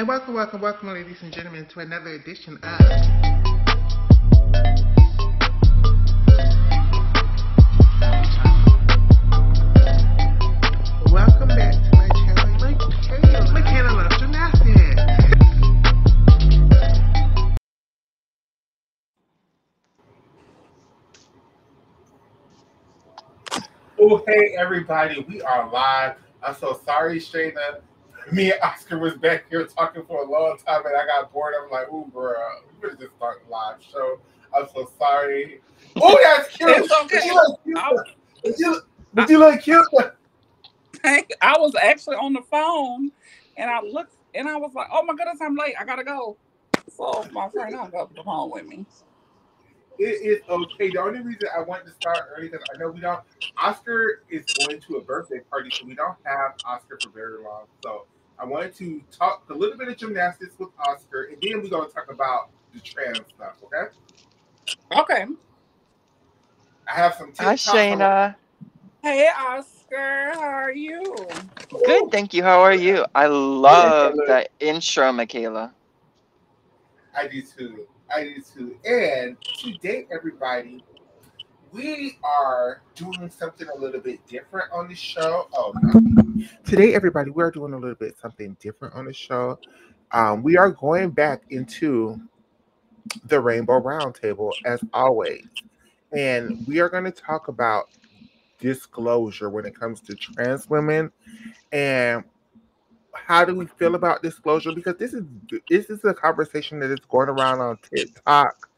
welcome, ladies and gentlemen, to another edition of Welcome back to my channel, Michaela Loves Gymnastics. Oh, hey, everybody. We are live. I'm so sorry, Shayna. Me and Oscar was back here talking for a long time, and I got bored. I'm like, ooh, girl, we better just start the live show. I'm so sorry. Oh, that's cute. It's okay. Would you look cute? I was actually on the phone, and I looked, and I was like, "Oh my goodness, I'm late. I gotta go." So my friend hung up the phone with me. It is okay. The only reason I wanted to start early because I know we don't. Oscar is going to a birthday party, so we don't have Oscar for very long. So I wanted to talk a little bit of gymnastics with Oscar, and then we're going to talk about the trans stuff. Okay? Okay. I have some tips. Hi, Shayna. Hey, Oscar, how are you? Good, thank you. How are you? I love that intro, Michaela. I do too. And today, everybody, we are doing something a little bit different on the show. Today, everybody, we are doing a little bit something different on the show. We are going back into the Rainbow Roundtable as always, and we are going to talk about disclosure when it comes to trans women and how do we feel about disclosure, because this is a conversation that is going around on TikTok.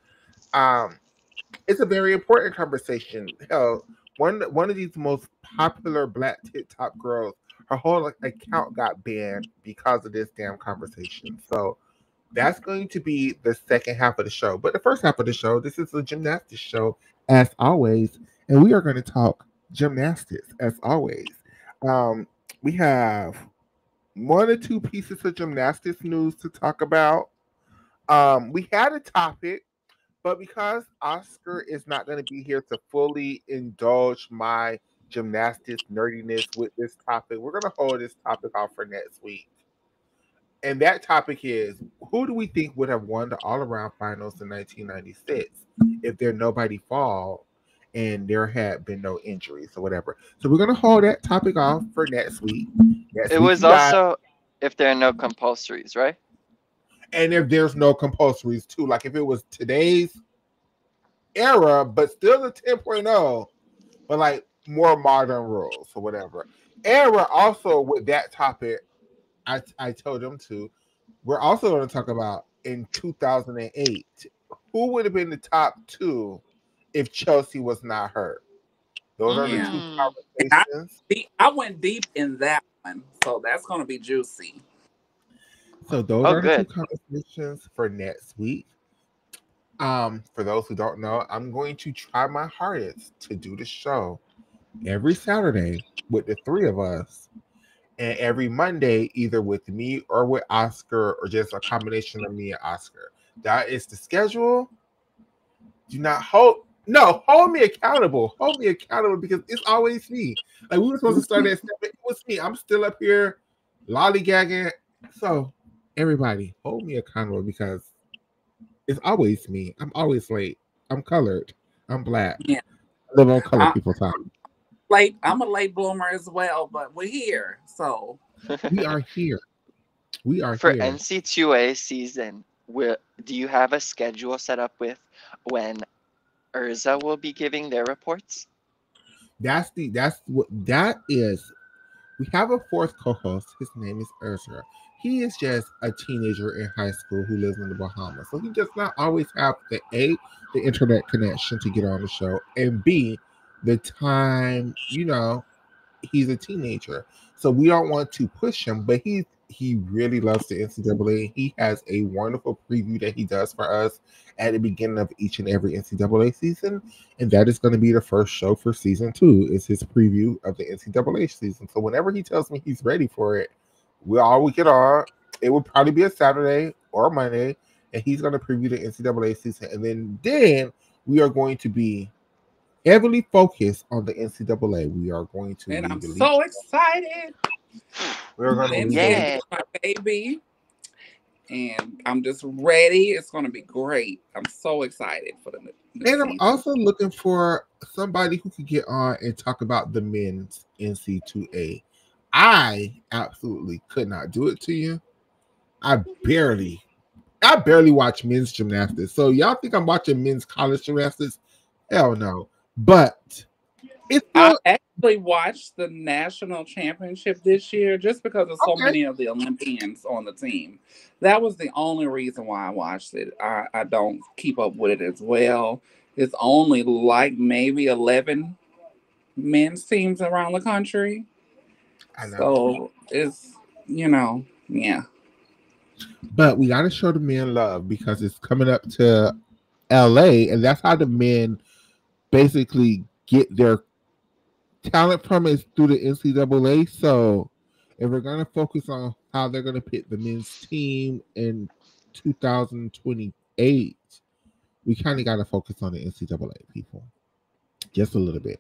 It's a very important conversation. Hell, one of these most popular Black TikTok girls, her whole account got banned because of this damn conversation. So that's going to be the second half of the show. But the first half of the show, this is a gymnastics show as always, and we are going to talk gymnastics as always. We have one or two pieces of gymnastics news to talk about. We had a topic, but because Oscar is not going to be here to fully indulge my gymnastics nerdiness with this topic, we're going to hold this topic off for next week. And that topic is, who do we think would have won the all-around finals in 1996 if there nobody fall and there had been no injuries or whatever? So we're going to hold that topic off for next week. It was also if there are no compulsories, right? And if there's no compulsories too, like if it was today's era, but still the 10.0, but like more modern rules or whatever. Era also with that topic, I told them to. We're also going to talk about in 2008, who would have been the top two if Chelsea was not hurt. Those are the two conversations. I went deep in that one, so that's going to be juicy. So those are the two conversations for next week. For those who don't know, I'm going to try my hardest to do the show every Saturday with the three of us, and every Monday either with me or with Oscar, or just a combination of me and Oscar. That is the schedule. Hold me accountable. Hold me accountable, because it's always me. Like, we were supposed to start at 7. It was me. I'm still up here lollygagging. So everybody, hold me accountable, because it's always me. I'm always late. I'm colored. I'm Black. Yeah. I live on colored people's time. I'm a late bloomer as well, but we're here. So we are here. We are for here. NC2A season. Do you have a schedule set up with when Urza will be giving their reports? That is. We have a fourth co-host. His name is Urza. He is just a teenager in high school who lives in the Bahamas. So he does not always have the internet connection to get on the show, and B, the time, he's a teenager. So we don't want to push him, but he really loves the NCAA. He has a wonderful preview that he does for us at the beginning of each and every NCAA season. And that is going to be the first show for season 2, is his preview of the NCAA season. So whenever he tells me he's ready for it, we'll all get on. It will probably be a Saturday or a Monday, and he's going to preview the NCAA season. And then we are going to be heavily focused on the NCAA. We are going to. And I'm so excited. We're going to my baby. and I'm just ready. It's going to be great. I'm so excited for the new And I'm season. also looking for somebody who could get on and talk about the men's NC2A. I absolutely could not do it to you. I barely I barely watch men's gymnastics. So y'all think I'm watching men's college gymnastics? Hell no. But it's I still actually watched the national championship this year just because of so okay. many of the Olympians on the team. That was the only reason why I watched it. I don't keep up with it as well. It's only like maybe 11 men's teams around the country. I know. So it's, yeah. But we gotta show the men love because it's coming up to LA, and that's how the men basically get their talent from is through the NCAA. So if we're gonna focus on how they're gonna pick the men's team in 2028, we kind of gotta focus on the NCAA people. Just a little bit.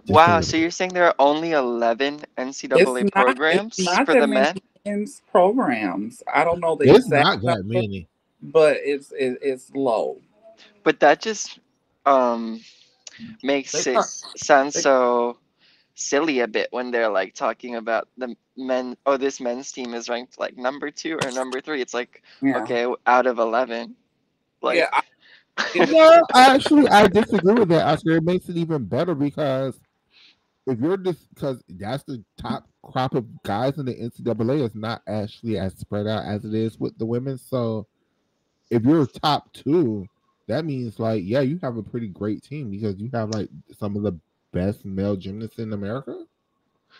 Just a Wow, little so you're bit. saying there are only 11 It's NCAA it's programs not for that the many men? men's programs. I don't know the It's exact not that number, many. but it's low. But that just um They makes it start, sound they, so silly a bit when they're like talking about the men. Oh, this men's team is ranked like number 2 or number 3. It's like, yeah. okay, out of 11. Yeah, Like, it just No, actually, I disagree with that. Oscar, it makes it even better because if you're just because that's the top crop of guys in the NCAA is not actually as spread out as it is with the women. So if you're top two, that means like yeah, you have a pretty great team because you have like some of the best male gymnasts in America.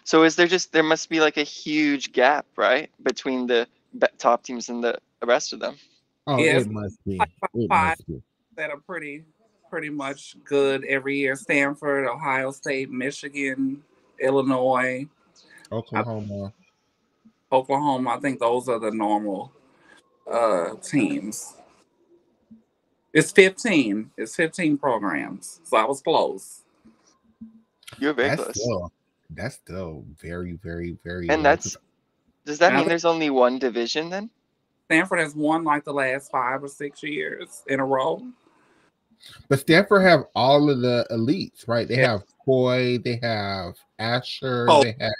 so is there just there must be like a huge gap, right, between the top teams and the rest of them? Oh, yeah, it it's must like be. about It five must be. that are pretty much good every year. Stanford, Ohio State, Michigan, Illinois, I, Oklahoma. Oklahoma. I think those are the normal teams. It's 15. It's 15 programs. So I was close. You're very That's close. still that's still very, very, very And low. Because that's does that And I mean think there's only one division then? Stanford has won like the last 5 or 6 years in a row. but Stanford have all of the elites, right? They Yeah. have Coy, they have Asher, Oh, they have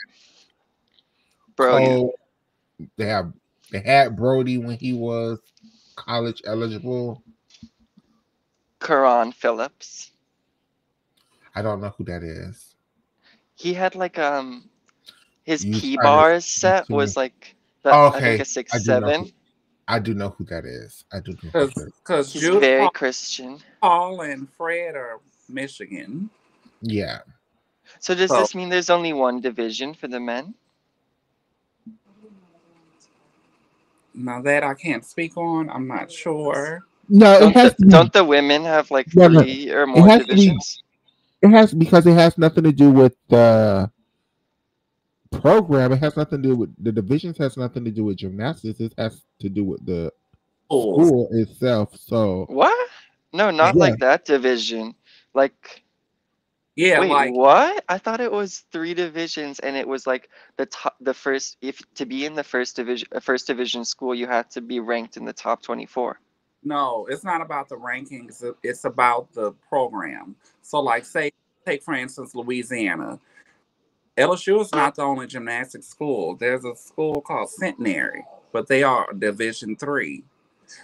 Brody. Cole, they have they had Brody when he was college eligible. Karan Phillips. I don't know who that is. He had like his You P trying to bars explain set to me? was like Oh, I think okay, a six I do know seven. who. I do know who that is. I do know who that is. because He's Jude very Christian. Paul and Fred are Michigan. Yeah, So does So this mean there's only one division for the men? now that I can't speak on, I'm not sure. no, it Don't has the to be. don't the women have like No, no, 3 or it more has to be. divisions? It has because it has nothing to do with the program. It has nothing to do with the divisions. Has nothing to do with gymnastics. It has to do with the Schools. school itself. So What? No, not yeah, like that division. Like, Yeah, wait, like what? I thought it was 3 divisions and it was like the top, the first, if to be in the first division school, you had to be ranked in the top 24. no, it's not about the rankings. It's about the program. So like say take for instance Louisiana. LSU is not the only gymnastics school. There's a school called Centenary, but they are Division 3.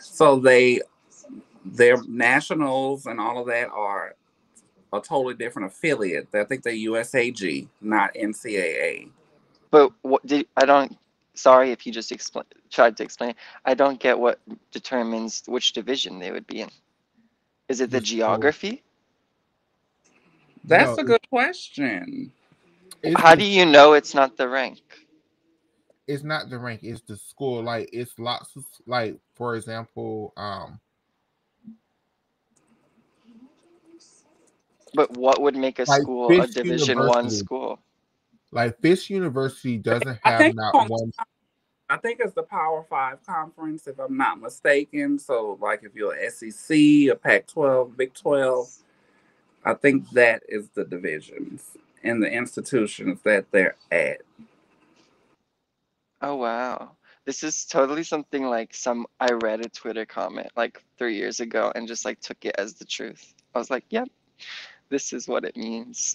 So their nationals and all of that are a totally different affiliate. I think they're USAG, not NCAA. But what did I don't sorry if you just tried to explain. I don't get what determines which division they would be in. Is it the the school. geography? That's No, a good question. it's How the do you know it's not the rank? it's not the rank. It's the school. Like it's lots of like for example, But what would make a like school a Fisk Division 1 University. school? Like Fisk University doesn't I have think not one. I think it's the Power 5 conference, if I'm not mistaken. So, like, if you're SEC, a Pac 12, Big 12, I think that is the divisions and the institutions that they're at. Oh wow. This is totally something like I read a Twitter comment like 3 years ago and just like took it as the truth. I was like, yep, this is what it means.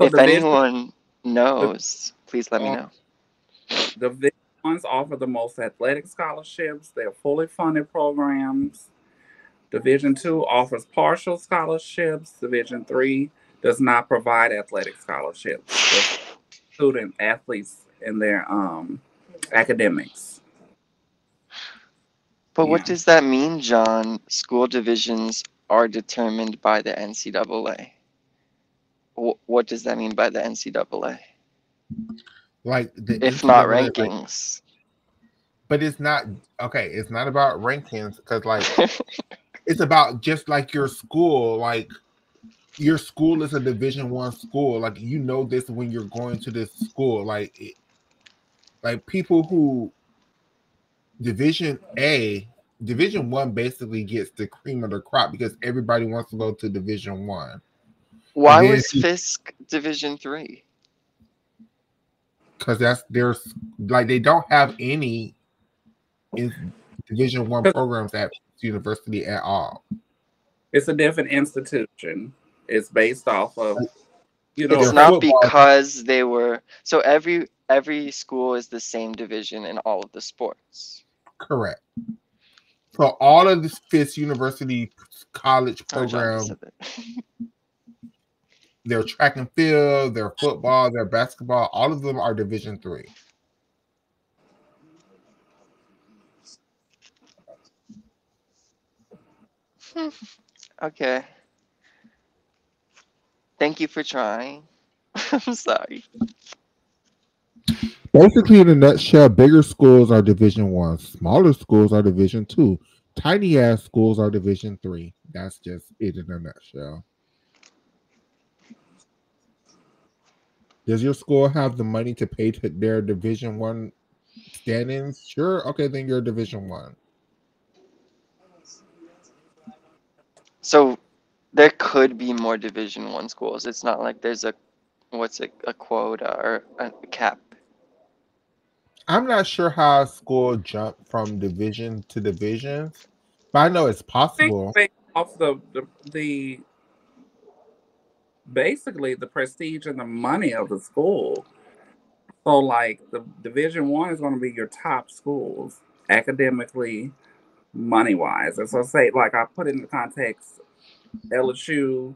So If anyone knows, please let me uh, know. Division ones offer the most athletic scholarships. They're fully funded programs. Division two offers partial scholarships. Division three does not provide athletic scholarships. They're student athletes in their academics. But what Yeah. does that mean, John? School divisions are determined by the NCAA. What does that mean by the NCAA? Like the If not NCAA, like, rankings. but it's not okay. It's not about rankings because, like, it's about just like your school. Like, your school is a Division 1 school. Like, you know this when you're going to this school. Like people who Division 1 basically gets the cream of the crop because everybody wants to go to Division 1, and Why then was Fisk Division 3? because there's like they don't have any in Division 1 programs at university at all. It's a different institution. It's based off of, It's Their not football, because they were so every school is the same division in all of the sports. correct. So all of this Fisk University college Oh, John just program, said that. their track and field, their football, their basketball, all of them are Division 3. Okay. Thank you for trying. I'm sorry. Basically, in a nutshell, bigger schools are Division 1, smaller schools are Division 2, tiny ass schools are Division 3. That's just it in a nutshell. Does your school have the money to pay to their Division 1 stand-ins? Sure. Okay, then you're Division 1. So there could be more Division 1 schools. It's not like there's a quota or a cap. I'm not sure how a school jumped from division to divisions, but I know it's I think possible. based off the basically the prestige and the money of the school. So like the Division one is going to be your top schools academically, money wise. And so say like I put in the context LSU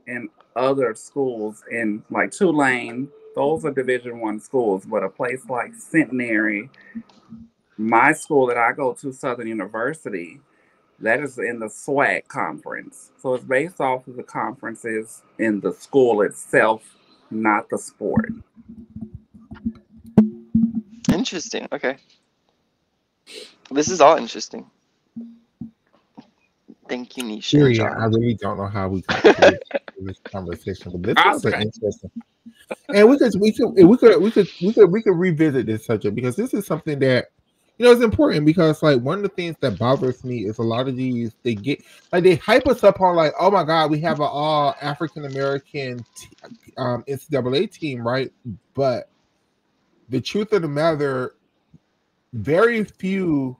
and other schools in like Tulane. Those are Division one schools, but a place like Centenary, my school that I go to, Southern University, that is in the SWAC conference. So it's based off of the conferences in the school itself, not the sport. Interesting. Okay. This is all interesting. Thank you, Nisha and Period. I John. really don't know how we got to this conversation, but this was an Okay. interesting. And we could revisit this subject because this is something that it's important because like one of the things that bothers me is a lot of these they hype us up on like, oh my god, we have an all African American NCAA team, right? But the truth of the matter, very few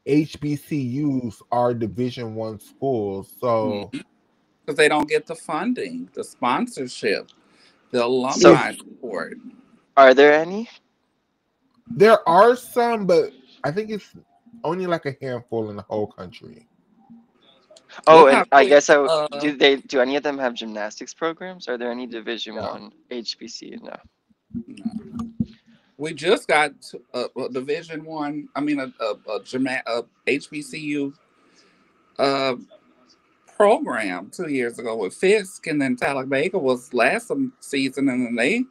HBCUs are Division 1 schools. So Because they don't get the funding, the sponsorship, the So, alumni support. are there any? there are some, but I think it's only like a handful in the whole country. Oh, Look and how I quick guess do any of them have gymnastics programs? Are there any Division No. 1 HBCU? No. we just got a Division one. I mean a HBCU uh, program 2 years ago with Fisk, and then Talladega was last season, and then they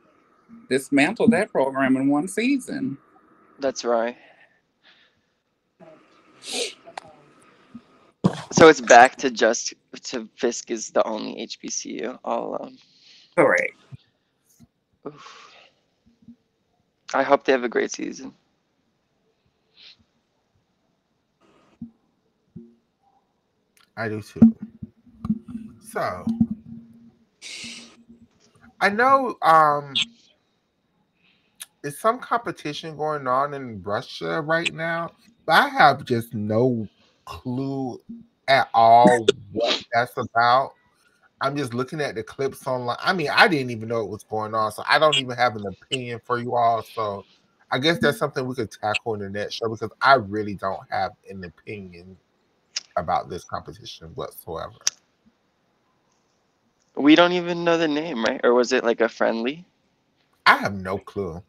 dismantled that program in one season. That's right. So it's back to Fisk is the only HBCU all alone. Correct. Oof. I hope they have a great season. I do too. So I know It's some competition going on in Russia right now, but I have just no clue at all what that's about. I'm just looking at the clips online. I mean, I didn't even know it was going on, so I don't even have an opinion for you all. So I guess that's something we could tackle in the next show because I really don't have an opinion about this competition whatsoever. We don't even know the name, right? Or was it like a friendly? I have no clue.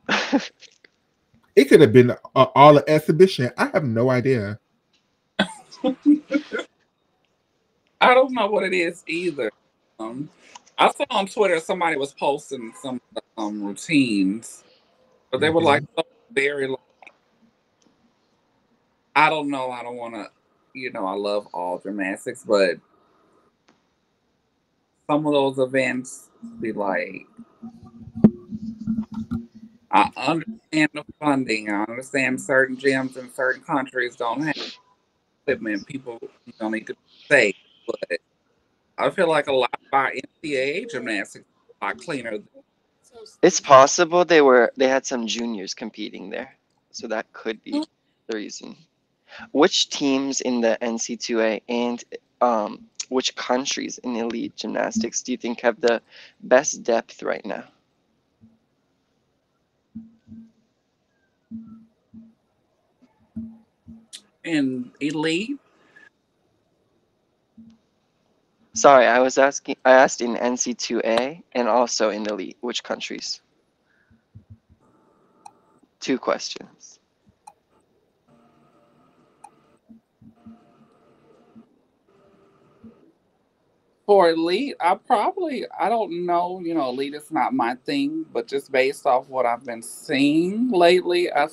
It could have been all an exhibition. I have no idea. I don't know what it is either. Um, I saw on Twitter somebody was posting some routines, but they were like Mhm. so very. I don't know. I don't want to. I love all gymnastics, but some of those events be like, I understand the funding. I understand certain gyms in certain countries don't have equipment. People, need to be safe, but I feel like a lot of our NCAA gymnastics is a lot cleaner. It's possible they had some juniors competing there, so that could be the reason. Which teams in the NC2A and which countries in elite gymnastics do you think have the best depth right now? In elite, Sorry, I asked in NC2A and also in elite, which countries? Two questions. for elite, I don't know. Elite is not my thing, but just based off what I've been seeing lately, I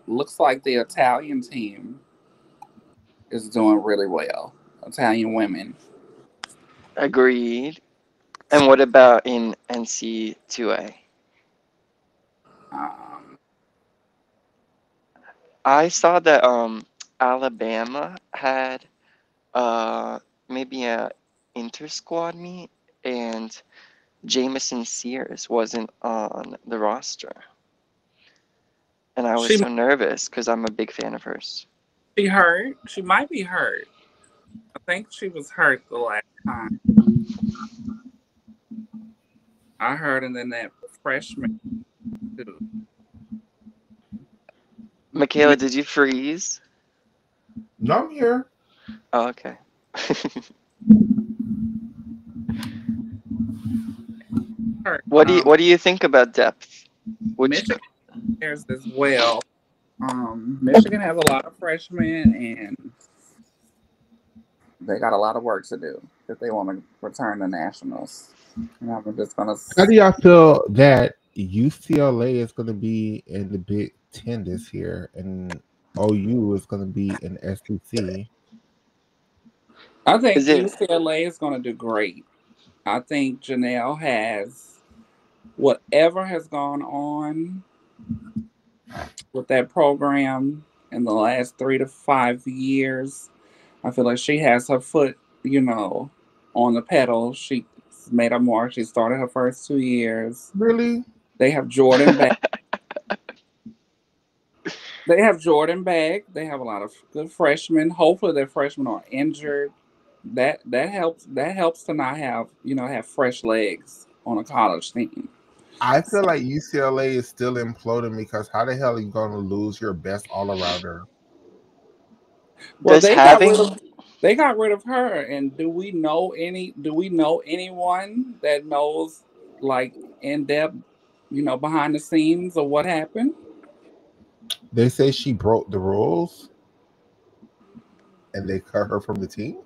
looks like the Italian team is doing really well. Italian women. Agreed. And what about in NC2A? Um, I saw that Alabama had uh maybe a inter squad meet and Jamison Sears wasn't on the roster. And I was she so nervous because I'm a big fan of hers. she hurt. She might be hurt. I think she was hurt the last time I heard, and then that freshman too. Michaela, did you freeze? No, I'm here. Oh, okay. Hurt. What do you think about depth? Which Michigan has as well. Michigan has a lot of freshmen, and they got a lot of work to do if they want to return to nationals. And I'm just gonna. How do y'all feel that UCLA is going to be in the Big Ten this year, and OU is going to be in SEC? I think is it UCLA is going to do great. I think Janelle has whatever has gone on with that program in the last 3 to 5 years. I feel like she has her foot, on the pedal. She's made her mark. She started her first 2 years. Really? They have Jordan back. They have Jordan back. They have a lot of good freshmen. Hopefully, their freshmen are injured. That helps. That helps to not have fresh legs on a college team. I feel like UCLA is still imploding because how the hell are you going to lose your best all arounder? Well, does having they got rid of her. And do we know anyone that knows like in depth, behind the scenes of what happened? They say she broke the rules and they cut her from the team.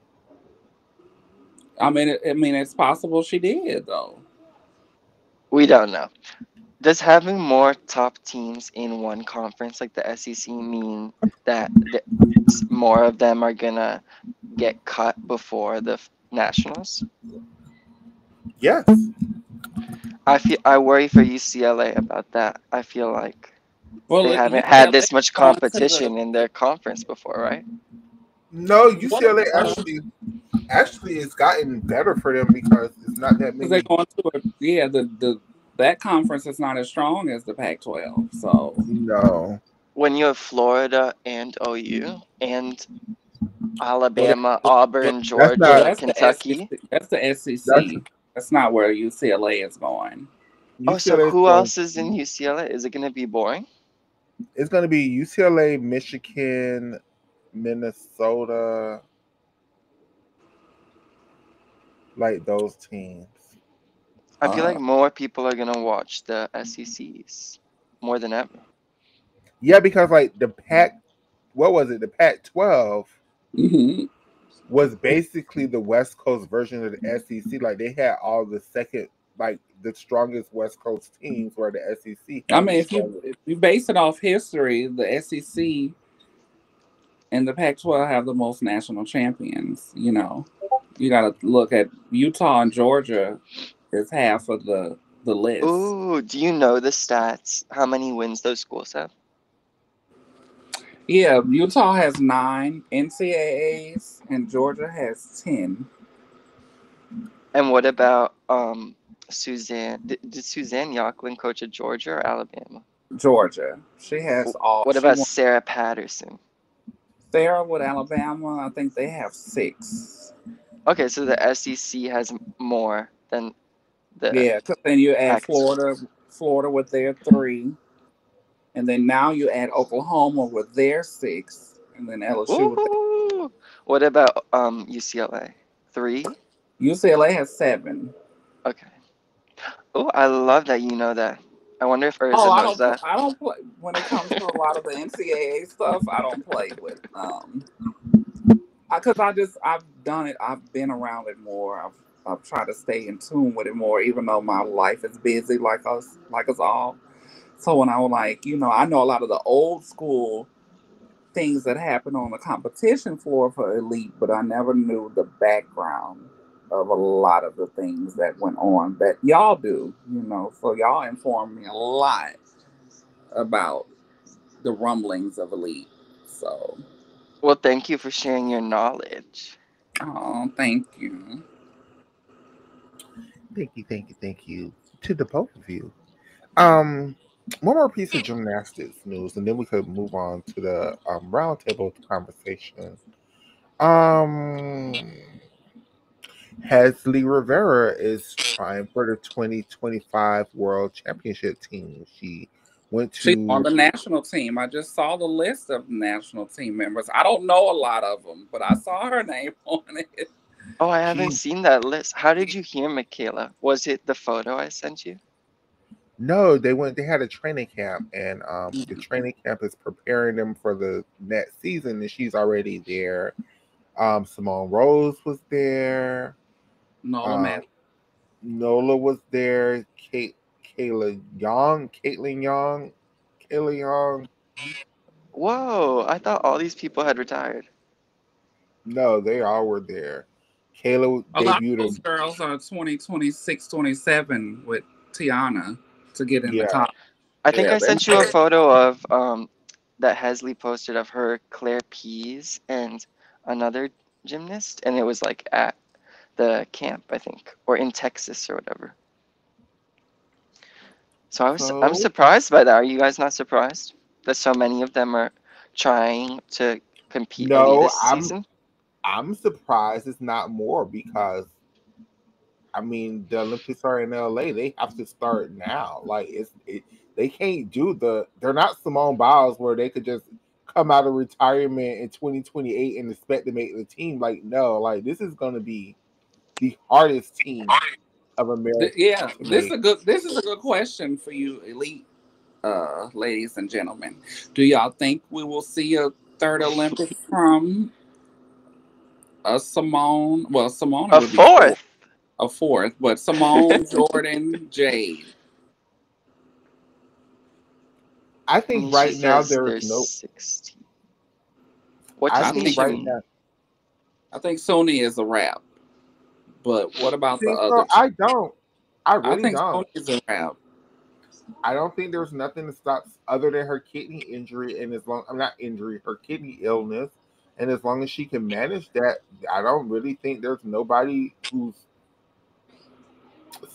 I mean, it's possible she did though. we don't know. Does having more top teams in one conference like the SEC mean that more of them are gonna get cut before the nationals? Yes. I worry for UCLA about that. I feel like they Well, haven't had UCLA this much going to the competition in their conference before, right? No, what UCLA actually it's gotten better for them because it's not that because they're many. going to yeah, the that conference is not as strong as the Pac-12. So No. When you have Florida and OU and well, Alabama, well, Auburn, That's well, not Georgia, that's the Kentucky. SEC. That's the that's SEC. That's not where UCLA is going. Oh, so UCLA is who going. else is in UCLA? Is it going to be boring? It's going to be UCLA, Michigan, Minnesota, like those teams. I feel like Uh, more people are going to watch the SECs more than ever. Yeah, because like the Pac, what was it? The Pac-12 mhm. was basically the West Coast version of the SEC. Like they had all the second, like the strongest West Coast teams, where the SEC I had the mean, strongest. if you base it off history, the SEC and the Pac-12 have the most national champions. You know, you got to look at Utah and Georgia is half of the list. Ooh, do you know the stats? How many wins those schools have? Yeah, Utah has 9 NCAAs and Georgia has 10. And what about Suzanne? Did Suzanne Yoklin coach at Georgia or Alabama? Georgia, she has all. What She about won. Sarah Patterson? Sarah with Alabama, I think they have 6. Okay, so the SEC has more than the Yeah, 'cause then you add Pac-12. Florida with their 3, and then now you add Oklahoma with their 6, and then LSU with their. Ooh, what about UCLA? 3? UCLA has 7. Okay. Oh, I love that you know that. I wonder if Oh, Urza knows that. I don't play when it comes to a lot of the NCAA stuff. I don't play with because I've done it. I've been around it more. I've tried to stay in tune with it more, even though my life is busy like us all. So when I was like, I know a lot of the old school things that happen on the competition floor for elite, but I never knew the background of a lot of the things that went on that y'all do. So y'all informed me a lot about the rumblings of elite. So, Well, thank you for sharing your knowledge. oh, thank you. Thank you to the both of you. Um, one more piece of gymnastics news, and then we could move on to the roundtable conversation. Um, Hesley Rivera is trying for the 2025 World Championship team. She went She's on to the national team. I just saw the list of national team members. I don't know a lot of them, but I saw her name on it. Oh, I haven't she seen that list. How did you hear, Michaela? Was it the photo I sent you? No, they had a training camp, and the Mhm. training camp is preparing them for the next season, and she's already there. Simone Rose was there. Nola Um, Matt. Nola was there. Caitlin Young, Kayla Young. Whoa, I thought all these people had retired. No, they all were there. Kayla A lot of those debuted. girls are 20, 26, 27 with Tiana to get into Yeah, college. I think Yeah, I sent you a photo of that Hesley posted of her, Claire Pease, and another gymnast, and it was like at the camp, I think, or in Texas or whatever. So I'm so surprised by that. Are you guys not surprised that so many of them are trying to compete elite no, this season? I'm surprised it's not more because I mean, the Olympics are in LA. They have to start now. Like they can't do they're not Simone Biles where they could just come out of retirement in 2028 and expect to make the team. Like no, like this is going to be the hardest team of America Yeah, to make. this is a good question for you, elite ladies and gentlemen. Do y'all think we will see a third Olympics from a Simone? Well, Simone A would be fourth, fourth. a fourth, but Simone, Jordan, Jade. I think Nisha right now says there is there's no. 16. What I does I think think Nisha right mean? now. I think Sony is a wrap. But what You about the think so? other two? I don't. I I really think don't. Sony is a wrap. I don't think there's nothing to stop other than her kidney injury, and as long I'm not injury, her kidney illness, and as long as she can manage that, I don't really think there's nobody who's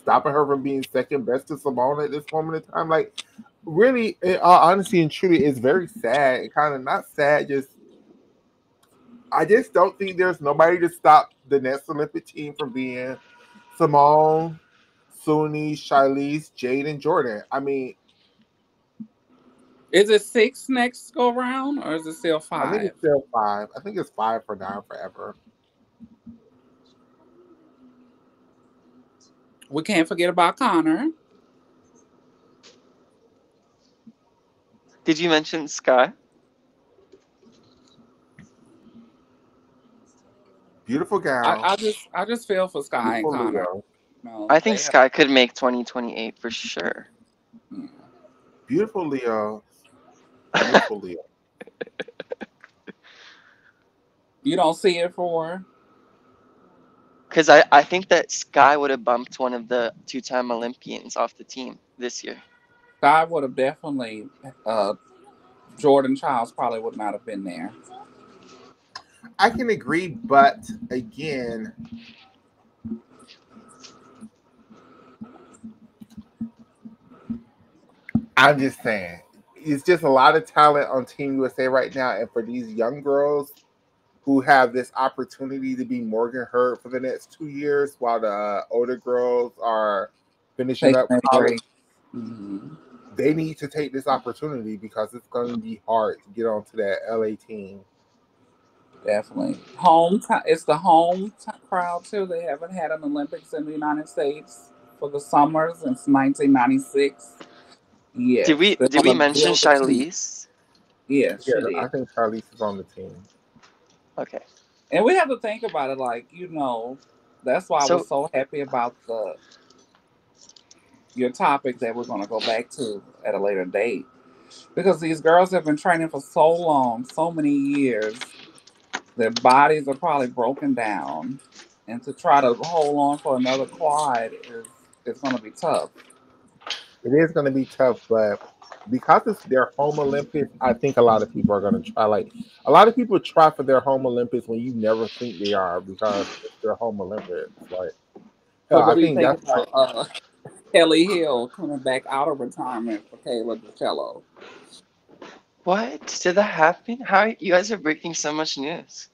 stopping her from being second best to Simone at this moment in time. Like, really, in all honesty and truly, it's very sad. And kind of not sad, just I just don't think there's nobody to stop the next Olympic team from being Simone, Suni, Charlize, Jade, and Jordan. I mean, Is it 6 next go round or is it still I think 5? it's still 5. I think it's 5 for now forever. We can't forget about Connor. Did you mention Sky? Beautiful gown, I just feel for Sky and beautiful Connor. Leo, No, I think they have. Sky could make 2028 for sure. beautiful Leo, beautiful Leo. You don't see it for. Because I think that Sky would have bumped one of the 2-time Olympians off the team this year. Sky would have definitely. Jordan Childs probably would not have been there. I can agree, but again, I'm just saying, it's just a lot of talent on Team USA right now, and for these young girls who have this opportunity to be Morgan Hurd for the next 2 years, while the older girls are finishing Taking up a college, break. Mm-hmm. they need to take this opportunity because it's going to be hard to get onto that LA team. Definitely. It's the crowd too. They haven't had an Olympics in the United States for the summer since 1996. Did Yes, we they're did we gonna mention build the team. Charlize? Yes, Yeah, she did. I think Charlize is on the team. Okay. And we have to think about it like, that's why I So was so happy about your topic that we're gonna go back to at a later date. Because these girls have been training for so long, so many years, their bodies are probably broken down. And to try to hold on for another quad is gonna be tough. It is going to be tough, but because it's their home Olympics, I think a lot of people are going to try. Like, a lot of people try for their home Olympics when you never think they are because it's their home Olympics. Like, So hell, I what do you think think that's why. about Kelly Hill coming back out of retirement for Kayla DiCello? what did that happen? How you guys are breaking so much news?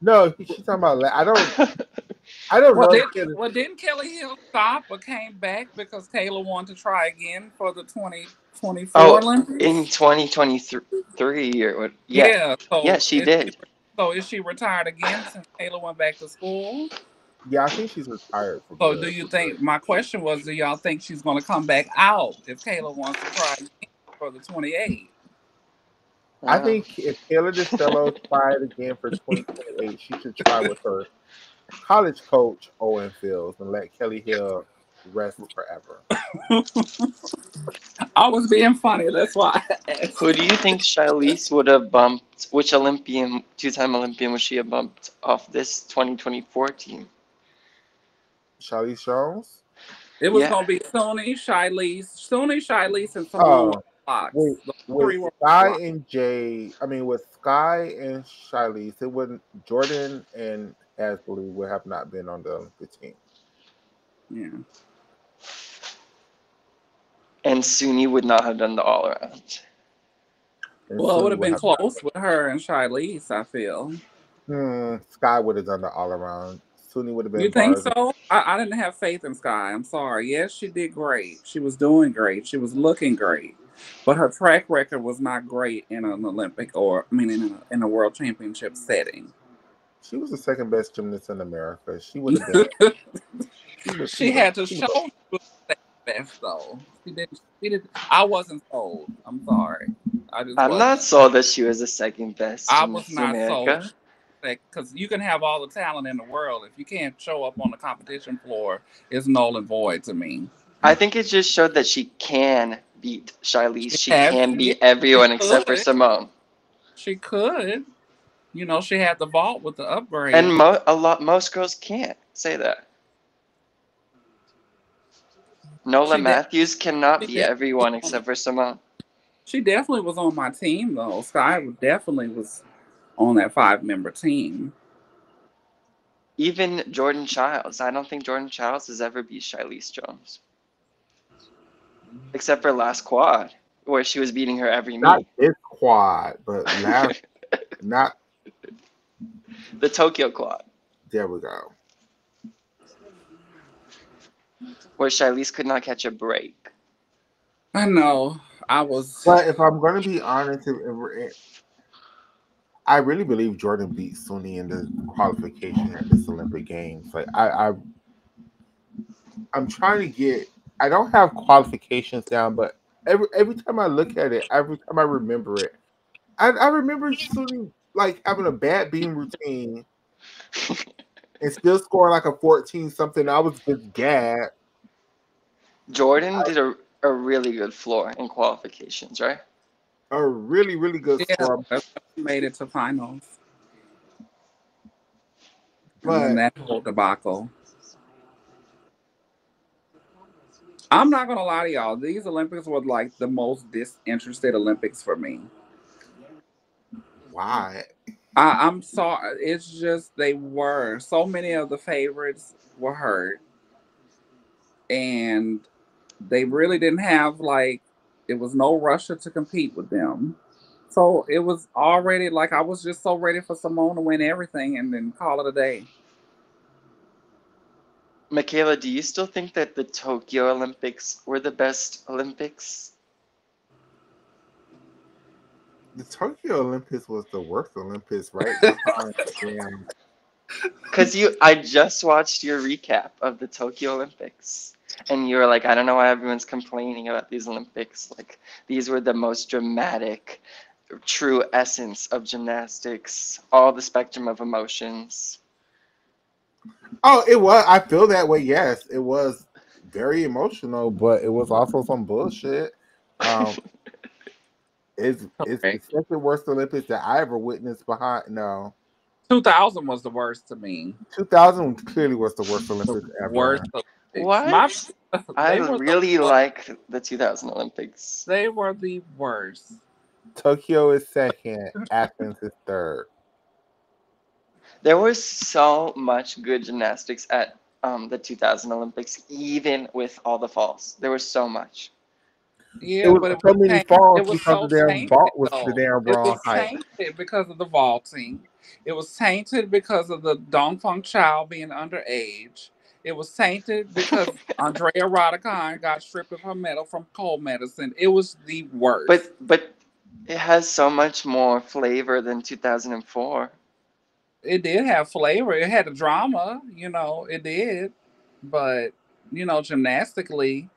No, she's talking about. I don't Well, know. didn't Kelly Hill stop but came back because Kayla wanted to try again for the 2024 Oh, in Olympics? 2023 or what? Yeah, Yeah. yeah, she did. Is she retired again since Kayla went back to school? Yeah, I think she's retired for So do good. you think? My question was, do y'all think she's going to come back out if Kayla wants to try again for the 28? I Oh. think if Taylor DeStello tried again for 2028, she should try with her college coach Owen Fields and let Kelly Hill rest forever. I was being funny. That's why I asked. Who do you think Charlize would have bumped? Which Olympian, 2-time Olympian, would she have bumped off this 2024 team? Charlize Jones? It was Yeah. going to be Sony, Shilese, and Simone were Oh, blocks. wait, The with three were Sky blocks. and Jay, I mean, with Sky and Charlize, it wouldn't, Jordan and Ashley would have not been on the Olympic team. Yeah. And Suni would not have done the all around. And Well, it would Suni have would been have not. close with her and Shilese, I feel. Sky would have done the all around. Suni would have You been think bars. so? I didn't have faith in Sky. I'm sorry. Yes, she did great. She was doing great. She was looking great. But her track record was not great in an Olympic in a world championship setting. She was the second best gymnast in America. She would have been. She had to show she was the best though. She didn't. I wasn't sold. I'm sorry. I just I'm not wasn't. sold that she was the second best I was gymnast in not sold. America. Because you can have all the talent in the world. If you can't show up on the competition floor, it's null and void to me. I think it just showed that she can beat Charlize. She Yeah, can beat everyone except for Simone. She could. She had the vault with the And upgrade. most girls can't say that. Nola She, de- Matthews cannot she beat definitely was everyone on. except for Simone. She definitely was on my team though. Sky definitely was on that 5-member team. Even Jordan Childs. I don't think Jordan Childs has ever beat Shilese Jones. Except for last quad, where she was beating her every Not meet. this quad, but last, not, The Tokyo quad, there we go. where Shilese could not catch a break. I know. I was. But if I'm going to be honest, I really believe Jordan beat Sunni in the qualification at this Olympic Games. Like I'm trying to get. I don't have qualifications down, but every time I look at it, every time I remember it, I remember Sunni like having a bad beam routine and still scoring like a 14 something. I was just gagged. Jordan did a really good floor in qualifications, right? A really, really good Yeah, score. that's why we made it to finals. And then But that whole debacle. I'm not gonna lie to y'all. These Olympics were like the most disinterested Olympics for me. why? I'm sorry. It's just they were so many of the favorites were hurt, and they really didn't have like it was no Russia to compete with them. So it was already like I was just so ready for Simone to win everything and then call it a day. Michaela, do you still think that the Tokyo Olympics were the best Olympics? The Tokyo Olympics was the worst Olympics, right behind the damn. Because I just watched your recap of the Tokyo Olympics, and you were like, I don't know why everyone's complaining about these Olympics. Like, these were the most dramatic, true essence of gymnastics, all the spectrum of emotions. Oh, it was. I feel that way. Yes, it was very emotional, but it was also some bullshit. Um, it's the Correct. second worst Olympics that I ever witnessed. Behind no, 2000 was the worst to me. 2000 clearly was the worst The Olympics worst ever. Olympics. My What? I they were the really worst. like the 2000 Olympics. They were the worst. Tokyo is second. Athens is third. There was so much good gymnastics at the 2000 Olympics, even with all the falls. There was so much. It Yeah, was but it so was many tainted. falls It was because so the damn tainted vault was the though. damn It wrong was height. tainted because of the vaulting. It was tainted because of the Dongfeng Chow being underage. It was tainted because Andrea Rodikon got stripped of her medal from cold medicine. It was the worst. But it has so much more flavor than 2004. It did have flavor. It had a drama, it did. But, gymnastically,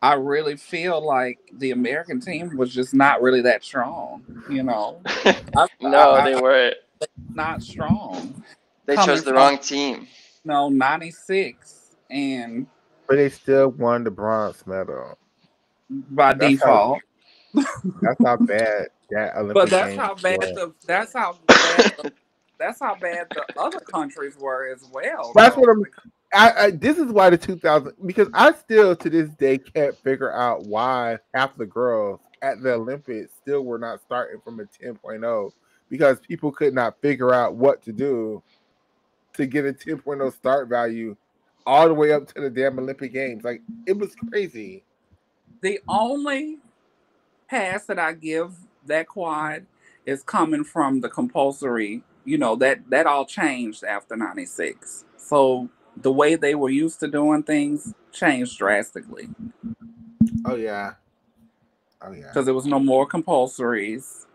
I really feel like the American team was just not really that strong. No, I they were. not strong They coming chose the from wrong team. 96 and But they still won the bronze medal. by That's how default. that's how bad that But Olympic that's Games how bad was. the other countries were as well That's what though. I'm. I this is why the 2000 because I still to this day can't figure out why half the girls at the Olympics still were not starting from a 10.0 because people could not figure out what to do to get a 10.0 start value all the way up to the damn Olympic Games. Like it was crazy. The only pass that I give that quad is coming from the compulsory, that all changed after 96. So the way they were used to doing things changed drastically Oh yeah. Oh yeah. because there was no more compulsories.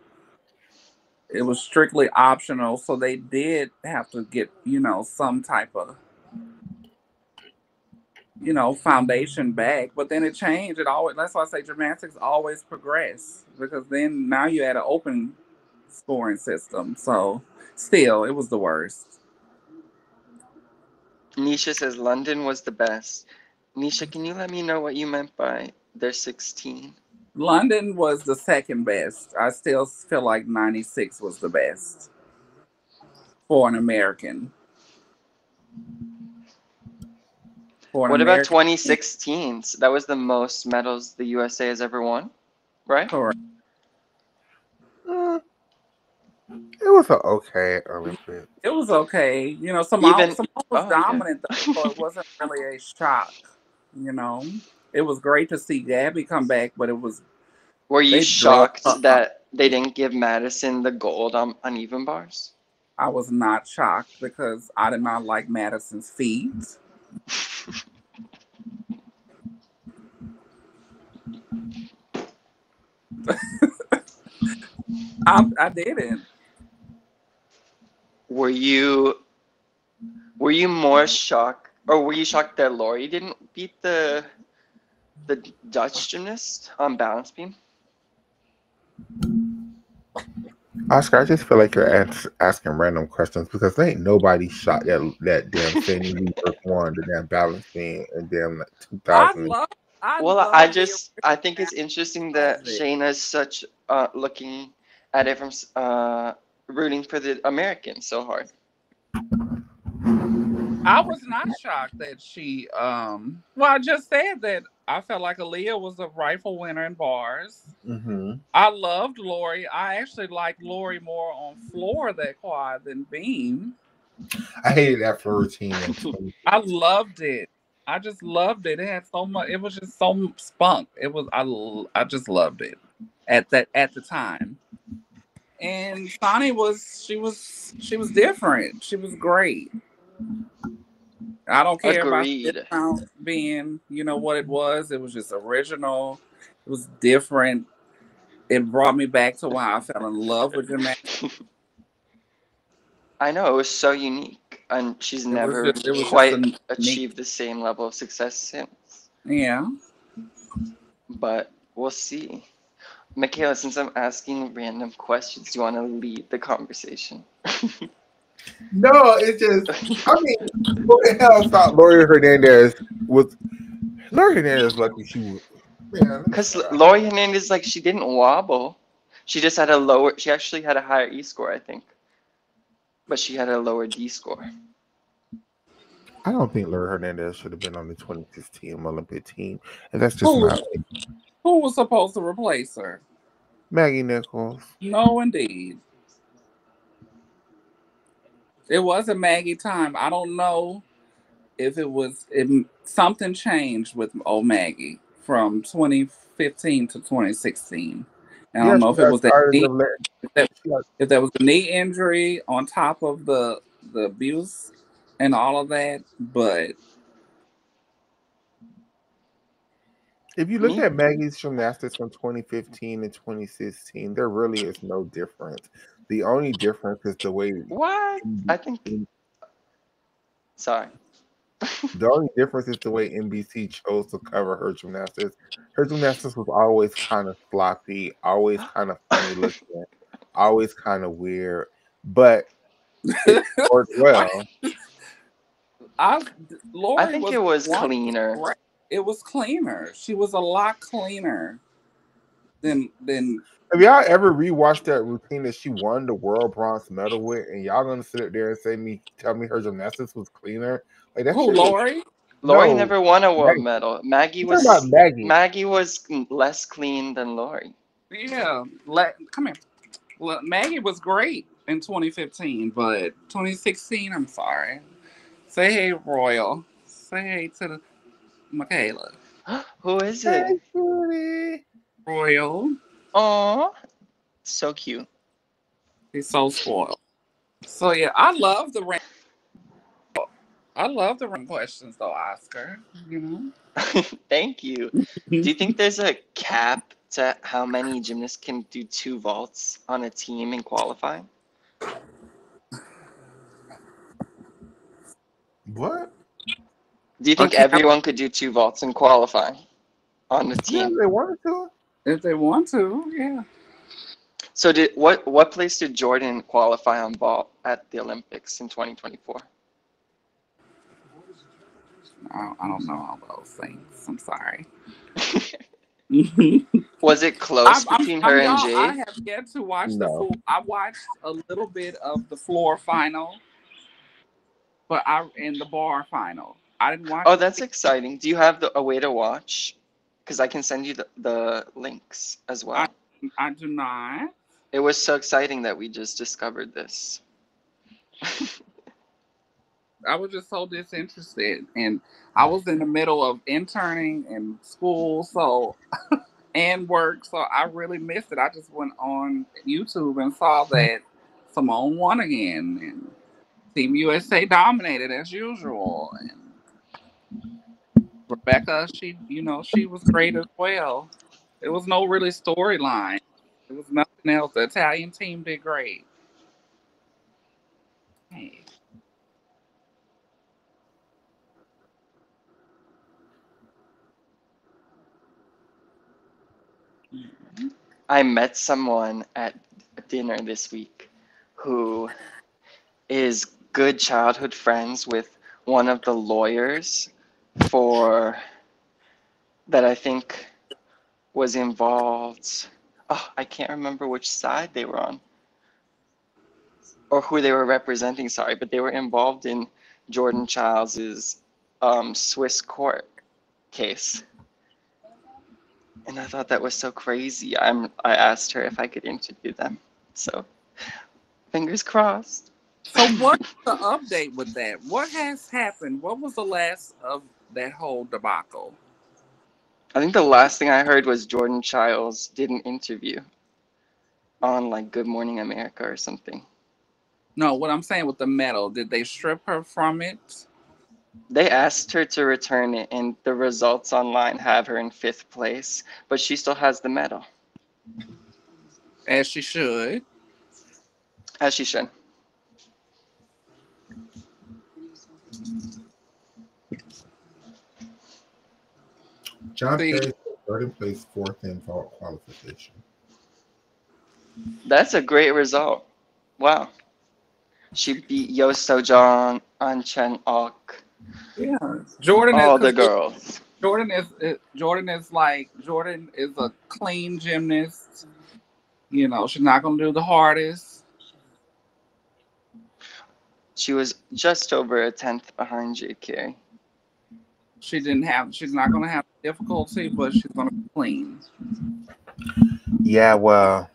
It was strictly optional, so they did have to get, some type of, foundation back. But then it changed. It always That's why I say gymnastics always progress because then now you had an open scoring system. So still, it was the worst. Nisha says London was the best. Nisha, can you let me know what you meant by they're 16? London was the second best. I still feel like 96 was the best for an American. For an What about American team, 2016? That was the most medals the USA has ever won, right? correct. Uh, It was an okay Olympics. It was okay. You know, Even Simone was oh, okay. dominant though, so it wasn't really a shock. You know, it was great to see Gabby come back, but Were you they drug her shocked out. that they didn't give Madison the gold on uneven bars? I was not shocked because I did not like Madison's feet. I didn't. Were you were you more shocked, or were you shocked that Lori didn't beat the Dutch gymnast on balance beam? Oscar, I just feel like you're asking random questions because there ain't nobody shot that damn Fannie Lee won the damn balance beam and damn like I 2000. love I Well, I love the just I think original. it's interesting I that love it. Shayna is such looking at it from rooting for the Americans so hard. I was not shocked that she well, I just said that I felt like Aaliyah was a rightful winner in bars. Mm-hmm. I loved Lori. I actually liked Lori more on floor that quad than beam. I hated that for routine in 20. I loved it. I just loved it. It had so much. It was just so spunk. It was. I just loved it at the time. And Sonny was. She was different. She was great. I don't care about the Agreed. discount being, what it was. It was just original. It was different. It brought me back to why I fell in love with gymnastics. I know it was so unique, and she's never It was just quite a unique. achieved the same level of success since. Yeah. But we'll see. Michaela, since I'm asking random questions, do you want to lead the conversation? No, it's just, I mean, what the hell thought Lori Hernandez was. Lori Hernandez lucky she was. Man, let me Because stop. Lori Hernandez, like, she didn't wobble. She just had a lower, she actually had a higher E score, I think. But she had a lower D score. I don't think Lori Hernandez should have been on the 2016 Olympic team, and that's just Who my was who was supposed to replace her? Maggie Nichols. No, indeed. It wasn't Maggie time. I don't know if something changed with old Maggie from 2015 to 2016. And I Yeah, don't know she if it got was started of letting. if that, She got, if there was a knee injury on top of the abuse and all of that, but if you look Me? at Maggie's gymnastics from 2015 and 2016, there really is no difference. The only difference is the way. What? I think, sorry. The only difference is the way NBC chose to cover her gymnastics. Her gymnastics was always kind of sloppy, always kind of funny looking, always kind of weird, but it worked well. I I Lori think was it was one cleaner. great. It was cleaner. She was a lot cleaner than Have y'all ever rewatched that routine that she won the world bronze medal with, and y'all gonna sit up there and tell me her gymnastics was cleaner? Like that who, shit was Lori? Lori no. never won a world Maggie. medal. I'm talking about Maggie. Maggie was less clean than Lori. Yeah, come here. Maggie was great in 2015, but 2016, I'm sorry. Say hey, Royal. Say hey to the Michaela. Who is Hey, it? Judy. Royal. Aw, so cute. He's so spoiled. So yeah, I love the random questions though, Oscar. Thank you. Do you think there's a cap to how many gymnasts can do 2 vaults on a team in qualifying? What? Do you think Okay, everyone could do 2 vaults in qualifying on the Yeah, team? they wanted to. if they want to, yeah. So did what place did Jordan qualify on vault at the Olympics in 2024? I don't know all those things. I'm sorry. Was it close I'm, between her I'm and y'all. I Jade? have yet to watch the No. full. I watched a little bit of the floor final, but in the bar final. I didn't watch Oh, the. that's exciting. Do you have a way to watch? Because I can send you the links as I well. I do not. It was so exciting that we just discovered this. I was just so disinterested, and I was in the middle of interning and school, so and work, so I really missed it. I just went on YouTube and saw that Simone won again, and Team USA dominated as usual, and Rebecca, she was great as well. There was no really storyline. It was nothing else. The Italian team did great. Hey. I met someone at dinner this week who is good childhood friends with one of the lawyers for that I think was involved. Oh, I can't remember which side they were on or who they were representing, sorry, but they were involved in Jordan Childs's Swiss court case. And I thought that was so crazy. I asked her if I could interview them. So fingers crossed. So what's the update with that? What has happened? What was the last of that whole debacle? I think the last thing I heard was Jordan Childs did an interview on like Good Morning America or something. No, what I'm saying with the medal, did they strip her from it? They asked her to return it, and the results online have her in 5th place, but she still has the medal, As she should. as she should. John See, Perry said Jordan placed fourth in vault qualification. That's a great result. Wow. She beat Yo Sojong, An Chen Ok, yeah, Jordan is all the because girls. Jordan is a clean gymnast. She's not gonna do the hardest. She was just over a 10th behind JK. She's not gonna have difficulty, but she's gonna be clean. Yeah, well,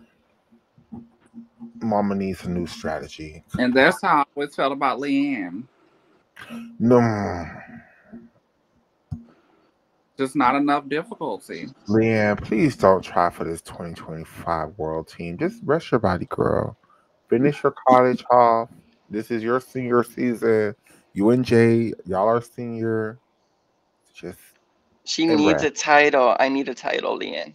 Mama needs a new strategy. And that's how I always felt about Leanne. No, Just not enough difficulty. Leanne, please don't try for this 2025 World Team. Just rest your body, girl. Finish your college off. This is your senior season. You and Jay, y'all are senior. Just She and needs rest. a title. I need a title, Leanne.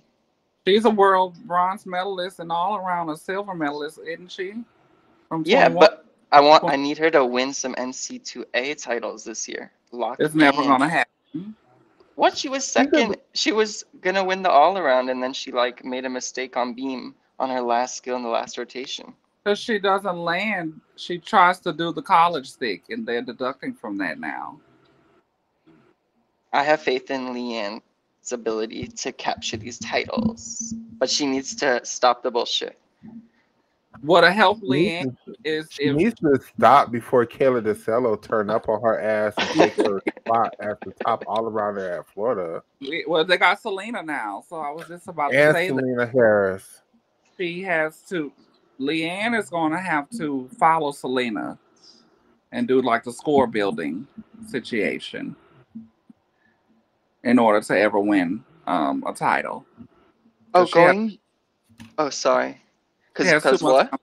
She's a world bronze medalist and all around a silver medalist, isn't she? From Yeah, 21. but I need her to win some NC2A titles this year. Lock It's it never in. gonna happen. What? She was second. She was gonna win the all around, and then she like made a mistake on beam on her last skill in the last rotation. Because she doesn't land, she tries to do the college stick, and they're deducting from that now. I have faith in Leanne's ability to capture these titles, but she needs to stop the bullshit. What'll help Leanne is She if needs to stop before Kayla DeCello turn up on her ass and take her spot as the top all arounder at Florida. well, they got Selena now, so I was just about to And say that Selena Harris. she has to. Leanne is going to have to follow Selena and do like the score building situation in order to ever win a title. Oh, She has, Oh, sorry. she has too Cause much. what?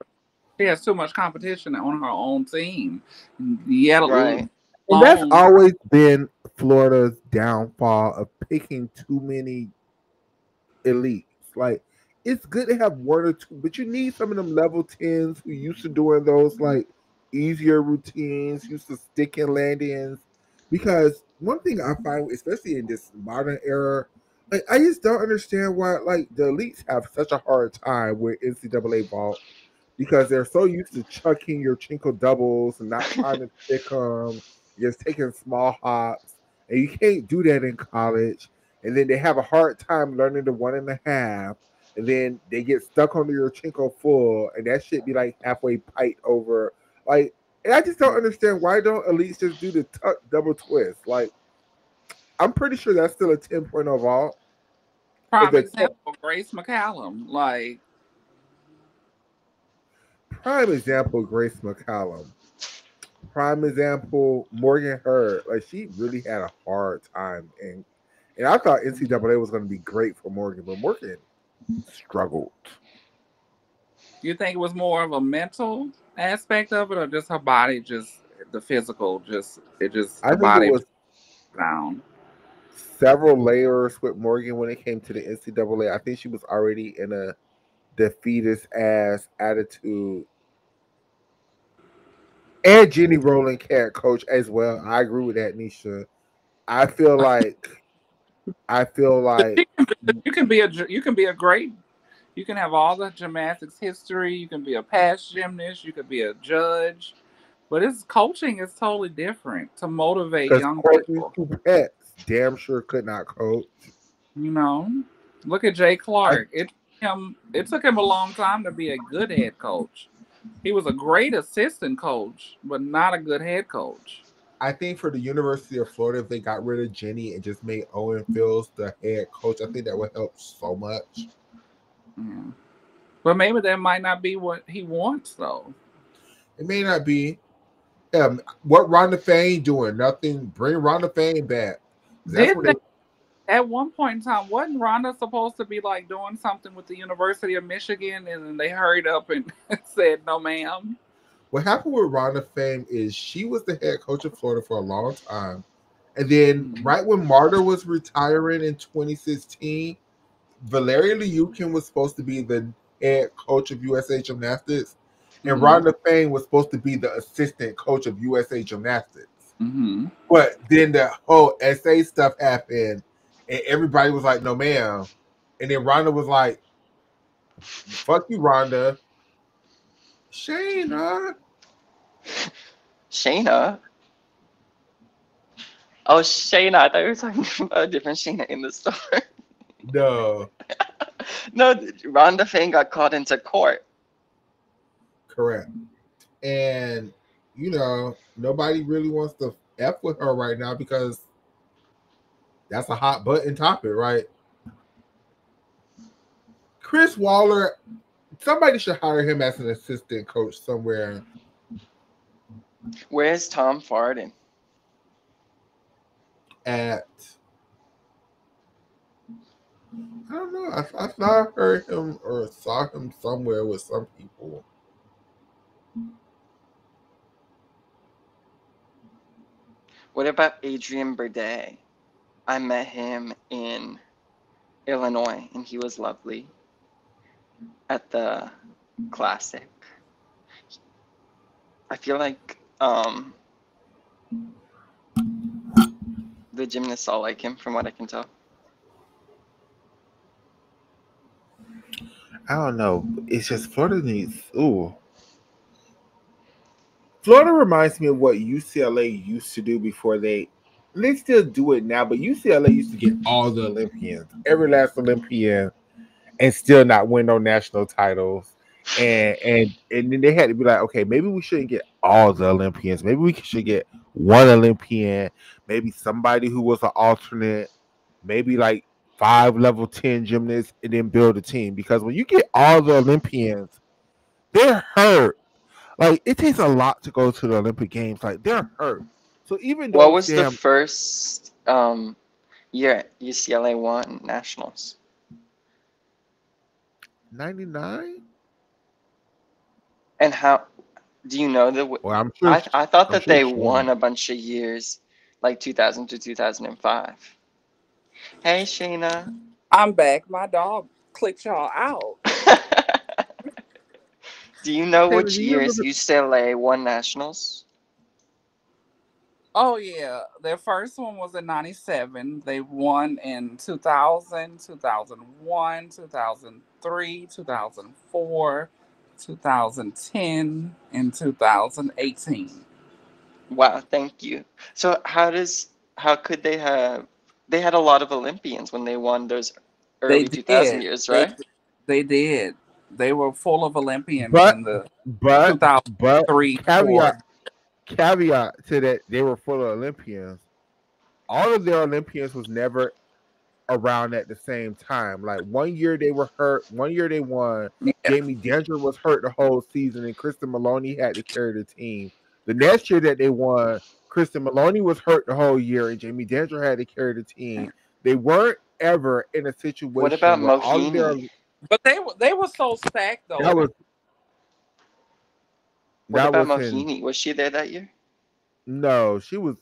She has too much competition on her own team. Yet Right. And that's alone, always been Florida's downfall of picking too many elites. Like, it's good to have one or two, but you need some of them level 10s who used to doing those like easier routines, used to sticking land-ins. Because one thing I find, especially in this modern era, like I just don't understand why like the elites have such a hard time with NCAA vault because they're so used to chucking your chinkle doubles and not trying to stick them, just taking small hops, and you can't do that in college. And then they have a hard time learning the 1.5, and then they get stuck under your chinko full, and that shit be like halfway piped over. Like, and I just don't understand why don't elites just do the tuck double twist? Like, I'm pretty sure that's still a 10.0 vault. If prime the example, Grace McCallum. Like Prime example, Grace McCallum. Prime example, Morgan Hurd. Like she really had a hard time, and I thought NCAA was going to be great for Morgan, but Morgan struggled. You think it was more of a mental aspect of it, or just her body, just the physical, just I the think it body was down. several layers with Morgan when it came to the NCAA. I think she was already in a defeatist ass attitude. And Jenny Rowland can't coach as well. I agree with that, Nisha. I feel like I feel like You can be a great. You can have all the gymnastics history. You can be a past gymnast. You could be a judge. But it's coaching is totally different to motivate because young Courtney people. Coupettes damn sure could not coach. You know, look at Jay I, Clark. It took him a long time to be a good head coach. He was a great assistant coach, but not a good head coach. I think for the University of Florida, if they got rid of Jenny and just made Owen Fields the head coach, I think that would help so much. Yeah. But maybe that might not be what he wants, though. It may not be. What Rhonda Fane doing? Nothing. Bring Rhonda Fane back. That's Didn't what they. they, at one point in time, wasn't Rhonda supposed to be like doing something with the University of Michigan, and then they hurried up and said, "No, ma'am." What happened with Rhonda Fame is she was the head coach of Florida for a long time. And then Mhm. right when Marta was retiring in 2016, Valeria Liukin was supposed to be the head coach of USA Gymnastics. And Mhm. Rhonda Fame was supposed to be the assistant coach of USA Gymnastics. Mhm. But then the whole SA stuff happened and everybody was like, no, ma'am. And then Rhonda was like, fuck you, Rhonda. Shayna. Shayna. Oh, Shayna. I thought you were talking about a different Shayna in the store. No, No, Rhonda Fane got called into court. correct. And nobody really wants to f with her right now because that's a hot button topic, right? Chris Waller, somebody should hire him as an assistant coach somewhere. Where's Tom Farden? At I don't know. I thought I heard him or saw him somewhere with some people. What about Adrian Burdett? I met him in Illinois, and he was lovely at the Classic. I feel like the gymnasts all like him, from what I can tell. I don't know. It's just Florida needs. Ooh, Florida reminds me of what UCLA used to do before they still do it now, but UCLA used to get all the Olympians, every last Olympian, and still not win no national titles. And then they had to be like, okay, maybe we shouldn't get all the Olympians. Maybe we should get one Olympian, maybe somebody who was an alternate, maybe like 5 level 10 gymnasts, and then build a team. Because when you get all the Olympians, they're hurt. Like it takes a lot to go to the Olympic Games. Like they're hurt. So even What those was the damn first year UCLA won nationals? 99, And how do you know well, I'm sure. I thought I'm that sure they Shane. won a bunch of years, like 2000 to 2005. Hey, Shayna. I'm back. My dog clicked y'all out. Do you know Taylor, which do you years remember? UCLA won nationals? Oh yeah, their first one was in '97. They won in 2000, 2001, 2003, 2004, 2010, and 2018. Wow, thank you. So how could they had a lot of Olympians when they won those They early 2000 did. years, They right? they did. They were full of Olympians But in the but but 2003, caveat 4. caveat to that they were full of Olympians. All of their Olympians was never around at the same time. Like 1 year they were hurt, 1 year they won. Yeah. Jamie Danger was hurt the whole season, and Kristen Maloney had to carry the team. The next year that they won, Kristen Maloney was hurt the whole year, and Jamie Danger had to carry the team. They weren't ever in a What about situation where all of their Mohini? But they were so stacked though. that was What that about was in Mohini? Was she there that year? no, she was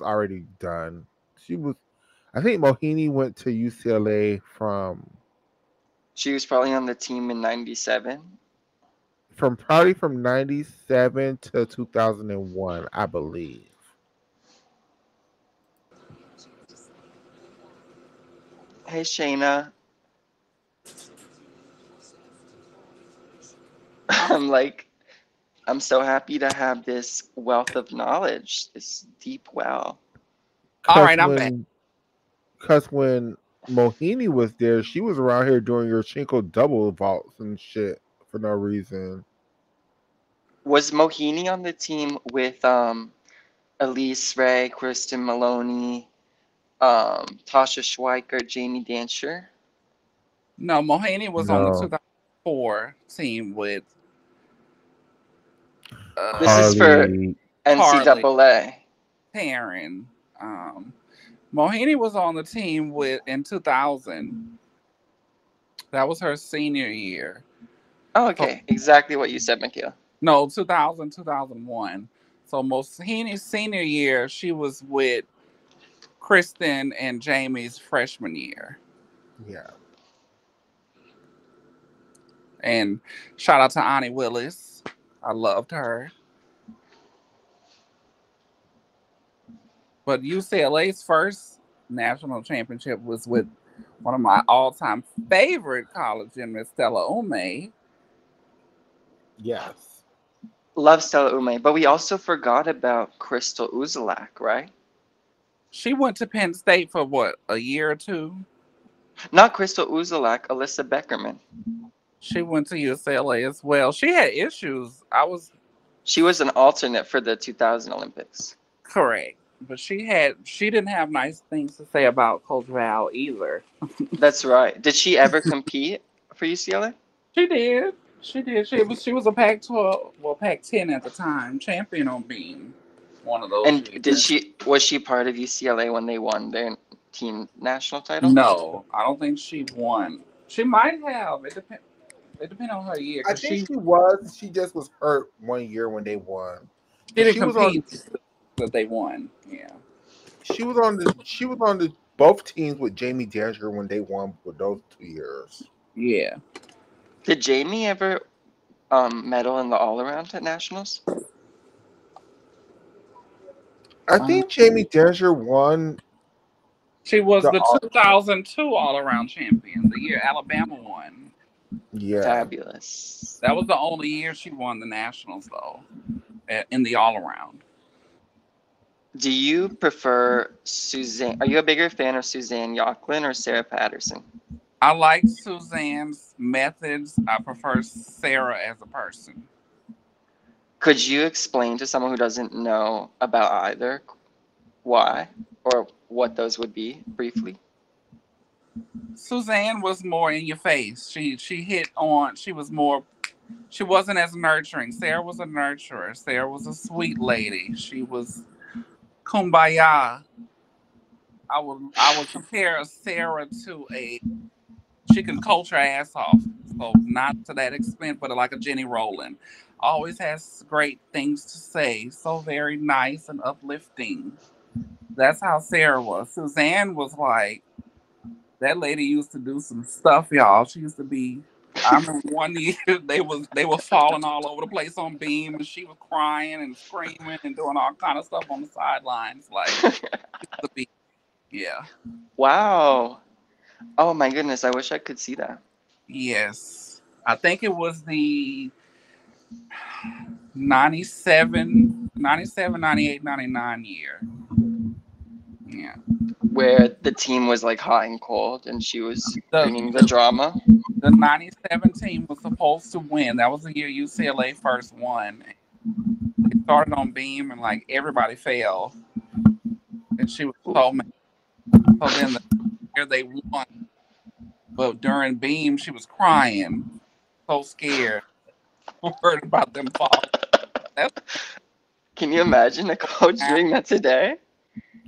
already done. She was I think Mohini went to UCLA She was probably on the team in '97. probably from 97 to 2001, I believe. Hey Shayna, I'm I'm like, I'm so happy to have this wealth of knowledge, this deep well. all Cause right. I'm back. when cause when Mohini was there, she was around here doing your Chinko double vaults and shit for no reason. Was Mohini on the team with Elise Ray, Kristen Maloney, Tasha Schweiker, Jamie Dancher? No, Mohini was on the No. 2004 team with This is for Harley. Harley, NCAA. Taryn. Um, Mohini was on the team with in 2000. That was her senior year. Oh, So okay. Exactly what you said, Mikhail. no, 2000, 2001. So Mohini's senior year, she was with Kristen and Jamie's freshman year. Yeah. And shout out to Ani Willis. I loved her. But UCLA's first national championship was with one of my all-time favorite college gymnasts, Stella Ume. Yes. Love Stella Ume, but we also forgot about Crystal Uzelac, right? She went to Penn State for what, a year or two? Not Crystal Uzelac, Alyssa Beckerman. She went to UCLA as well. She had issues. I was She was an alternate for the 2000 Olympics. correct. But she didn't have nice things to say about Coach Val either. That's right. Did she ever compete for UCLA? She did. She did. She was a Pac-12, well, Pac-10 at the time, champion on beam. One of those And years. was she part of UCLA when they won their team national title? No, I don't think she won. She might have. It depends on her year I because think she she was. She just was hurt 1 year when they won. didn't She was on. compete, but they won. Yeah. She was on the. She was on the both teams with Jamie Danger when they won for those 2 years. Yeah. Did Jamie ever medal in the all around at nationals? I Um, think Jamie Danger won she was the. the 2002 all-around champion, the year Alabama won. Yeah. Fabulous. That was the only year she won the nationals, though, in the all-around. Do you prefer Suzanne? Are you a bigger fan of Suzanne Yocklin or Sarah Patterson? I like Suzanne's methods. I prefer Sarah as a person. Could you explain to someone who doesn't know about either why or what those would be briefly? Suzanne was more in your face. She hit on. She wasn't as nurturing. Sarah was a nurturer. Sarah was a sweet lady. She was kumbaya. I would compare Sarah to she can coach her ass off. So not to that extent, but like a Jenny Rowland. Always has great things to say. So very nice and uplifting. That's how Sarah was. Suzanne was like, that lady used to do some stuff, y'all. She used to be. I remember one year they were falling all over the place on beam, and she was crying and screaming and doing all kind of stuff on the sidelines. Like, used to be, yeah, Wow. Oh my goodness, I wish I could see that. yes. I think it was the 97, 97, 98, 99 year. Yeah. Where the team was like hot and cold and she was bringing the The drama. the 97 team was supposed to win. That was the year UCLA first won. They started on beam and like everybody fell. And she was so mad. So then the year they won, but during Beam she was crying, so scared, worried about them falling. That's Can you imagine a coach doing that today?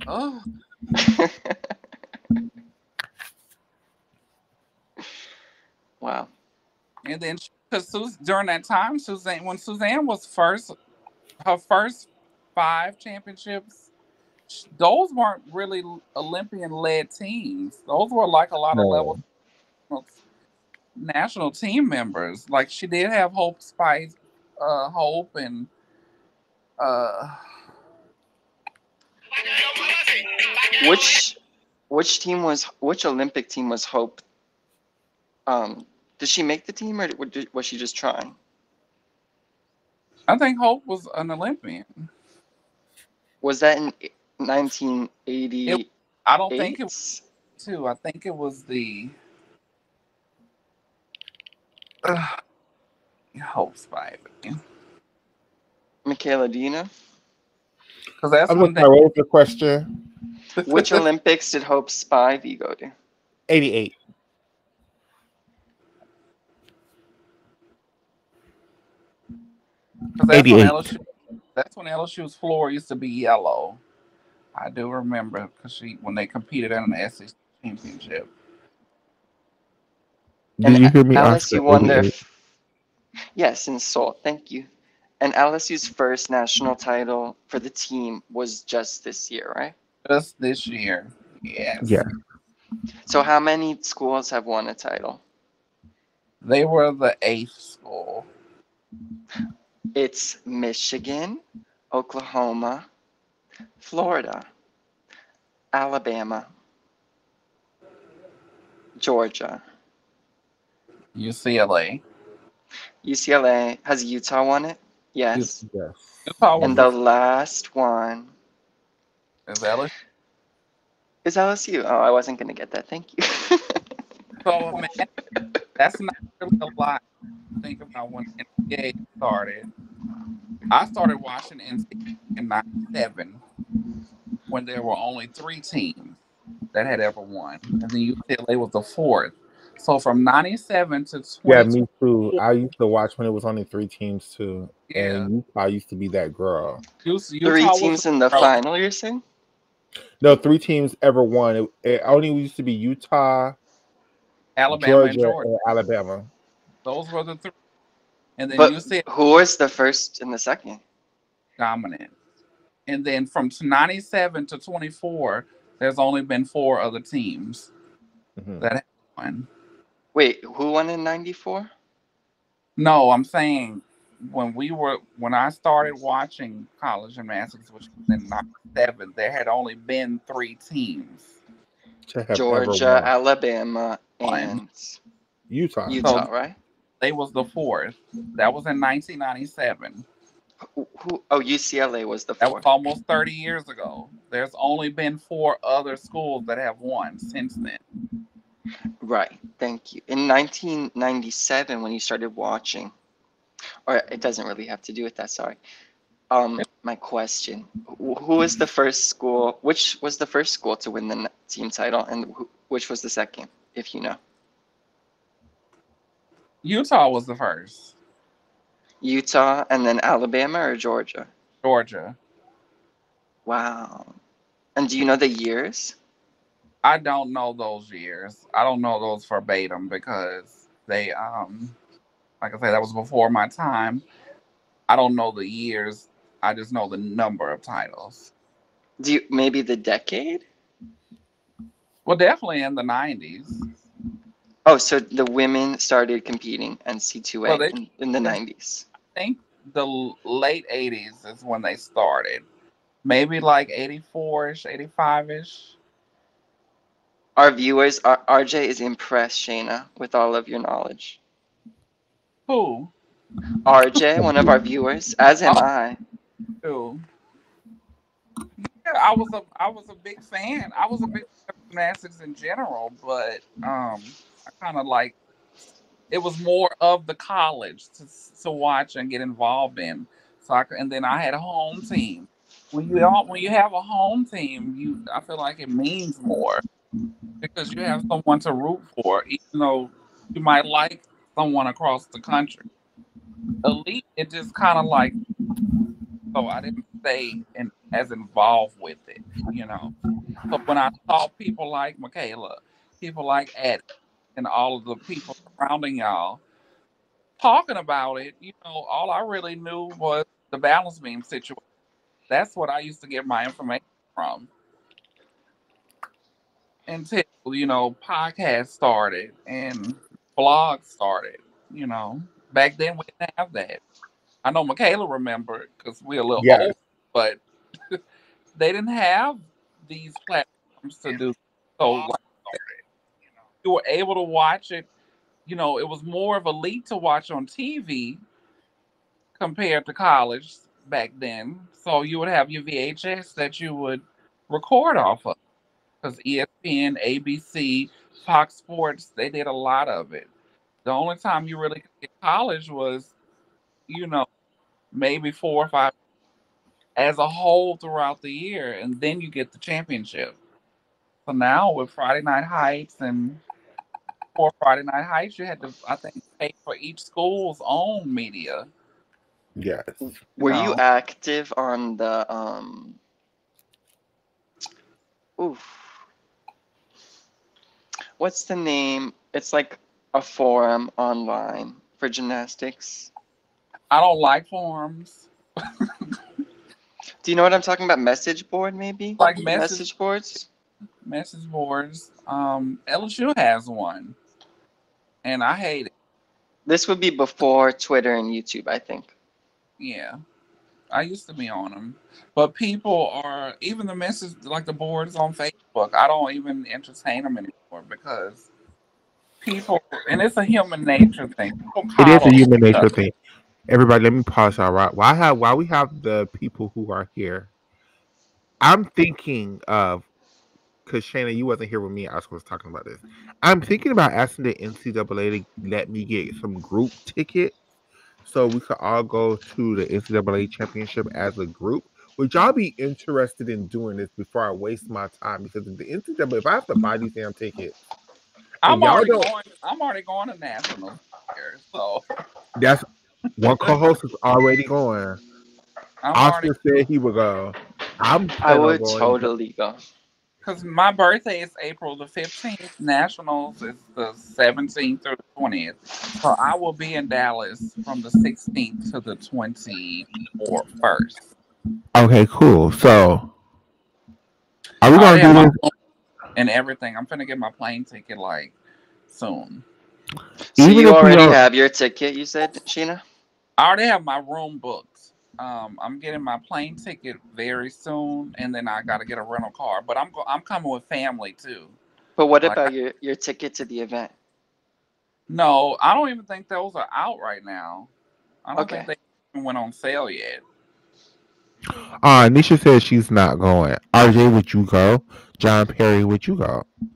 oh, Wow. and then because during that time, when Suzanne was first, her first 5 championships, those weren't really Olympian led teams. Those were like a lot of level No. national team members. Like she did have Hope Spice, Hope, and uh, Which which Olympic team was Hope? Did she make the team or was she just trying? I think Hope was an Olympian. Was that in It, 1988? I don't think it was two. I think it was the uh, Hope Spice. Michaela, do you know? Because that's I'm when just they. sorry, what was the question? Which Olympics did Hope Spivey go to? 88. Because that's when 88. LSU. That's when LSU's floor used to be yellow. I do remember because when they competed in an SEC championship. Did And you hear me, Oscar? LSU won their 88. yes, in Seoul. Thank you. And LSU's first national title for the team was just this year, right? Just this year. Yeah. Yes. So how many schools have won a title? They were the 8th school. It's Michigan, Oklahoma, Florida, Alabama, Georgia, UCLA. UCLA. Has Utah won it? Yes. Yes. Utah was And the the last one is LSU. is LSU. Oh, I wasn't gonna get that. Thank you. So man, that's not really a lot to think about when NCAA started. I started watching NCAA in '97 when there were only 3 teams that had ever won, and then UCLA was the 4th. So from '97 to Yeah, me 2024, too. I used to watch when it was only 3 teams too. yeah, And Utah used to be that girl. Three Utah was the teams in the girl. final, you're saying? No, 3 teams ever won. It only used to be Utah, Alabama and Georgia, Georgia. and Alabama. Those were the 3, and then But UCLA who was the first and the second? dominant. And then from '97 to 24, there's only been 4 other teams Hmm. that have won. Wait, who won in '94? No, I'm saying when I started watching college gymnastics, which was in '97, there had only been 3 teams To have ever Georgia, won. Alabama, on. and Utah. So Utah, right? they was the 4th. That was in 1997. Oh, UCLA was the That was fourth. almost 30 years ago. There's only been 4 other schools that have won since then. Right. Thank you. In 1997, when you started watching, or it doesn't really have to do with that. Sorry. My question: who was the first school? Which was the first school to win the team title, and which was the second, if you know? Utah was the first. Utah, and then Alabama or Georgia? Georgia. Wow. And do you know the years? I don't know those years. I don't know those verbatim because they like I said, that was before my time. I don't know the years. I just know the number of titles. Do you maybe the decade? Well, definitely in the '90s. Oh, so the women started competing Well, NC2A they in the I 90s. think the late '80s is when they started. Maybe like '84ish, '85ish. Our viewers, RJ is impressed, Shayna, with all of your knowledge. Who? RJ, one of our viewers, as am Oh, I. who? Yeah, I was a big fan. I was a big fan of gymnastics in general, but I kind of like it was more of the college to watch and get involved in. And then I had a home team. When you have a home team, I feel like it means more. because you have someone to root for, even though you might like someone across the country. Elite, it just kind of like, so I didn't stay as involved with it, you know. So when I saw people like Michaela, people like Addie, and all of the people surrounding y'all talking about it, all I really knew was the balance beam situation. That's what I used to get my information from until, podcasts started and blogs started, you know. Back then we didn't have that. I know Michaela remembered because we're a little Yes. old, but they didn't have these platforms to do. So like you were able to watch it, it was more of a lead to watch on TV compared to college back then. So you would have your VHS that you would record off of because ESPN, ABC, Fox Sports, they did a lot of it. The only time you really could get college was, you know, maybe 4 or 5 as a whole throughout the year, and then you get the championship. So now with Friday Night Heights and for Friday Night Heights, you had to, I think, pay for each school's own media. Yes. You Were you know, active on the oof, what's the name? It's like a forum online for gymnastics. I don't like forums, Do you know what I'm talking about? Message board, maybe? like Message boards? message boards. LSU has one, and I hate it. This would be before Twitter and YouTube, I think. Yeah, I used to be on them, but people are even the message like the boards on Facebook. I don't even entertain them anymore because people, and it's a human nature thing. People It is a coddle human each other. nature thing. Everybody, let me pause. All right. While we have the people who are here, I'm thinking of because Shayna, you wasn't here with me. I was talking about this. I'm thinking about asking the NCAA to let me get some group tickets so we could all go to the NCAA championship as a group. Would y'all be interested in doing this before I waste my time? Because if the NCAA, if I have to buy these damn tickets and I'm y'all already don't, going. I'm already going to nationals here, so that's one co-host is already going. I'm already Oscar said he would go. I'm I planning on would going. totally go. because my birthday is April the 15th. Nationals is the 17th through the 20th, so I will be in Dallas from the 16th to the 21st. Okay, cool. So, are we I gonna already have do my this? room and everything. I'm finna get my plane ticket like soon. So Even you if we already don't, have your ticket, you said, Sheena? I already have my room booked. I'm getting my plane ticket very soon, and then I got to get a rental car. But I'm coming with family too. But what Like, about your ticket to the event? no, I don't even think those are out right now. I don't think Okay. they even went on sale yet. Nisha says she's not going. RJ, would you go? John Perry, would you go? I'm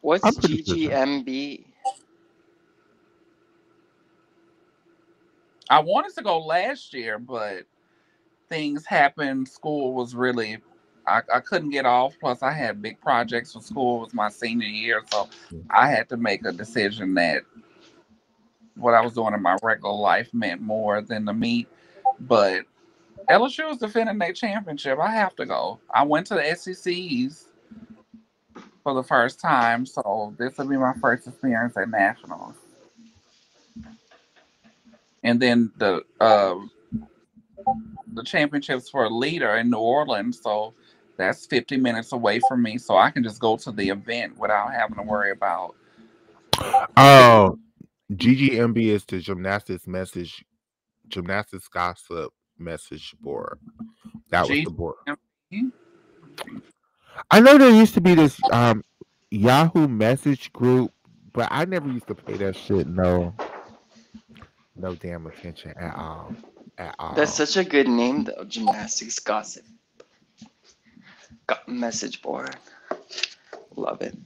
What's pretty sure. GGMB? I wanted to go last year, but things happened. School was really, I couldn't get off. Plus, I had big projects for school. It was my senior year, so I had to make a decision that what I was doing in my regular life meant more than the meet. But LSU is defending their championship. I have to go. I went to the SECs for the first time, so this will be my first experience at nationals. And then the championships for a leader in New Orleans, so that's 50 minutes away from me, so I can just go to the event without having to worry about. Oh, GGMB is the gymnastics gossip message board. That was G. the board. I know there used to be this Yahoo message group, but I never used to pay that shit no damn attention at all. At That's all. such a good name, though. Gymnastics gossip. Message board. Love it.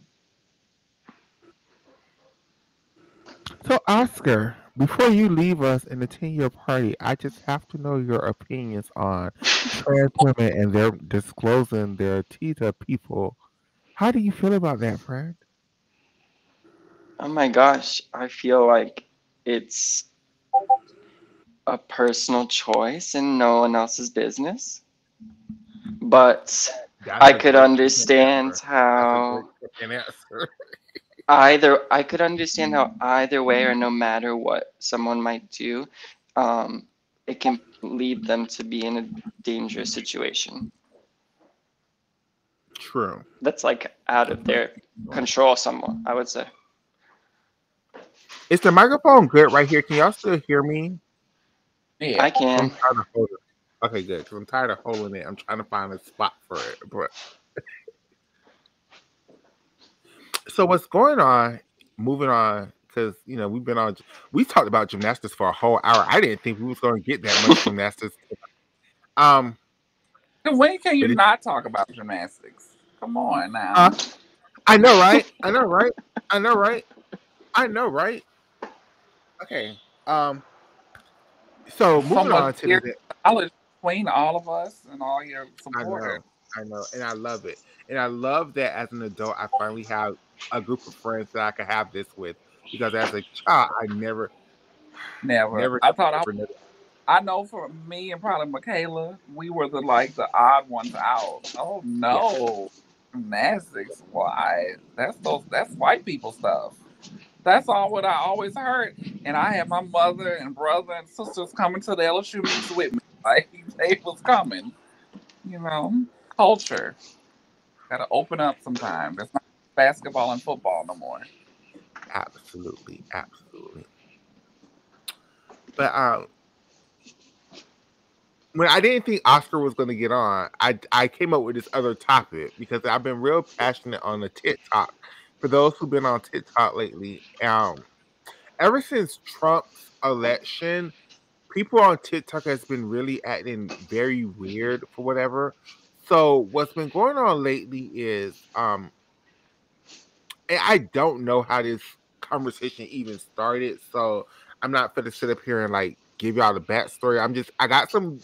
So Oscar, before you leave us and attend your party, I just have to know your opinions on trans women and their disclosing their teeth of people. How do you feel about that, friend? Oh my gosh, I feel like it's a personal choice and no one else's business. But That's I a could great fucking understand answer. That's a great how fucking answer. I could understand how either way or no matter what someone might do, um, it can lead them to be in a dangerous situation True. that's like out of their control somewhat, I would say. Is the microphone good right here? Can y'all still hear me? Yeah. I 'Cause I'm can. tired of holding. Okay, good. Because I'm tired of holding it. I'm trying to find a spot for it. But so what's going on? Moving on, because we've been on. We talked about gymnastics for a whole hour. I didn't think we was going to get that much gymnastics. Um, When can you but it, not talk about gymnastics? Come on uh, now. I know, right? I know, right? I know, right? I know, right? Okay. So So moving much on to years the. of knowledge between all of us and all your supporters. I know, and I love it, and I love that as an adult, I finally have a group of friends that I can have this with. Because as a child, I never, Never. never, I thought never, never. I know for me and probably Michaela, we were the odd ones out. Oh Yeah, no. Gymnastics. Why? That's white people stuff. That's all what I always heard. And I had my mother and brother and sisters coming to the LSU meets with me. Like they was coming. You know. Culture. Gotta open up sometimes. It's not basketball and football no more. absolutely, absolutely. But when I didn't think Oscar was going to get on, I came up with this other topic because I've been real passionate on the TikTok. For those who've been on TikTok lately, ever since Trump's election, people on TikTok has been really acting very weird for whatever. So what's been going on lately is and I don't know how this conversation even started, so I'm not gonna sit up here and like give y'all the backstory. I got some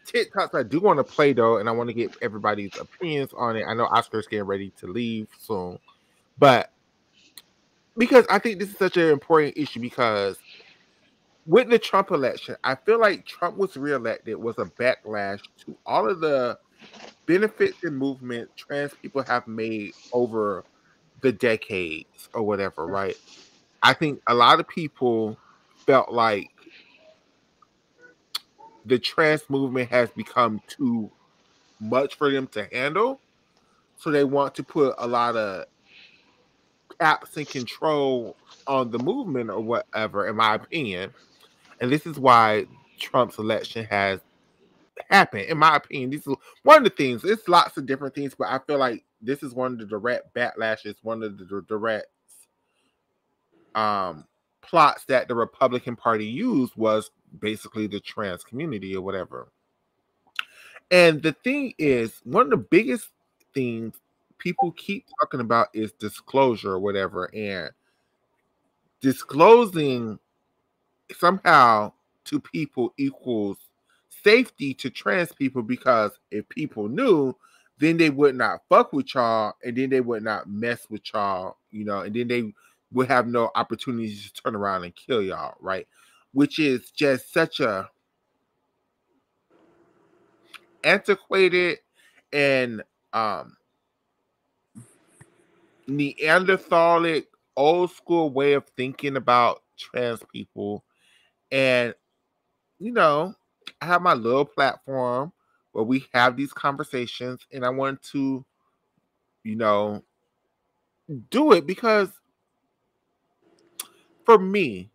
TikToks I do want to play though, and I want to get everybody's opinions on it. I know Oscar's getting ready to leave soon, but because I think this is such an important issue because with the Trump election, I feel like Trump was reelected was a backlash to all of the benefits and movement trans people have made over the decades or whatever, right? I think a lot of people felt like the trans movement has become too much for them to handle. So they want to put a lot of caps and control on the movement or whatever, in my opinion. And this is why Trump's election has happened. In my opinion, this is one of the things. It's lots of different things, but I feel like this is one of the direct backlashes, one of the direct um plots that the Republican Party used was basically the trans community or whatever. And the thing is, one of the biggest things people keep talking about is disclosure or whatever, and disclosing somehow to people equals safety to trans people because if people knew, then they would not fuck with y'all and then they would not mess with y'all, and then they would have no opportunities to turn around and kill y'all, right? Which is just such a antiquated and Neanderthalic old school way of thinking about trans people. And you know, I have my little platform where we have these conversations, and I want to, you know, do it because for me,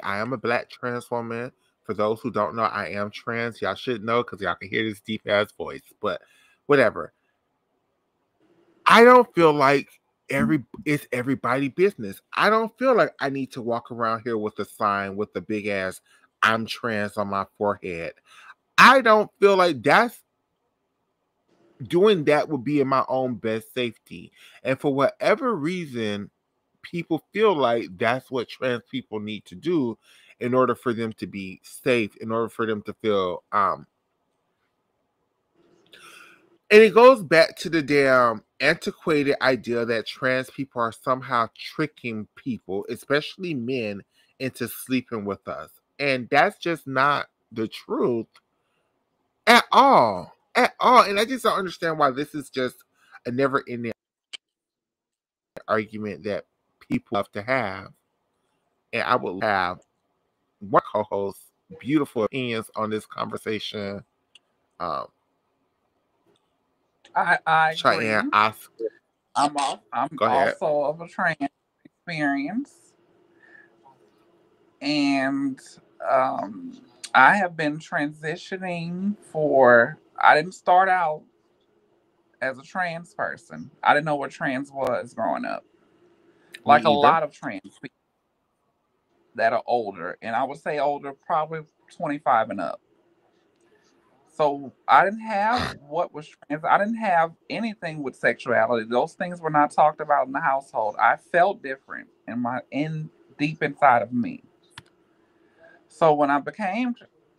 I am a black trans woman. For those who don't know, I am trans. Y'all should know because y'all can hear this deep ass voice. But whatever. I don't feel like it's everybody business. I don't feel like I need to walk around here with a sign with the big ass "I'm trans" on my forehead. I don't feel like that's doing that would be in my own best safety. And for whatever reason, people feel like that's what trans people need to do in order for them to be safe, in order for them to feel and it goes back to the damn antiquated idea that trans people are somehow tricking people, especially men, into sleeping with us. And that's just not the truth at all. At all. And I just don't understand why this is just a never ending argument that people love to have. And I would have one co host beautiful opinions on this conversation. Um, I agree. Cheyenne, ask. I'm Go ahead. also of a trans experience, and I have been transitioning for. I didn't start out as a trans person. I didn't know what trans was growing up. Me Like a either. lot of trans people that are older, and I would say older, probably 25 and up. So I didn't have what was trans. I didn't have anything with sexuality. Those things were not talked about in the household. I felt different in deep inside of me. So when I became,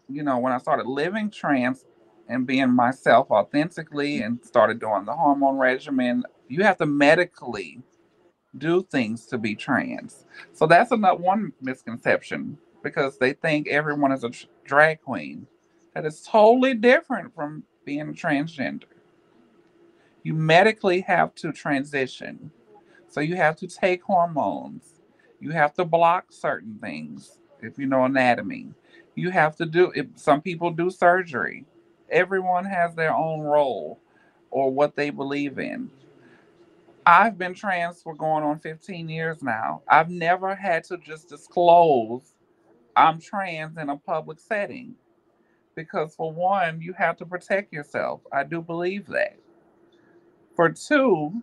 when I started living trans and being myself authentically and started doing the hormone regimen, you have to medically do things to be trans. So that's another one misconception because they think everyone is a drag queen. That is totally different from being a transgender. You medically have to transition. So you have to take hormones. You have to block certain things if you know anatomy. You have to do if some people do surgery. Everyone has their own role or what they believe in. I've been trans for going on 15 years now. I've never had to just disclose I'm trans in a public setting because, for one, you have to protect yourself. I do believe that. For two,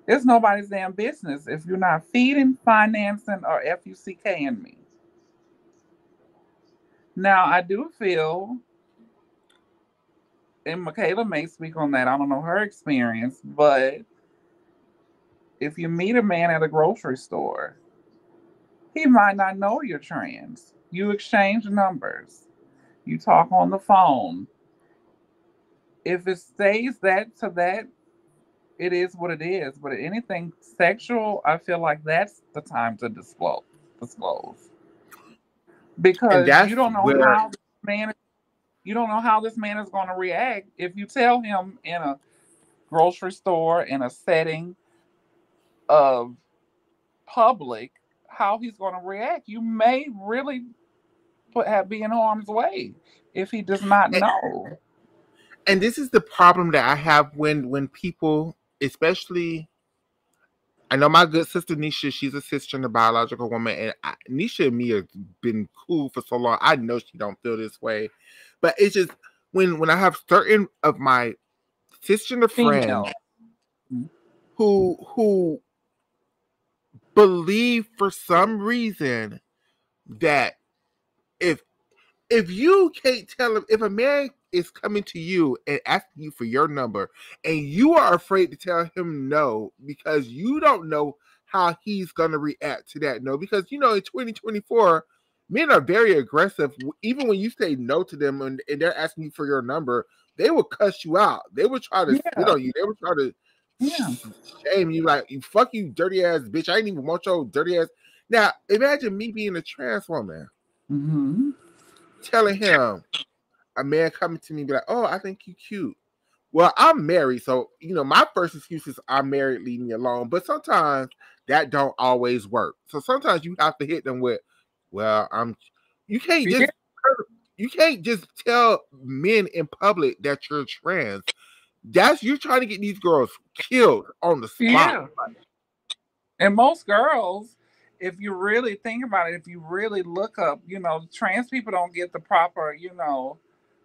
it's nobody's damn business if you're not feeding, financing, or FUCKing me. Now, I do feel, and Michaela may speak on that, I don't know her experience, but if you meet a man at a grocery store, he might not know you're trans. You exchange numbers. You talk on the phone. If it stays that to that, it is what it is. But anything sexual, I feel like that's the time to disclose. And Because that's where, man you don't know how this man is going to react if you tell him in a grocery store in a setting of public how he's going to react. You may really be in harm's way if he does not know. and this is the problem that I have when people, especially, I know my good sister Nisha, she's a sister and a biological woman, and Nisha and me have been cool for so long. I know she don't feel this way, but it's just when I have certain of my sister friends Female. who believe for some reason that if you can't tell him, if a man is coming to you and asking you for your number and you are afraid to tell him no because you don't know how he's going to react to that no, because in 2024 men are very aggressive. Even when you say no to them and they're asking you for your number, they will cuss you out. They will try to spit Yeah. on you. They will try to Yeah. shame you, like, you fuck you dirty ass bitch. I didn't even want your dirty ass. Now imagine me being a trans woman. Mm-hmm. Telling him, a man coming to me be like, "Oh, I think you cute." Well, I'm married, so my first excuse is I'm married, leave me alone. But sometimes that don't always work. So sometimes you have to hit them with, "Well, I'm." You can't Yeah. just tell men in public that you're trans. You're trying to get these girls killed on the spot. Yeah. And most girls, if you really think about it, if you really look up, trans people don't get the proper,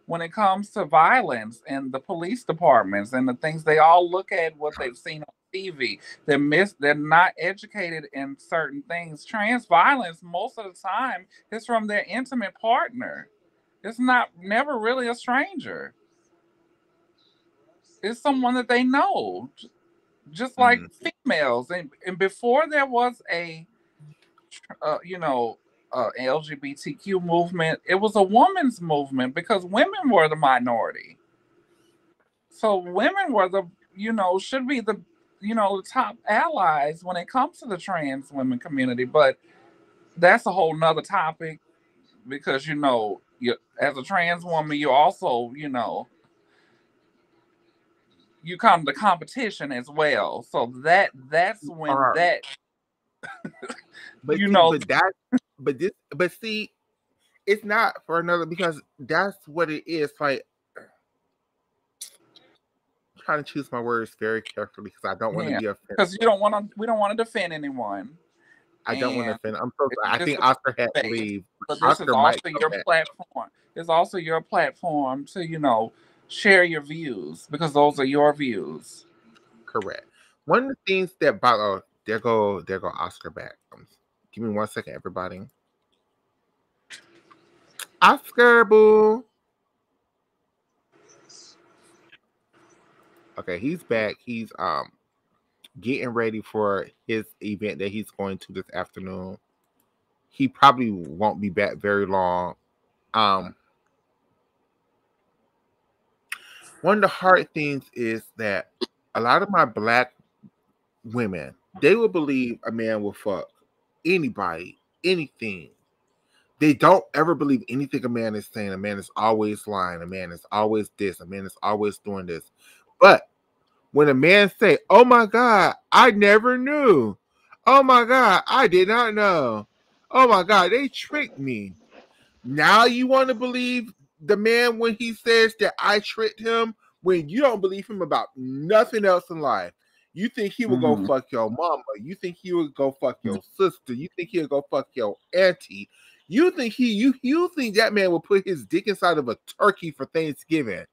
when it comes to violence and the police departments and the things they all look at what they've seen on TV. They're not educated in certain things. Trans violence most of the time is from their intimate partner. It's never really a stranger. It's someone that they know. Just like females. And before there was a LGBTQ movement, it was a woman's movement because women were the minority. So women were should be the the top allies when it comes to the trans women community. But that's a whole nother topic because you as a trans woman, you also you come to competition as well. So that's All when right. that But you see, know but see, it's not for another because that's what it is. Like I'm trying to choose my words very carefully because I don't want to yeah, be offensive. because we don't want to defend anyone, I don't want to and offend. I'm so sorry. I this think is Oscar had to space, leave. but this is Oscar might also come your back. platform. It's also your platform to share your views because those are your views. Correct. One of the things that bother there go Oscar back. Give me 1 second, everybody. Oscar boo. Okay, he's back. He's getting ready for his event that he's going to this afternoon. He probably won't be back very long. Um, one of the hard things is that a lot of my black women, they will believe a man will fuck anybody, anything. They don't ever believe anything a man is saying. A man is always lying. A man is always this. A man is always doing this. But when a man say, "Oh my God, I never knew. Oh my God, I did not know. Oh my God, they tricked me." Now you want to believe the man when he says that I tricked him when you don't believe him about nothing else in life. You think he will go Mhm. fuck your mama. You think he will go fuck your sister. You think he'll go fuck your auntie. You think that man will put his dick inside of a turkey for Thanksgiving.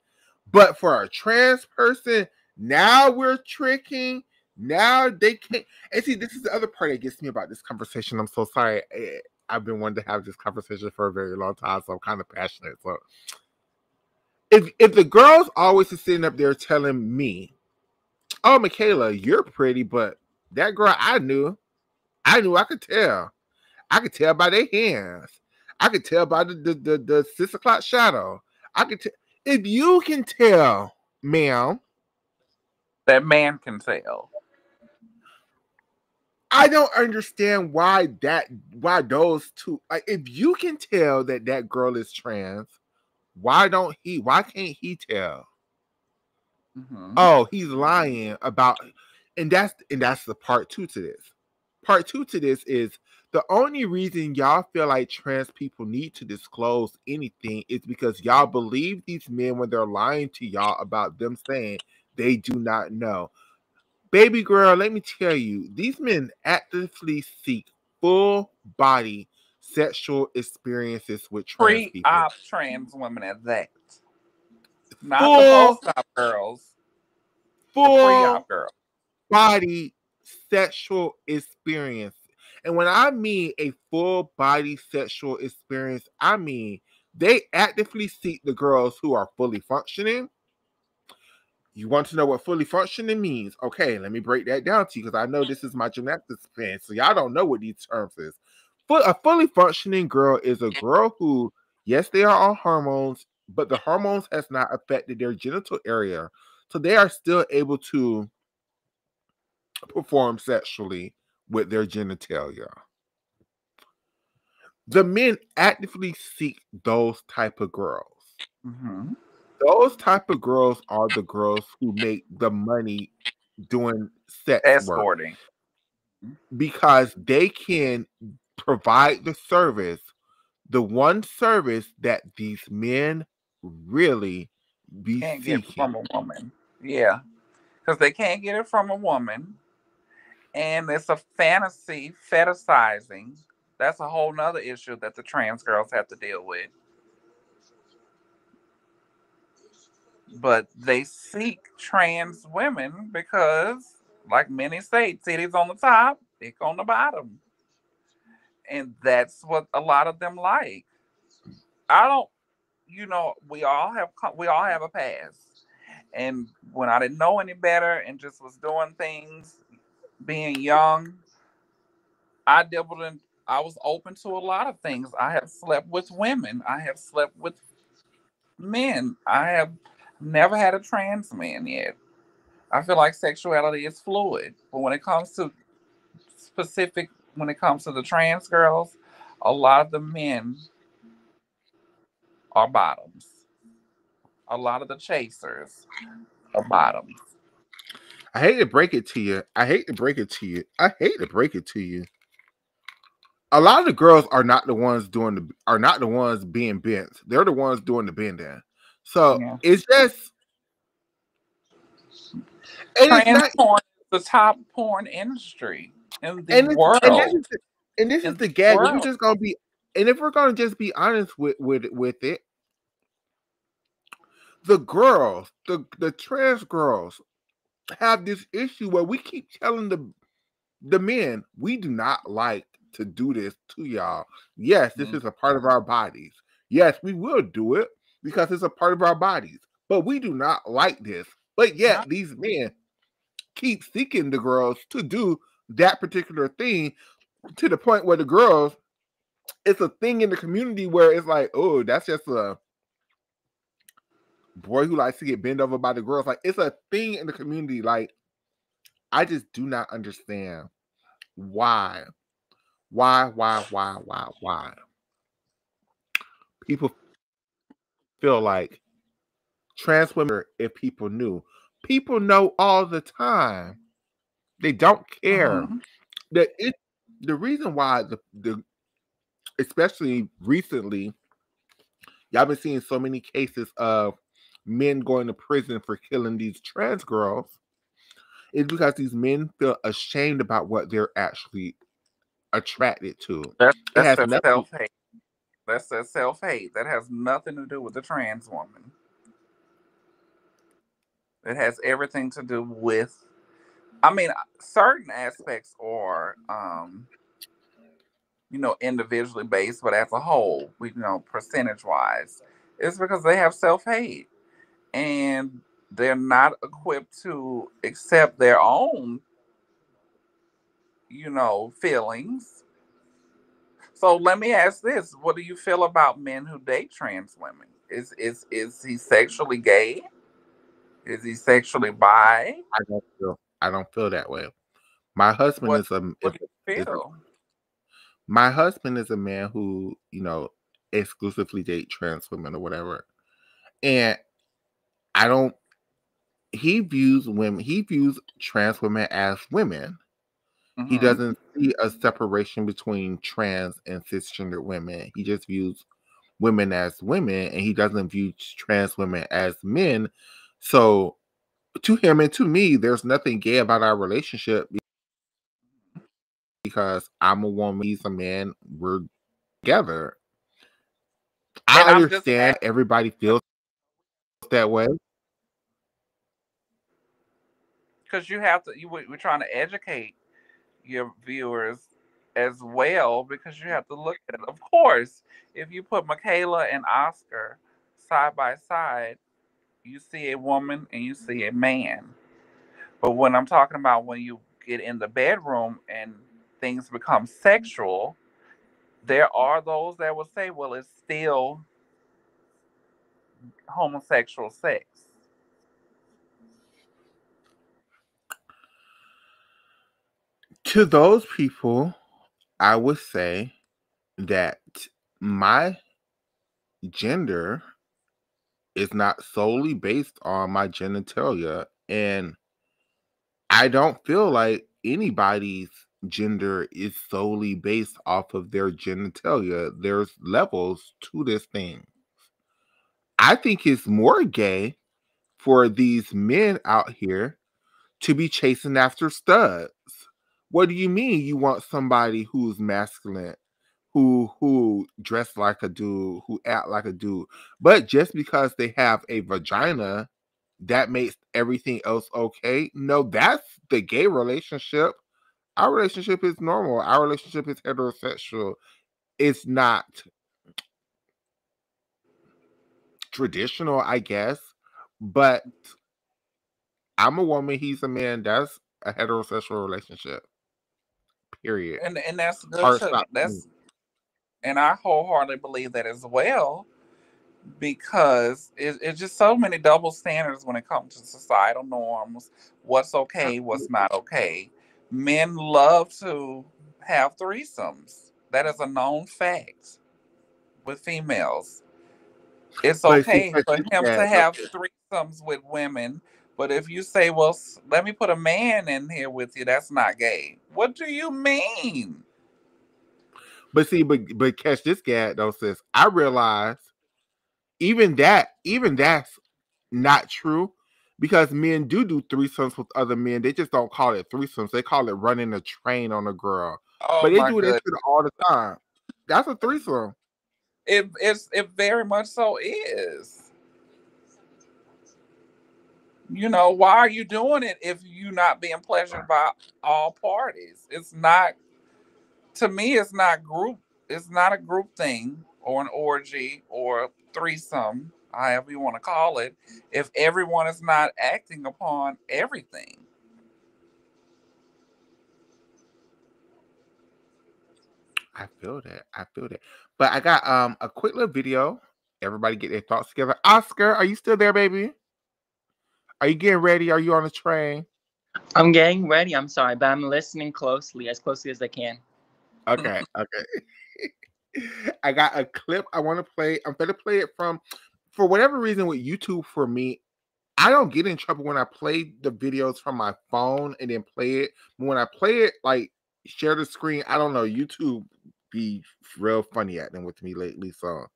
But for a trans person, now we're tricking. Now they can't. And see, this is the other part that gets me about this conversation. I'm so sorry. I've been wanting to have this conversation for a very long time, so I'm kind of passionate. So, if the girls always is sitting up there telling me, "Oh, Michaela, you're pretty," but that girl I knew, I could tell. I could tell by their hands. I could tell by the 6 o'clock shadow. I could tell if you can tell, ma'am. That man can tell. I don't understand why those two, like, if you can tell that that girl is trans, why can't he tell? Hmm. Oh, he's lying about, and that's the part two to this. Part two to this is the only reason y'all feel like trans people need to disclose anything is because y'all believe these men when they're lying to y'all about them saying they do not know. Baby girl, let me tell you, these men actively seek full body sexual experiences with trans people. Pre-op trans women at that, not the Full, post-op girls, the full pre-op girls. body sexual experience. And when I mean a full body sexual experience, I mean they actively seek the girls who are fully functioning. You want to know what fully functioning means? Okay, let me break that down to you because I know this is my gymnastics fan, so y'all don't know what these terms is. A fully functioning girl is a girl who, yes, they are on hormones, but the hormones has not affected their genital area, so they are still able to perform sexually with their genitalia. The men actively seek those type of girls. Hmm. Those type of girls are the girls who make the money doing sex work Escorting. because they can provide the service, the one service that these men really be Can't get seeking. from a woman. Yeah, because they can't get it from a woman, and it's a fantasy fetishizing. That's a whole nother issue that the trans girls have to deal with. But they seek trans women because, like many say, titties on the top, dick on the bottom, and that's what a lot of them like. I don't, we all have a past, and when I didn't know any better and just was doing things, being young, I dabbled in. I was open to a lot of things. I have slept with women. I have slept with men. I have never had a trans man yet. I feel like sexuality is fluid, but when it comes to specific, when it comes to the trans girls, a lot of the men are bottoms. A lot of the chasers are bottoms. I hate to break it to you. I hate to break it to you. I hate to break it to you. A lot of the girls are not the ones being bent. They're the ones doing the bending. So Yeah. it's just, and it's Trans not, porn is the top porn industry in the and it's and this world. is the, and this is In the the gag. If we're world. just gonna be, and if we're gonna just be honest with it, the girls, the trans girls have this issue where we keep telling the men, we do not like to do this to y'all. Yes, this is a part of our bodies. Yes, we will do it because it's a part of our bodies. But we do not like this. But yet these men keep seeking the girls to do that particular thing, to the point where the girls, it's a thing in the community where it's like, oh, that's just a boy who likes to get bent over by the girls. Like, it's a thing in the community. Like, I just do not understand why. Why? People feel like trans women, if people knew. People know all the time. They don't care. Mm-hmm. The reason why the especially recently, y'all been seeing so many cases of men going to prison for killing these trans girls is because these men feel ashamed about what they're actually attracted to. It That's has their nothing. self hate. That's their self hate. That has nothing to do with the trans woman. It has everything to do with. I mean, certain aspects are, individually based, but as a whole, percentage wise, it's because they have self hate and they're not equipped to accept their own, feelings. So let me ask this: what do you feel about men who date trans women? Is he sexually gay? Is he sexually bi? I don't feel that way. My husband What is a What do you feel? my husband is a man who, exclusively date trans women or whatever. And I don't he views trans women as women. He Hmm. doesn't see a separation between trans and cisgender women. He just views women as women, and he doesn't view trans women as men. So to him and to me, there's nothing gay about our relationship because I'm a woman, he's a man, we're together. And I I'm just understand asking everybody feels that way. because you have to. We're trying to educate your viewers as well because you have to look at it. Of course, if you put Michaela and Oscar side by side, you see a woman and you see a man. But when I'm talking about when you get in the bedroom and things become sexual, there are those that will say, well, it's still homosexual sex. To those people, I would say that my gender is not solely based on my genitalia. And I don't feel like anybody's gender is solely based off of their genitalia. There's levels to this thing. I think it's more gay for these men out here to be chasing after studs. What do you mean you want somebody who's masculine, who dress like a dude, who act like a dude? But just because they have a vagina, that makes everything else okay? No, that's the gay relationship. Our relationship is normal. Our relationship is heterosexual. It's not traditional, I guess, but I'm a woman, he's a man. That's a heterosexual relationship. Period. And that's good Hard to stop. that's and I wholeheartedly believe that as well. because it's just so many double standards when it comes to societal norms, what's okay, what's not okay. Men love to have threesomes. That is a known fact with females. It's But see, okay for him yeah, to have threesomes with women, but if you say, well, let me put a man in here with you, that's not gay. What do you mean? but see, but catch this gag though, sis. I realize even that's not true because men do threesomes with other men. They just don't call it threesomes. They call it running a train on a girl. Oh But they my do that goodness. shit all the time. That's a threesome. It very much so is. You know, why are you doing it if you're not being pleasured by all parties? It's not, to me, it's not a group thing or an orgy or a threesome, however you want to call it, if everyone is not acting upon everything. I feel that. I feel that. But I got a quick little video. Everybody get their thoughts together. Oscar, are you still there, baby? Are you getting ready? Are you on the train? I'm getting ready. I'm sorry, but I'm listening closely, as closely as I can. Okay, okay. I got a clip I want to play. I'm gonna play it from, for whatever reason, with YouTube for me. I don't get in trouble when I play the videos from my phone and then play it. But when I play it, like share the screen, I don't know. YouTube be real funny acting with me lately. So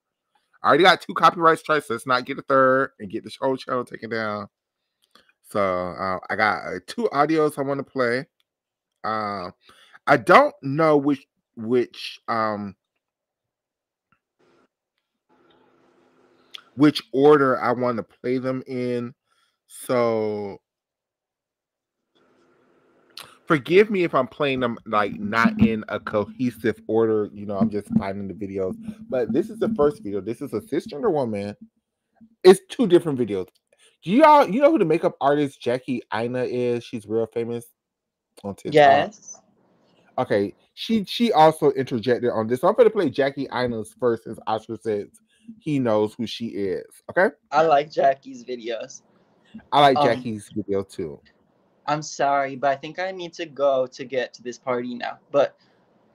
I already got 2 copyright strikes. So let's not get a third and get the whole channel taken down. So I got 2 audios I want to play. I don't know which order I want to play them in. So forgive me if I'm playing them like not in a cohesive order. You know, I'm just finding the videos. But this is the first video. This is a cisgender woman. It's 2 different videos. Do you know who the makeup artist Jackie Aina is? She's real famous on TikTok. Yes. Okay, she also interjected on this. So I'm going to play Jackie Aina's first, since Oscar says he knows who she is. Okay, I like Jackie's videos. I like Jackie's video too. I'm sorry, but I think I need to go to get to this party now. But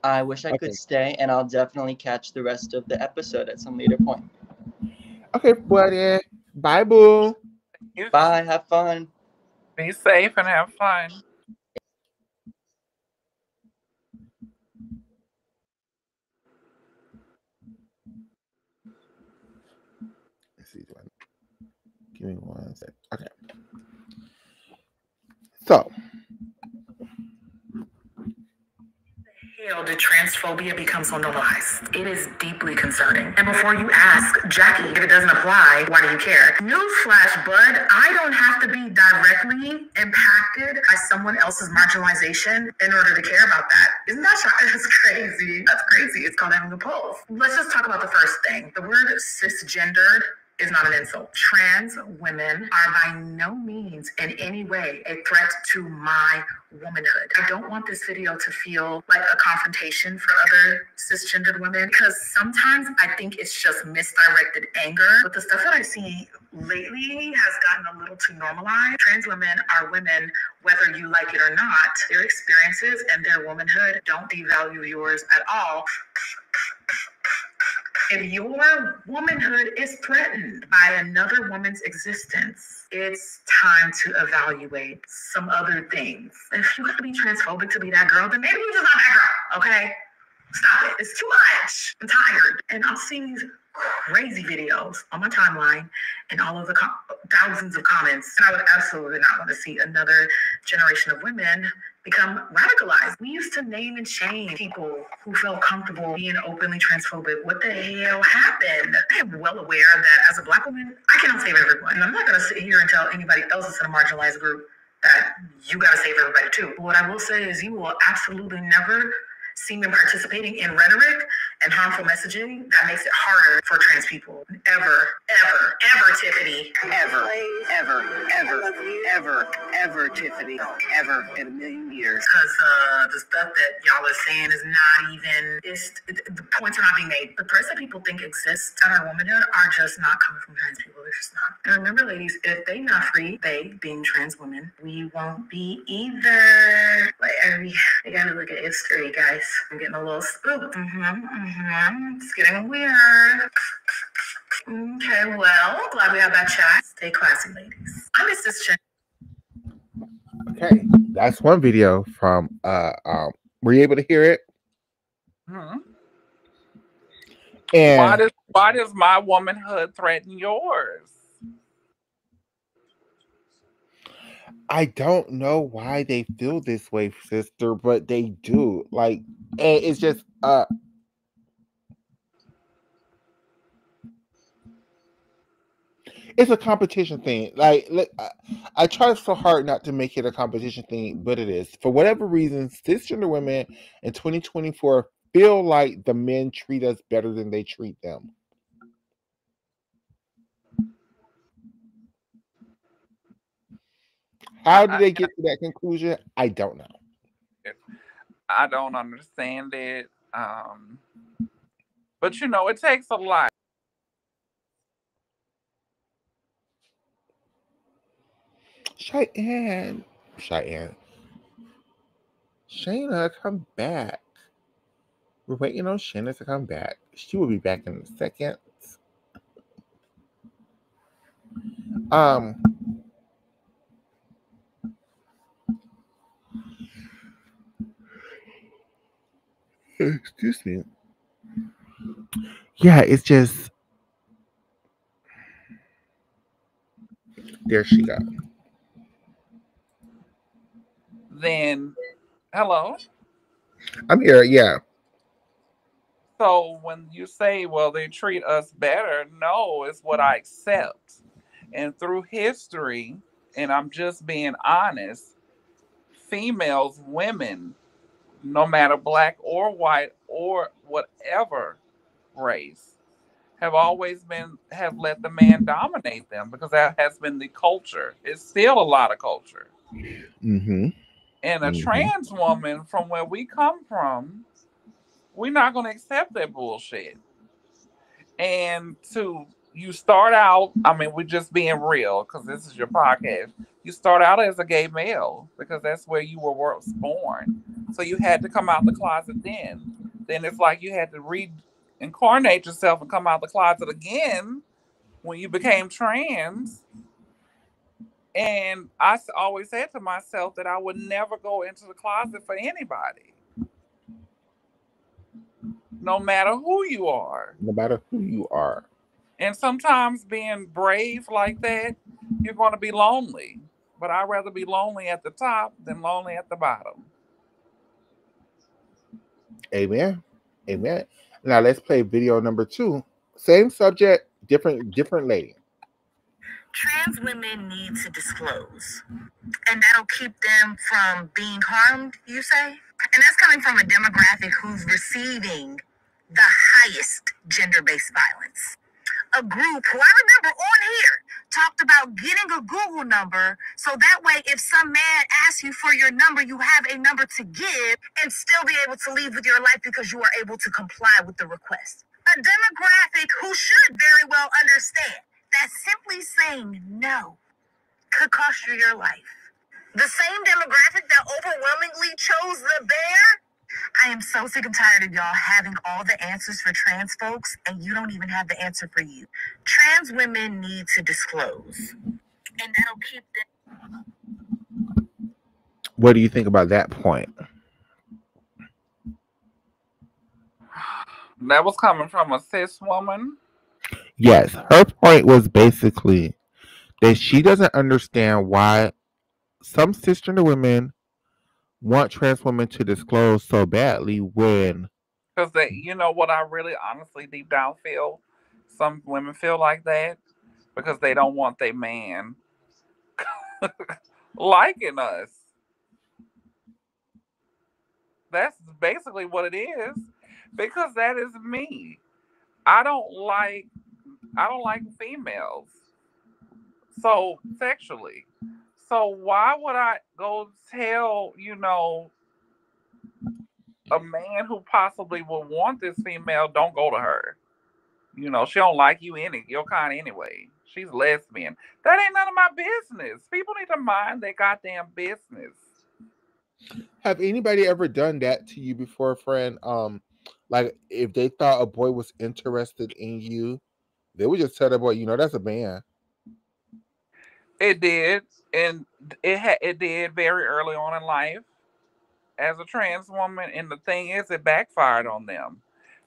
I wish I could stay, and I'll definitely catch the rest of the episode at some later point. Okay, buddy. Bye, boo. Bye. Have fun. Be safe and have fun. Let's see. Give me 1 sec. Okay. So. How did transphobia become so normalized? It is deeply concerning. And before you ask, Jackie, if it doesn't apply, why do you care? Newsflash, bud, I don't have to be directly impacted by someone else's marginalization in order to care about that. Isn't that that's crazy? That's crazy. It's called having a pulse. Let's just talk about the first thing. The word cisgendered is not an insult. Trans women are by no means in any way a threat to my womanhood. I don't want this video to feel like a confrontation for other cisgendered women, because sometimes I think it's just misdirected anger. But the stuff that I see lately has gotten a little too normalized. Trans women are women, whether you like it or not. Their experiences and their womanhood don't devalue yours at all. If your womanhood is threatened by another woman's existence, it's time to evaluate some other things. If you have to be transphobic to be that girl, then maybe you're just not that girl, okay? Stop it. It's too much. I'm tired. And I'm seeing these crazy videos on my timeline and all of the thousands of comments. And I would absolutely not want to see another generation of women become radicalized. We used to name and shame people who felt comfortable being openly transphobic. What the hell happened? I am well aware that as a Black woman, I cannot save everyone. And I'm not going to sit here and tell anybody else that's in a marginalized group that you got to save everybody too. But what I will say is you will absolutely never see me participating in rhetoric and harmful messaging that makes it harder for trans people. Ever, Tiffany. Ever, Tiffany. Ever in a million years. Because the stuff that y'all are saying is not even, the points are not being made. The threats that people think exist in our womanhood are just not coming from trans people. They're just not. And remember, ladies, if they not free, they being trans women, we won't be either. Like, you gotta look at history, guys. I'm getting a little spooked. It's getting weird. Okay, well, glad we had that chat. Stay classy, ladies. I miss this chat. Okay, that's one video from were you able to hear it? Hmm. And why does my womanhood threaten yours? I don't know why they feel this way, sister, but they do. Like, and it's just it's a competition thing. Like, look, I try so hard not to make it a competition thing, but it is. For whatever reason, cisgender women in 2024 feel like the men treat us better than they treat them. How do they get to that conclusion? I don't know. I don't understand it. But you know, it takes a lot. Cheyenne. Shayna, come back. We're waiting on Shayna to come back. She will be back in a second. Excuse me. Yeah, it's just there she go. Then, hello? I'm here, yeah. So when you say, well, they treat us better, no, it's what I accept. And through history, and I'm just being honest, females, women, no matter black or white or whatever race, have always have let the man dominate them because that has been the culture. It's still a lot of culture. Mm-hmm. And a trans woman, from where we come from, we're not going to accept that bullshit. And you start out, I mean, we're just being real because this is your podcast. You start out as a gay male because that's where you were born. So you had to come out the closet then. Then it's like you had to reincarnate yourself and come out the closet again when you became trans. And I always said to myself that I would never go into the closet for anybody. No matter who you are. No matter who you are. And sometimes being brave like that, you're going to be lonely. But I'd rather be lonely at the top than lonely at the bottom. Amen. Amen. Now let's play video number 2. Same subject, different lady. Trans women need to disclose. And that'll keep them from being harmed, you say? And that's coming from a demographic who's receiving the highest gender-based violence. A group who I remember on here talked about getting a Google number so that way if some man asks you for your number, you have a number to give and still be able to leave with your life because you are able to comply with the request. A demographic who should very well understand that simply saying no could cost you your life. The same demographic that overwhelmingly chose the bear. I am so sick and tired of y'all having all the answers for trans folks, and you don't even have the answer for you. Trans women need to disclose, and that'll keep them. What do you think about that point? That was coming from a cis woman? Yes. Her point was basically that she doesn't understand why some cisgender women want trans women to disclose so badly when... Because you know what I really honestly deep down feel? Some women feel like that because they don't want their man liking us. That's basically what it is. because that is me. I don't like females. So sexually. So why would I go tell, a man who possibly would want this female, don't go to her? She don't like your kind anyway. She's lesbian. That ain't none of my business. People need to mind their goddamn business. Have anybody ever done that to you before, friend? Like if they thought a boy was interested in you, they would just tell the boy, that's a man. It did, and it did very early on in life as a trans woman. And the thing is, it backfired on them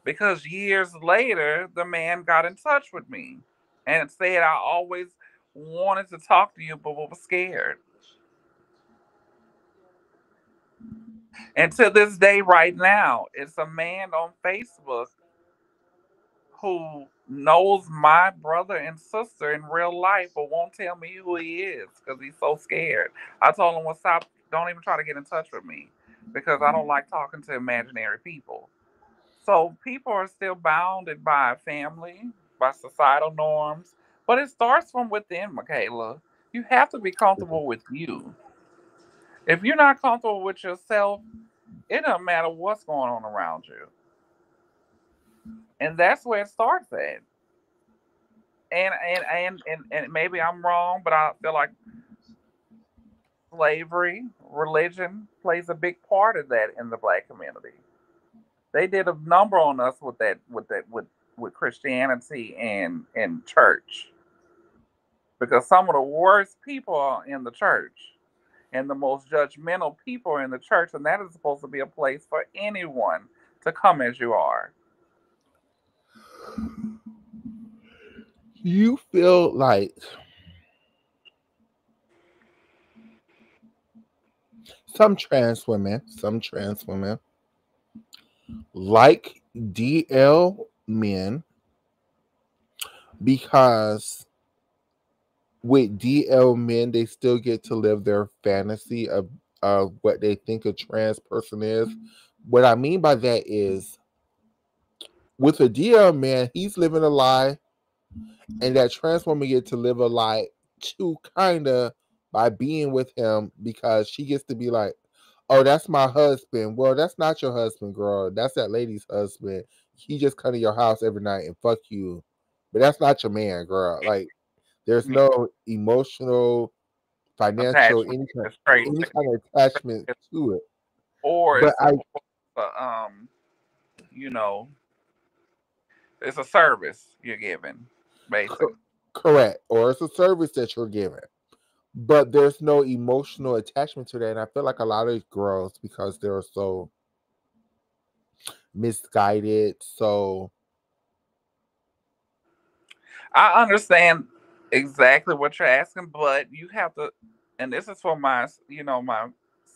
because years later, the man got in touch with me and said, "I always wanted to talk to you, but was scared." And to this day, right now, it's a man on Facebook who knows my brother and sister in real life, but won't tell me who he is because he's so scared. I told him, "Well, stop. Don't even try to get in touch with me because I don't like talking to imaginary people." So people are still bounded by family, by societal norms, but it starts from within, Michaela. You have to be comfortable with you. If you're not comfortable with yourself, it doesn't matter what's going on around you. And that's where it starts at. And maybe I'm wrong, but I feel like slavery, religion plays a big part of that in the black community. They did a number on us with Christianity and church. Because some of the worst people are in the church and the most judgmental people are in the church, and that is supposed to be a place for anyone to come as you are. You feel like some trans women like DL men because with DL men they still get to live their fantasy of what they think a trans person is. What I mean by that is with a DL man, he's living a lie, and that trans woman get to live a lie too, kind of by being with him because she gets to be like, "Oh, that's my husband." Well, that's not your husband, girl. That's that lady's husband. He just come to your house every night and fuck you, but that's not your man, girl. Like, there's Yeah, no emotional, financial, attachment is straight, any kind of attachment to it. or But you know, it's a service you're giving, basically. correct, or it's a service that you're giving. But there's no emotional attachment to that. And I feel like a lot of girls, because they're so misguided, so I understand exactly what you're asking, but you have to, and this is for my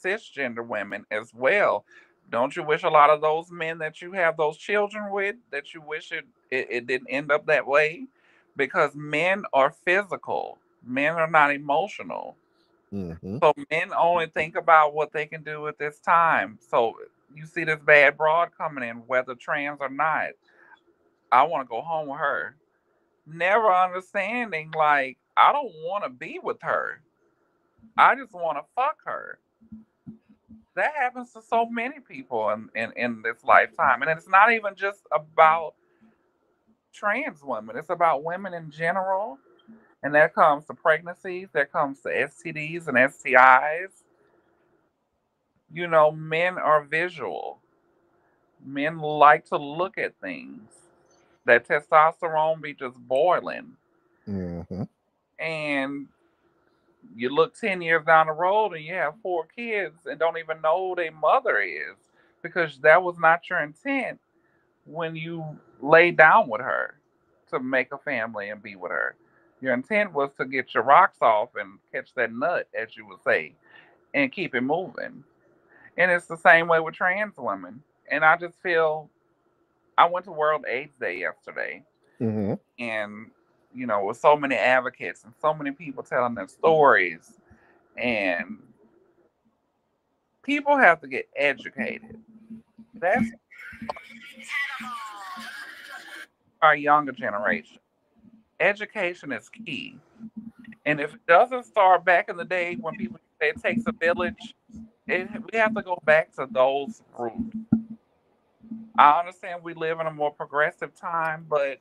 cisgender women as well. Don't you wish a lot of those men that you have those children with, that you wish it didn't end up that way? Because men are physical, men are not emotional. mhm. So men only think about what they can do at this time. So you see this bad broad coming in, whether trans or not. I want to go home with her. Never understanding, like, I don't want to be with her. I just want to fuck her. That happens to so many people in this lifetime. And it's not even just about trans women, it's about women in general. And that comes to pregnancies, that comes to STDs and STIs. Men are visual. Men like to look at things. That testosterone be just boiling. Mhm. And you look 10 years down the road and you have 4 kids and don't even know who their mother is because that was not your intent when you lay down with her to make a family and be with her. Your intent was to get your rocks off and catch that nut, as you would say, and keep it moving. And it's the same way with trans women. And I just feel I went to World AIDS Day yesterday, Mhm. and with so many advocates and so many people telling their stories, and people have to get educated. That's our younger generation. Education is key. And if it doesn't start back in the day when people say it takes a village, we have to go back to those roots. I understand we live in a more progressive time, but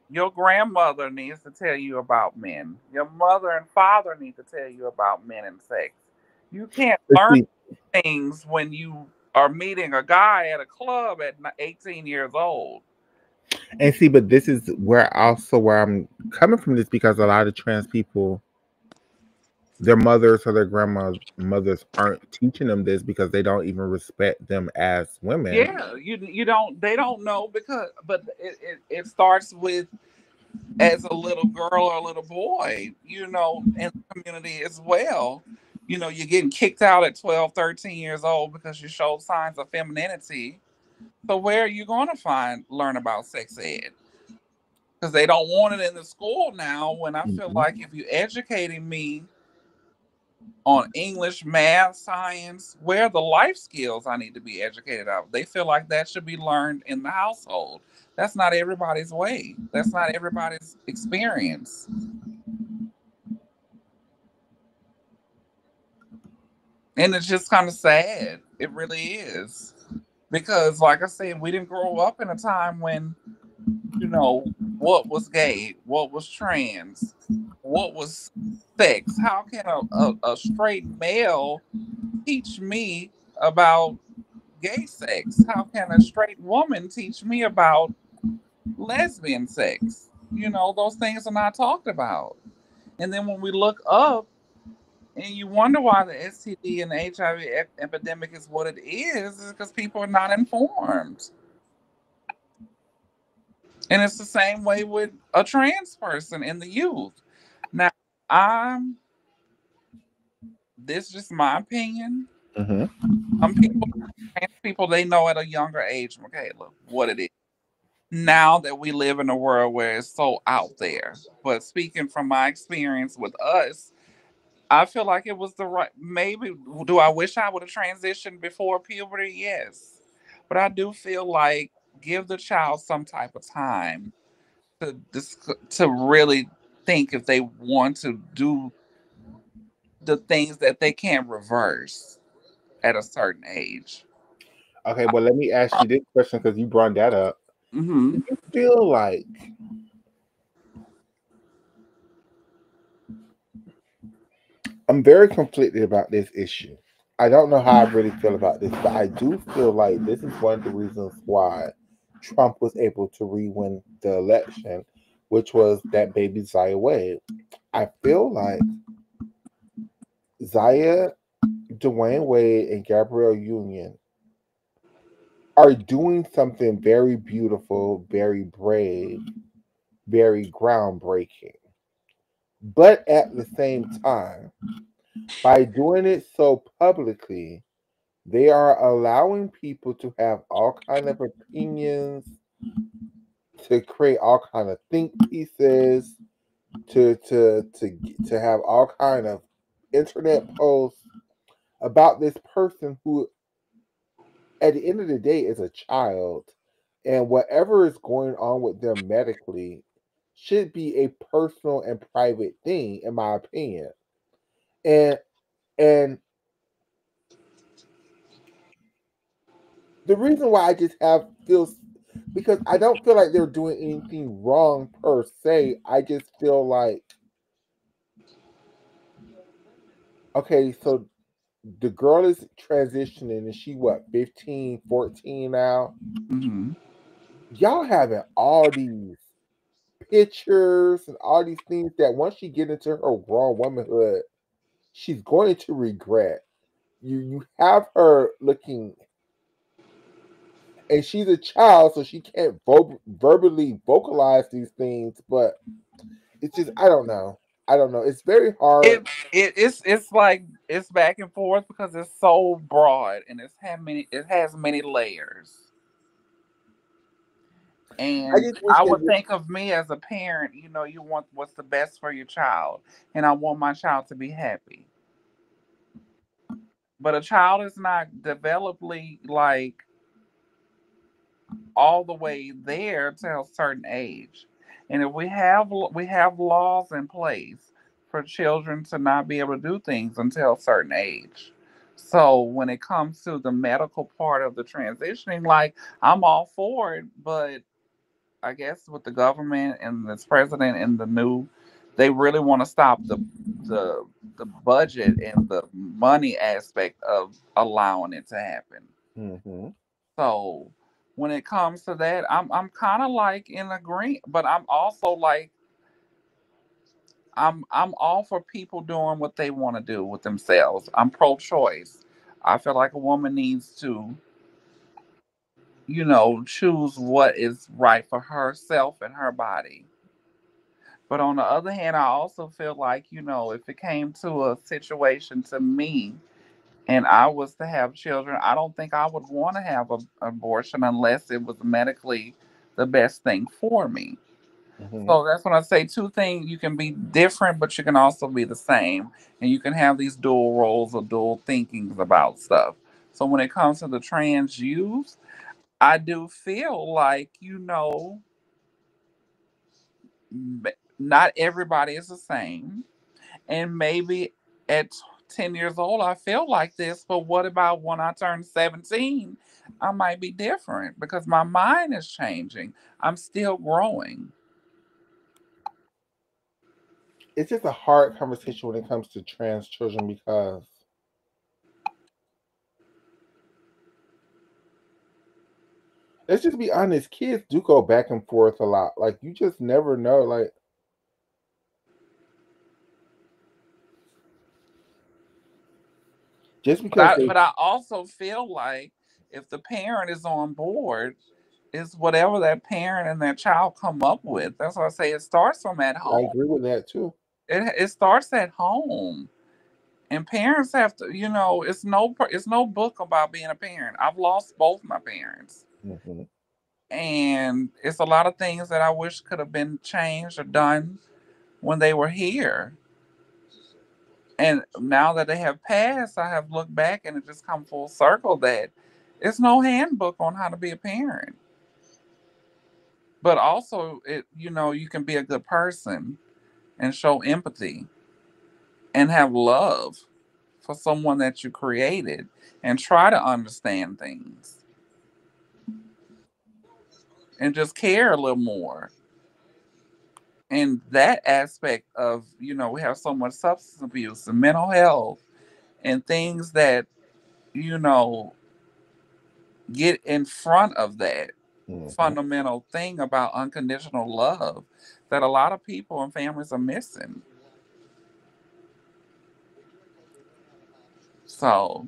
your grandmother needs to tell you about men. Your mother and father need to tell you about men and sex. You can't But learn see, things when you are meeting a guy at a club at 18 years old. and see, but this is where I'm coming from this because a lot of trans people, their mothers or their grandmas mothers aren't teaching them this because they don't even respect them as women. Yeah, you don't they don't know because but it starts with as a little girl or a little boy, in the community as well. You're getting kicked out at 12, 13 years old because you showed signs of femininity. So where are you going to learn about sex ed? Because they don't want it in the school now. When I feel Mhm. like if you're educating me on English, math, science, where are the life skills I need to be educated out? They feel like that should be learned in the household. That's not everybody's way. That's not everybody's experience. And it's just kind of sad. It really is. Because, like I said, we didn't grow up in a time when, what was gay, what was trans, what was sex. How can a straight male teach me about gay sex? How can a straight woman teach me about lesbian sex? Those things are not talked about. And then when we look up and you wonder why the STD and the HIV epidemic is what it is because people are not informed. And it's the same way with a trans person in the youth. Now, I'm this is just my opinion. Mhm. Some people, trans people, they know at a younger age, Michaela, what it is. Now that we live in a world where it's so out there. But speaking from my experience with us, I feel like it was the right. Maybe do I wish I would have transitioned before puberty? Yes, but I do feel like give the child some type of time to really think if they want to do the things that they can't reverse at a certain age. Okay, well, let me ask you this question because you brought that up. Hmm. Do you feel like I'm very conflicted about this issue? I don't know how I really feel about this, but I do feel like this is one of the reasons why Trump was able to re-win the election, which was that baby Zaya Wade. I feel like Zaya, Dwayne Wade, and Gabrielle Union are doing something very beautiful, very brave, very groundbreaking. But at the same time, by doing it so publicly, they are allowing people to have all kind of opinions, to create all kind of think pieces, to have all kind of internet posts about this person who, at the end of the day, is a child, and whatever is going on with them medically should be a personal and private thing, in my opinion. And and the reason why I just have feels because I don't feel like they're doing anything wrong per se. I just feel like okay, so the girl is transitioning and she what 15, 14 now. Hmm. Y'all having all these pictures and all these things that once she get into her grown womanhood, she's going to regret. You have her looking and she's a child, so she can't verbally vocalize these things, but it's just I don't know. I don't know. It's very hard. It's like it's back and forth because it's so broad and it has many layers. I And just wish I they would would. think of me as a parent, you want what's the best for your child, and I want my child to be happy. But a child is not developably like all the way there to a certain age. And if we have laws in place for children to not be able to do things until a certain age. So when it comes to the medical part of the transitioning, like I'm all for it, but I guess with the government and this president and the new, they really want to stop the the budget and the money aspect of allowing it to happen. Mm-hmm. So when it comes to that, I'm kind of like in agreement, but I'm also like I'm all for people doing what they want to do with themselves. I'm pro-choice. I feel like a woman needs to, choose what is right for herself and her body. But on the other hand, I also feel like, if it came to a situation to me and I was to have children, I don't think I would want to have an abortion unless it was medically the best thing for me. Mm-hmm. So that's when I say two things. You can be different, but you can also be the same. And you can have these dual roles or dual thinkings about stuff. So when it comes to the trans youth, I do feel like, not everybody is the same. And maybe at 10 years old, I feel like this, but what about when I turn 17? I might be different because my mind is changing. I'm still growing. It's just a hard conversation when it comes to trans children because let's just be honest, kids do go back and forth a lot. Like you just never know. Like just But because I, they but I also feel like if the parent is on board, it's whatever that parent and that child come up with. That's why I say it starts from at I home. agree with that too. It starts at home. And parents have to, it's no book about being a parent. I've lost both my parents. Mm-hmm. And it's a lot of things that I wish could have been changed or done when they were here. And now that they have passed, I have looked back and it just come full circle that it's no handbook on how to be a parent. But also you can be a good person and show empathy and have love for someone that you created and try to understand things and just care a little more. And that aspect of, we have so much substance abuse and mental health and things that, you know, get in front of that Mm-hmm. fundamental thing about unconditional love that a lot of people and families are missing. So,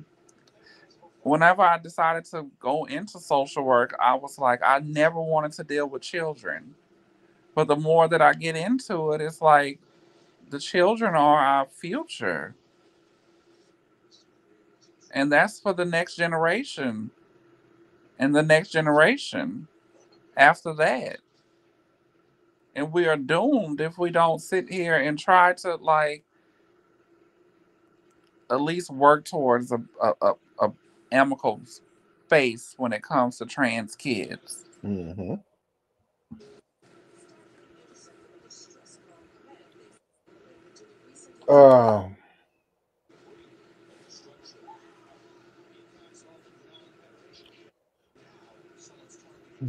whenever I decided to go into social work, I was like, I never wanted to deal with children. But the more that I get into it, it's like the children are our future. And that's for the next generation and the next generation after that. And we are doomed if we don't sit here and try to like at least work towards a amicable space when it comes to trans kids. Mm-hmm. Um,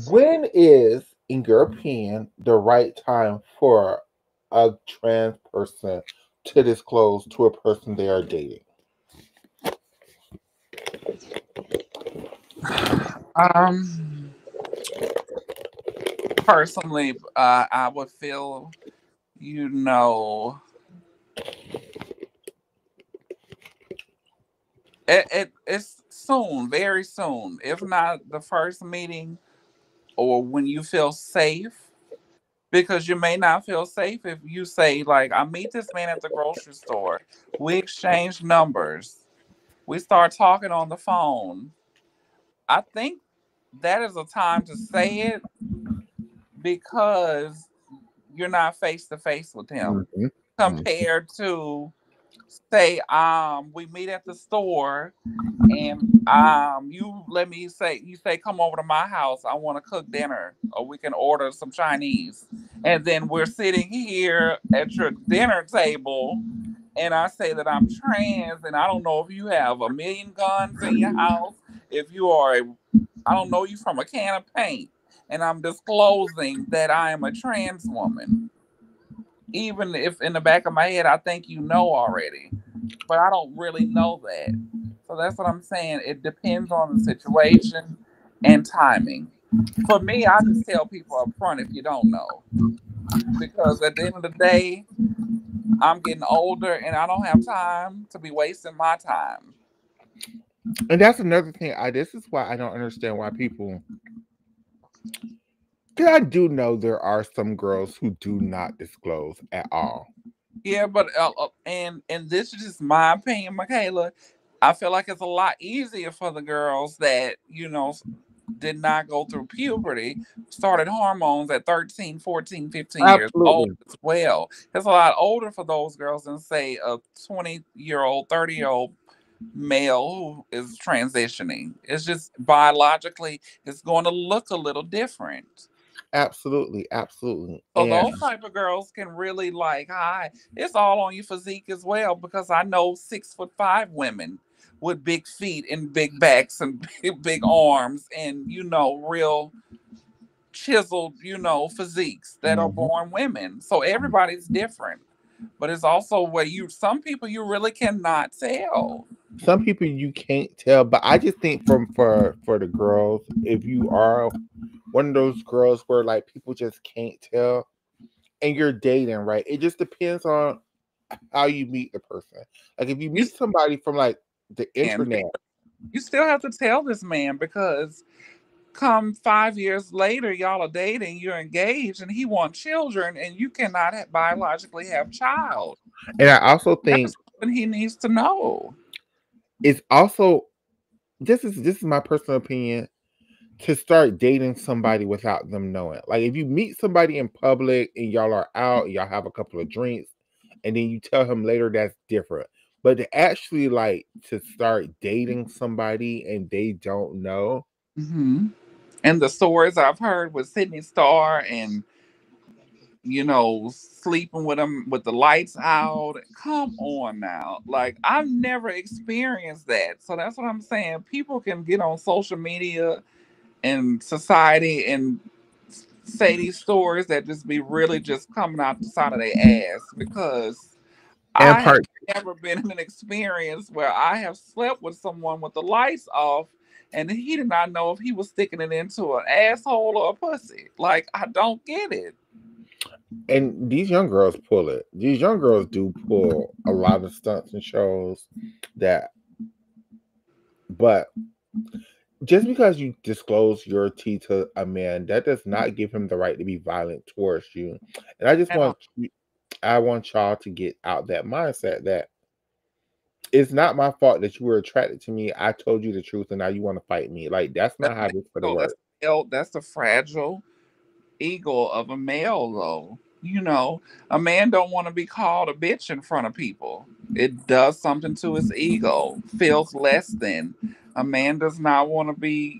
when is, in your opinion, the right time for a trans person to disclose to a person they are dating? Um, Personally, I would feel, you know, it's soon, very soon. If not the first meeting or when you feel safe, because you may not feel safe if you say, like, I meet this man at the grocery store. We exchange numbers. We start talking on the phone. I think that is a time to say it because you're not face to face with him Mm-hmm. compared to say we meet at the store and you let me say you say come over to my house, I want to cook dinner or we can order some Chinese, and then we're sitting here at your dinner table and I say that I'm trans and I don't know if you have a million guns in your house, if you are I don't know you from a can of paint, and I'm disclosing that I am a trans woman, even if in the back of my head I think you know already, but I don't really know that. So that's what I'm saying. It depends on the situation and timing. For me, I just tell people up front if you don't know, because at the end of the day, I'm getting older and I don't have time to be wasting my time. And that's another thing. This is why I don't understand why people. Because I do know there are some girls who do not disclose at all. Yeah, but and this is just my opinion, Michaela. I feel like it's a lot easier for the girls that did not go through puberty, started hormones at 13, 14, 15 years old Absolutely. as well. It's a lot older for those girls than, say, a 20-year-old, 30-year-old male who is transitioning. It's just biologically, it's going to look a little different. Absolutely. Absolutely. So And those type of girls can really hi. It's all on your physique as well because I know 6'5" women with big feet and big backs and big arms and real chiseled physiques that are mhm. born women. So everybody's different, but it's also where some people you really cannot tell. Some people you can't tell, but I just think for the girls, if you are one of those girls where like people just can't tell and you're dating, right? It just depends on how you meet the person. Like if you You meet somebody from like the can, internet, you still have to tell this man because come 5 years later, y'all are dating, you're engaged, and he wants children, and you cannot biologically have child. and I also think That's something he needs to know. it's also this is my personal opinion to start dating somebody without them knowing. Like if you meet somebody in public and y'all are out, y'all have a couple of drinks, and then you tell him later, that's different. But to actually like to start dating somebody and they don't know. Hmm. And the stories I've heard with Sydney Starr and sleeping with him with the lights out. Come on now. Like, I've never experienced that. So that's what I'm saying. People can get on social media and society and say these stories that just be really just coming out the side of their ass because And I have part never been in an experience where I have slept with someone with the lights off and he did not know if he was sticking it into an asshole or a pussy. Like, I don't get it. and these young girls pull it. These young girls do pull a lot of stunts and shows that, but just because you disclose your tea to a man, that does not give him the right to be violent towards you. And And I want y'all to get out that mindset that it's not my fault that you were attracted to me. I told you the truth, and now you want to fight me. Like that's not how this for the work. that's the fragile ego of a male, though. A man don't want to be called a bitch in front of people. It does something to his ego. Feels less than. A man does not want to be,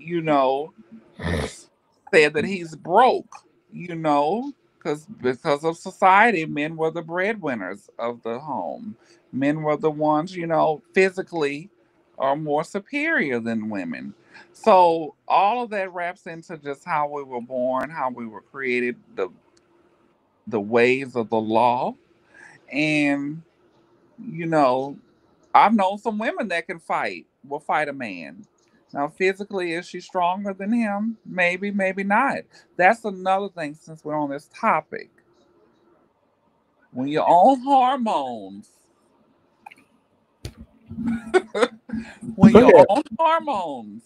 said that he's broke. Because of society, men were the breadwinners of the home. Men were the ones, physically are more superior than women. So all of that wraps into just how we were born, how we were created, the ways of the law. And, you know, I've known some women that will fight a man. Now, physically, is she stronger than him? Maybe, maybe not. That's another thing since we're on this topic. When you're on hormones, when Go you're ahead. on hormones,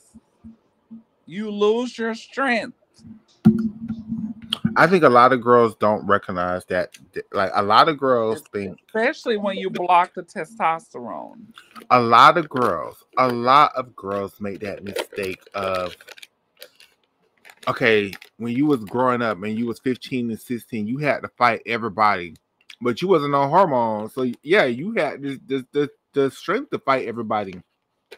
you lose your strength. I think a lot of girls don't recognize that. Like a lot of girls think, Especially when you block the testosterone. a lot of girls make that mistake of, okay, when you was growing up and you was 15 and 16, you had to fight everybody but you wasn't on hormones. So yeah, you had the strength to fight everybody.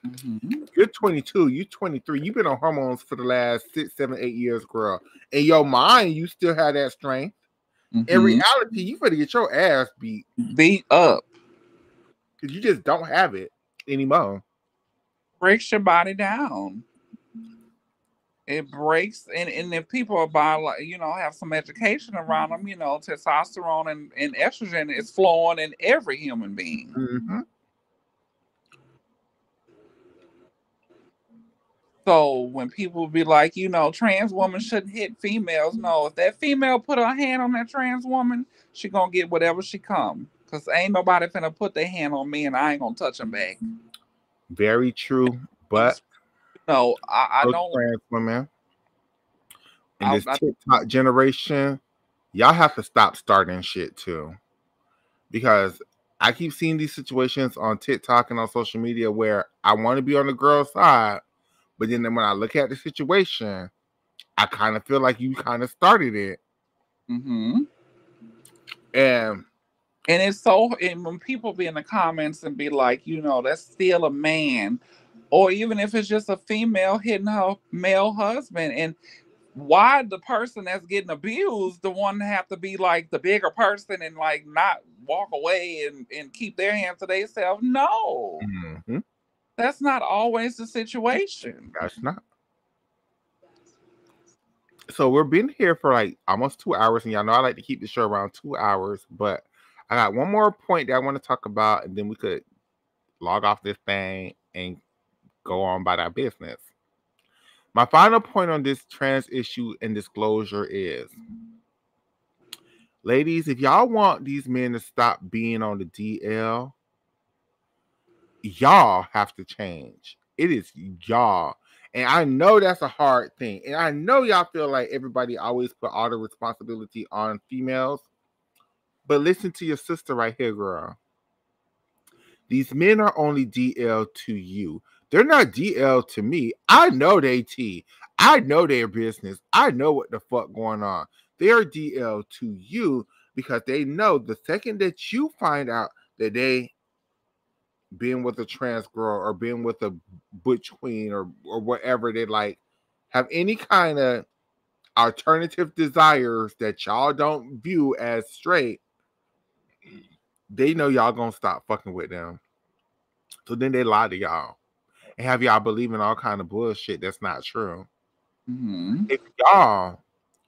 Mm-hmm. You're 22, you're 23. You've been on hormones for the last 6, 7, 8 years, girl. In your mind, you still have that strength. In Mm-hmm. reality, you better get your ass beat up because you just don't have it anymore. Breaks your body down. It breaks, and if people are have some education around them, testosterone and estrogen is flowing in every human being. Mm-hmm. So when people be like, trans women shouldn't hit females, no, if that female put her hand on that trans woman, she gonna get whatever she come. Cause ain't nobody finna put their hand on me and I ain't gonna touch them back. Very true, but I those don't. trans women in this TikTok generation, y'all have to stop starting shit too, because I keep seeing these situations on TikTok and on social media where I want to be on the girl's side, but then when I look at the situation, I kind of feel like you kind of started it. Mm-hmm. And it's so, and when people be in the comments and be like, that's still a man, or even if it's just a female hitting her male husband, and why the person that's getting abused, the one have to be like the bigger person and like not walk away and keep their hands to themselves? No, mm-hmm. That's not always the situation. That's not. So we've been here for like almost 2 hours, and y'all know I like to keep the show around 2 hours, but I got one more point that I want to talk about, and then we could log off this thing and go on about our business. My final point on this trans issue and disclosure is, ladies, if y'all want these men to stop being on the DL, y'all have to change. It is y'all. And I know that's a hard thing. And I know y'all feel like everybody always put all the responsibility on females. But listen to your sister right here, girl. These men are only DL to you. They're not DL to me. I know they T. I know their business. I know what the fuck going on. They are DL to you because they know the second that you find out that they being with a trans girl or being with a butch queen or whatever, they like have any kind of alternative desires that y'all don't view as straight, they know y'all gonna stop fucking with them. So then they lie to y'all and have y'all believing all kind of bullshit that's not true. Mm-hmm.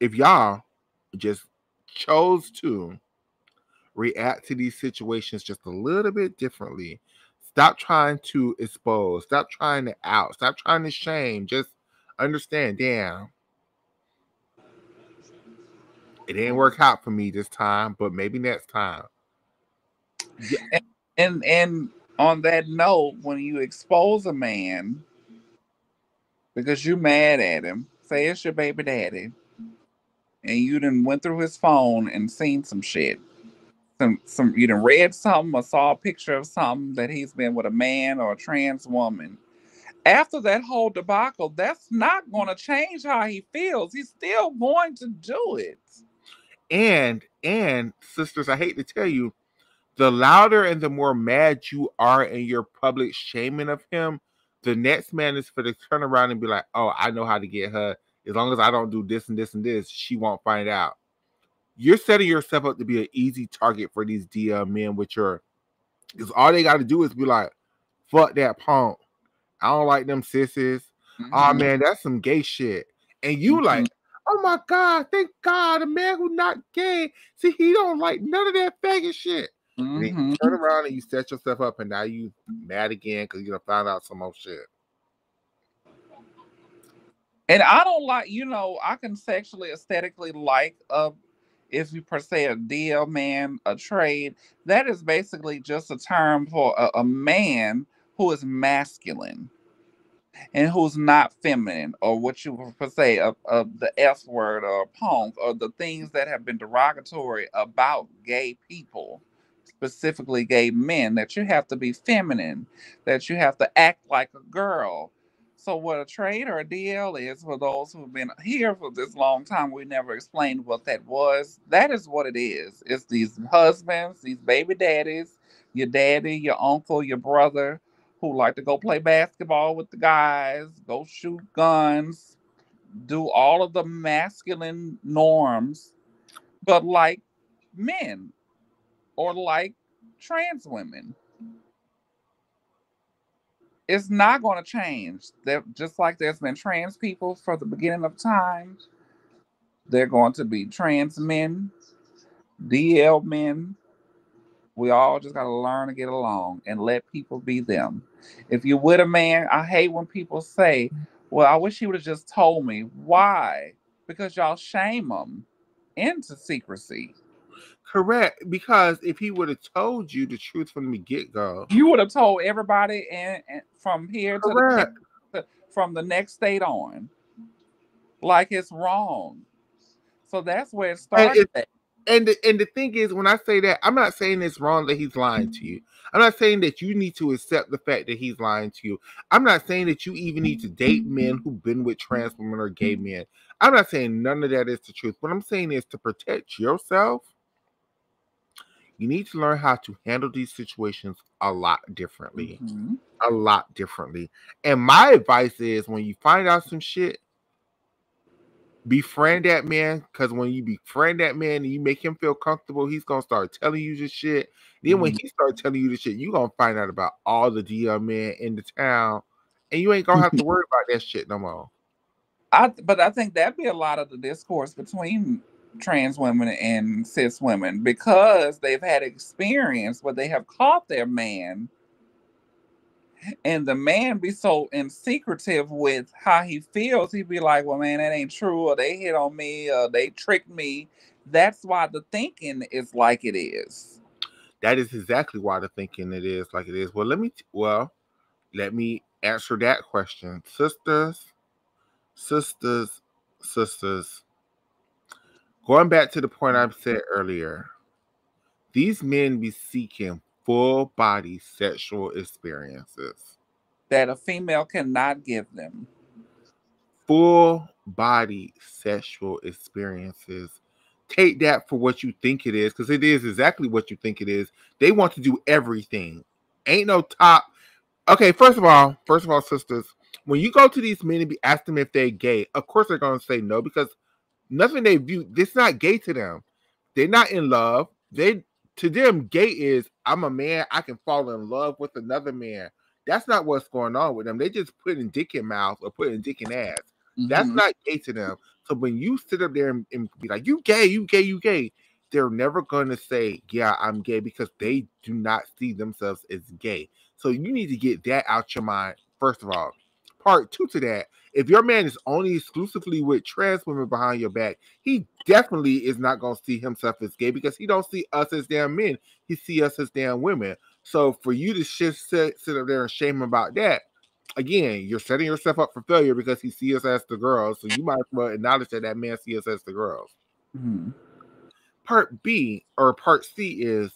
If y'all just chose to react to these situations just a little bit differently, stop trying to expose, stop trying to out, stop trying to shame, just understand, damn, it didn't work out for me this time, but maybe next time. Yeah. And on that note, when you expose a man because you mad at him, say it's your baby daddy, and you done went through his phone and seen some shit. Some you done read something or saw a picture of something that he's been with a man or a trans woman. After that whole debacle, that's not going to change how he feels. He's still going to do it. And sisters, I hate to tell you, the louder and the more mad you are in your public shaming of him, the next man is for to turn around and be like, oh, I know how to get her. As long as I don't do this and this and this, she won't find out. You're setting yourself up to be an easy target for these DL men with your, because all they got to do is be like, fuck that punk. I don't like them sissies. Mm-hmm. Oh man, that's some gay shit. And you like, oh my God, thank God, a man who's not gay. See, he don't like none of that faggot shit. Mm-hmm. And then you turn around and you set yourself up, and now you mad again because you're gonna find out some more shit. And I don't like, I can sexually, aesthetically like if you per se a DL man, a trade. That is basically just a term for a man who is masculine and who's not feminine, or what you would per se of the F word or punk, or the things that have been derogatory about gay people, specifically gay men, that you have to be feminine, that you have to act like a girl. So what a trade or a DL is, for those who've been here for this long time, we never explained what that was. That is what it is. It's these husbands, these baby daddies, your daddy, your uncle, your brother, who like to go play basketball with the guys, go shoot guns, do all of the masculine norms, but like men or like trans women. It's not going to change. Just like there's been trans people for the beginning of time, they're going to be trans men, DL men. We all just got to learn to get along and let people be them. If you're with a man, I hate when people say, well, I wish he would have just told me. Why? Because y'all shame them into secrecy. Correct. Because if he would have told you the truth from the get go. You would have told everybody, and from here to Correct. from the next state on, like it's wrong. So that's where it And started. the thing is, when I say that, I'm not saying it's wrong that he's lying to you. I'm not saying that you need to accept the fact that he's lying to you. I'm not saying that you even need to date men who've been with trans women or gay men. I'm not saying none of that is the truth. What I'm saying is, to protect yourself, you need to learn how to handle these situations a lot differently. Mm-hmm. A lot differently. And my advice is, when you find out some shit, befriend that man, because when you befriend that man and you make him feel comfortable, he's gonna start telling you this shit. Then when he starts telling you this shit, you're gonna find out about all the DL men in the town, and you ain't gonna have to worry about that shit no more. But I think that'd be a lot of the discourse between trans women and cis women, because they've had experience where they have caught their man, and the man be so secretive with how he feels. He'd be like, well, man, that ain't true, or they hit on me, or they tricked me. That's why the thinking is like it is. That is exactly why the thinking it is like it is. Well, let me answer that question. Sisters, sisters. Going back to the point I said earlier, these men be seeking full body sexual experiences. That a female cannot give them. Full body sexual experiences. Take that for what you think it is, because it is exactly what you think it is. They want to do everything. Ain't no top. Okay, first of all, sisters, when you go to these men and be ask them if they're gay, of course they're gonna say no, because nothing they view, this not gay to them. They're not in love. They, to them, gay is, I'm a man, I can fall in love with another man. That's not what's going on with them. They just putting dick in mouth or putting dick in ass. That's not gay to them. So when you sit up there and be like, you gay, you gay, you gay, they're never going to say, yeah, I'm gay, because they do not see themselves as gay. So you need to get that out your mind, first of all. Part two to that, if your man is only exclusively with trans women behind your back, he definitely is not going to see himself as gay, because he don't see us as damn men. He see us as damn women. So for you to sit up there and shame him about that, again, you're setting yourself up for failure, because he sees us as the girls. So you might as well acknowledge that man sees us as the girls. Mm-hmm. Part B or part C is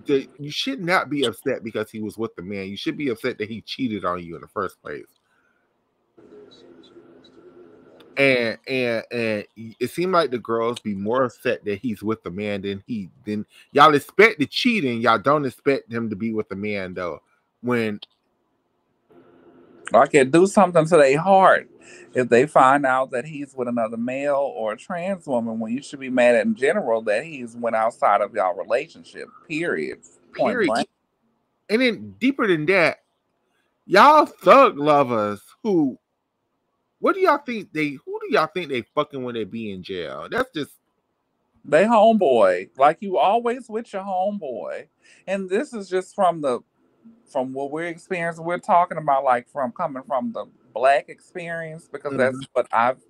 that you should not be upset because he was with the man. You should be upset that he cheated on you in the first place. And it seemed like the girls be more upset that he's with the man than y'all expect the cheating. Y'all don't expect him to be with the man though. When Like it do something to their heart if they find out that he's with another male or a trans woman, when you should be mad at in general that he's went outside of y'all relationship. Period. Point period. blank. And then deeper than that, y'all thug lovers who, who do y'all think they fucking when they be in jail? That's just, They homeboy. Like you always with your homeboy. And this is just from what we're experiencing. We're talking about like from coming from the black experience, because that's what I've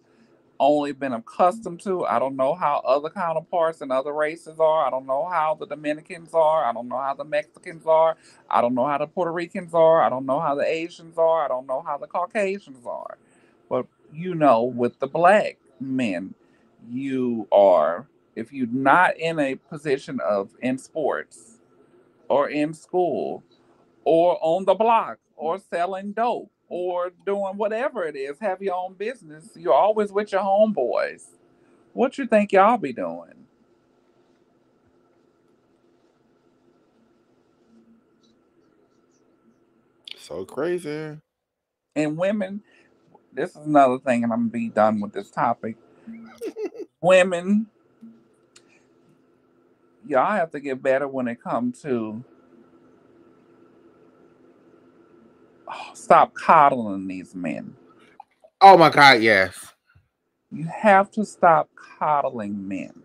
only been accustomed to. I don't know how other counterparts and other races are. I don't know how the Dominicans are. I don't know how the Mexicans are. I don't know how the Puerto Ricans are. I don't know how the Asians are. I don't know how the Caucasians are. But with the black men, you are, if you're not in a position of in sports or in school or on the block or selling dope or doing whatever it is. Have your own business. You're always with your homeboys. What you think y'all be doing? So crazy. And women, this is another thing, and I'm gonna be done with this topic. Women, y'all have to get better when it comes to stop coddling these men. Oh my God, yes. You have to stop coddling men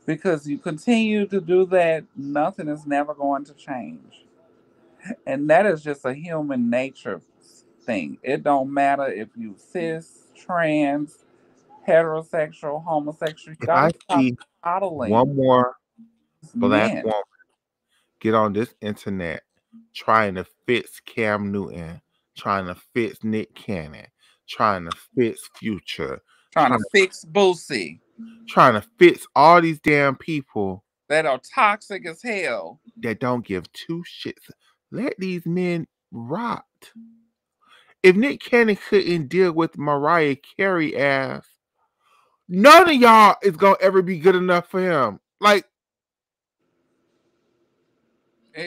because you continue to do that, nothing is never going to change. And that is just a human nature thing. It don't matter if you cis, trans, heterosexual, homosexual. You If gotta I stop see coddling one more these black men. woman get on this internet trying to fix Cam Newton, trying to fix Nick Cannon, trying to fix Future, Trying to fix Boosie trying to fix all these damn people that are toxic as hell. that don't give two shits. Let these men rot. If Nick Cannon couldn't deal with Mariah Carey ass, none of y'all is gonna ever be good enough for him. Like,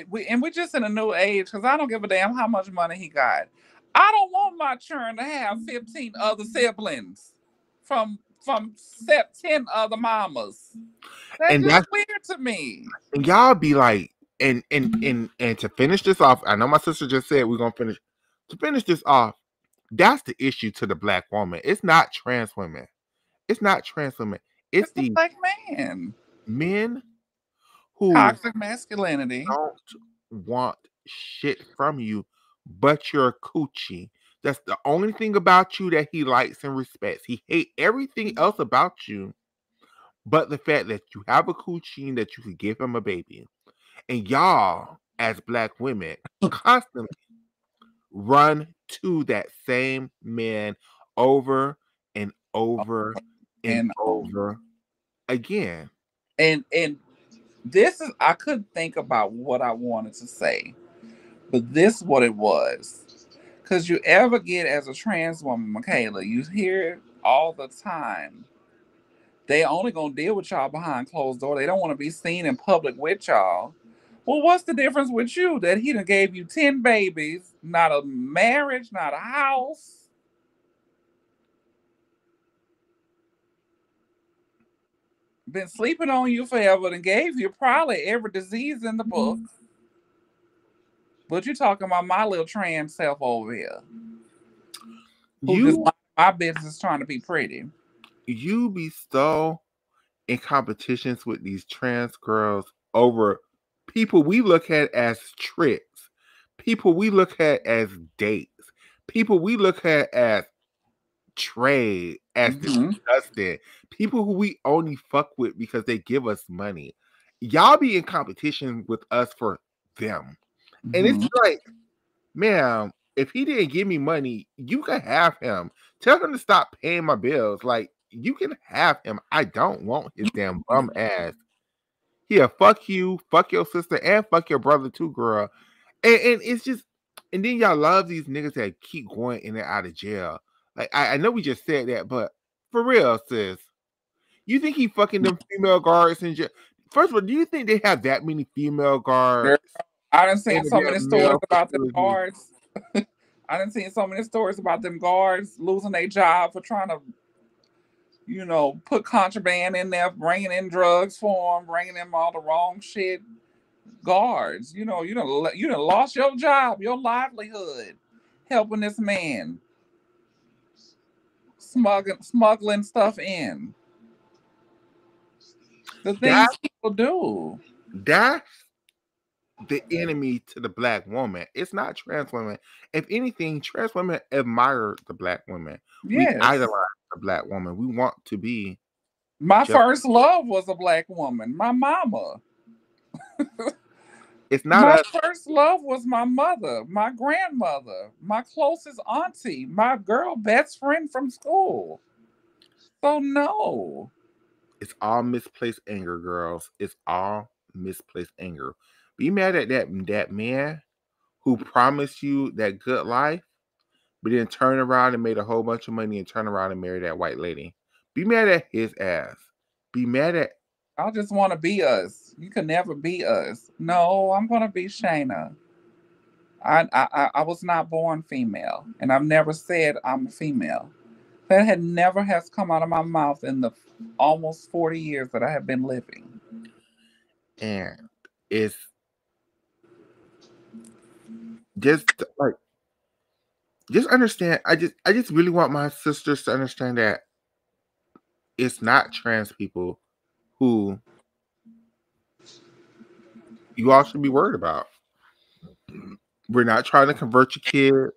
We're just in a new age because I don't give a damn how much money he got. I don't want my children to have 15 other siblings from 10 other mamas. That's and just that's weird to me. and y'all be like, and to finish this off, I know my sister just said we're gonna finish. To finish this off, that's the issue to the black woman. It's not trans women. It's not trans women. It's It's the the black man. men who Toxic masculinity. don't want shit from you but your coochie. That's the only thing about you that he likes and respects. He hate everything else about you but the fact that you have a coochie and that you could give him a baby. And y'all, as black women, constantly run to that same man over and over and And over again. and this is I couldn't think about what I wanted to say, but this is what it was. Cause you ever get as a trans woman, Michaela, you hear it all the time. They only gonna deal with y'all behind closed door. They don't want to be seen in public with y'all. Well, what's the difference with you that he done gave you 10 babies, not a marriage, not a house? Been sleeping on you forever and gave you probably every disease in the book. But you talking about my little trans self over here who just You mind my business trying to be pretty. you be so in competitions with these trans girls over people we look at as tricks, people we look at as dates, people we look at as trade, as Hmm. disgusting, people who we only fuck with because they give us money. Y'all be in competition with us for them. And it's Hmm. like, ma'am, if he didn't give me money, you can have him. Tell him to stop paying my bills. Like, you can have him. I don't want his damn bum ass. Here, fuck you, fuck your sister, and fuck your brother too, girl. And it's just, and then y'all love these niggas that keep going in and out of jail. Like, I know we just said that, but for real, sis, you think he fucking them female guards in jail? First of all, do you think they have that many female Girl, guards I done in seen the so many damn stories male about them facility? guards. I done seen so many stories about them guards losing their job for trying to, put contraband in there, bringing in drugs for them, bringing them all the wrong shit. Guards, you done lost your job, your livelihood, helping this man smuggling stuff in. The That things people do. that's the enemy to the black woman. It's not trans women. If anything, trans women admire the black women. We idolize Yes. the black woman. We want to be My just. first love was a black woman, my mama. It's not My us. first love was my mother, my grandmother, my closest auntie, my girl best friend from school. So no. It's all misplaced anger, girls. It's all misplaced anger. Be mad at that man who promised you that good life, but then turn around and made a whole bunch of money and turn around and marry that white lady. Be mad at his ass. Be mad at. I just want to be us. You can never be us. No, I'm gonna be Shayna. I was not born female, and I've never said I'm a female. That had never has come out of my mouth in the almost 40 years that I have been living. And it's just like, just understand. I just really want my sisters to understand that it's not trans people who you all should be worried about. We're not trying to convert your kids.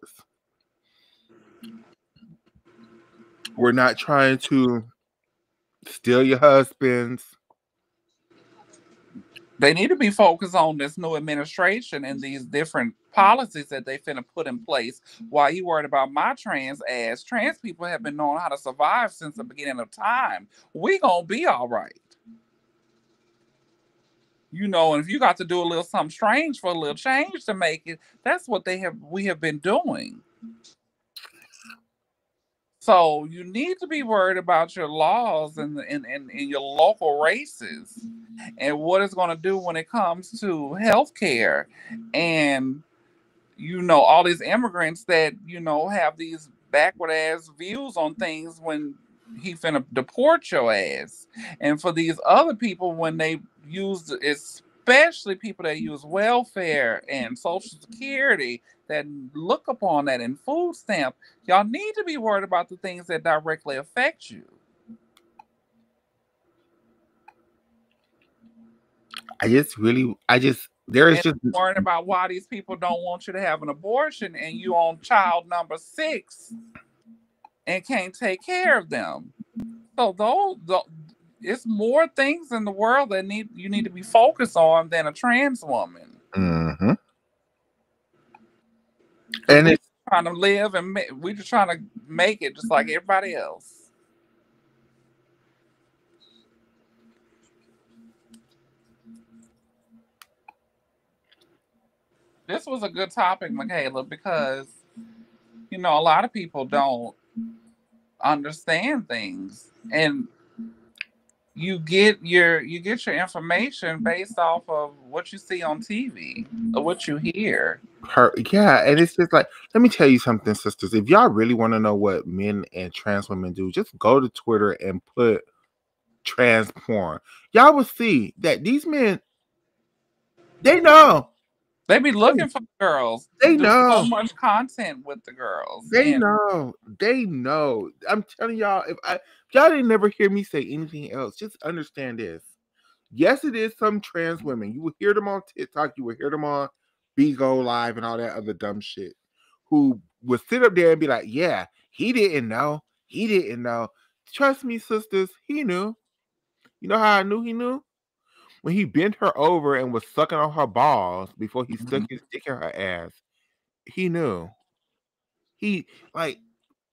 We're not trying to steal your husbands. They need to be focused on this new administration and these different policies that they finna put in place. While you worried about my trans ass, trans people have been knowing how to survive since the beginning of time. We gonna be all right. You know, and if you got to do a little something strange for a little change to make it, that's what we have been doing. So you need to be worried about your laws and in your local races and what it's going to do when it comes to healthcare and all these immigrants that have these backward ass views on things when he finna deport your ass. And for these other people, when they use, especially people that use welfare and social security that look upon that and food stamp, y'all need to be worried about the things that directly affect you. There is just worrying about why these people don't want you to have an abortion and you on child number 6 and can't take care of them. So it's more things in the world that you need to be focused on than a trans woman. Mm-hmm. And it's trying to live and we're just trying to make it just like everybody else. This was a good topic, Michaela, because a lot of people don't understand things, and you get your information based off of what you see on TV or what you hear. Yeah, and it's just like, let me tell you something, sisters. If y'all really want to know what men and trans women do, just go to Twitter and put trans porn. Y'all will see that these men, they know. They be looking for girls. They know so much content with the girls. They know. They know. I'm telling y'all, if y'all didn't never hear me say anything else, just understand this. Yes, it is some trans women. You will hear them on TikTok. You will hear them on Bigo Live and all that other dumb shit. Who would sit up there and be like, "Yeah, he didn't know. He didn't know." Trust me, sisters, he knew. You know how I knew he knew? When he bent her over and was sucking on her balls before he stuck his dick in her ass. He knew.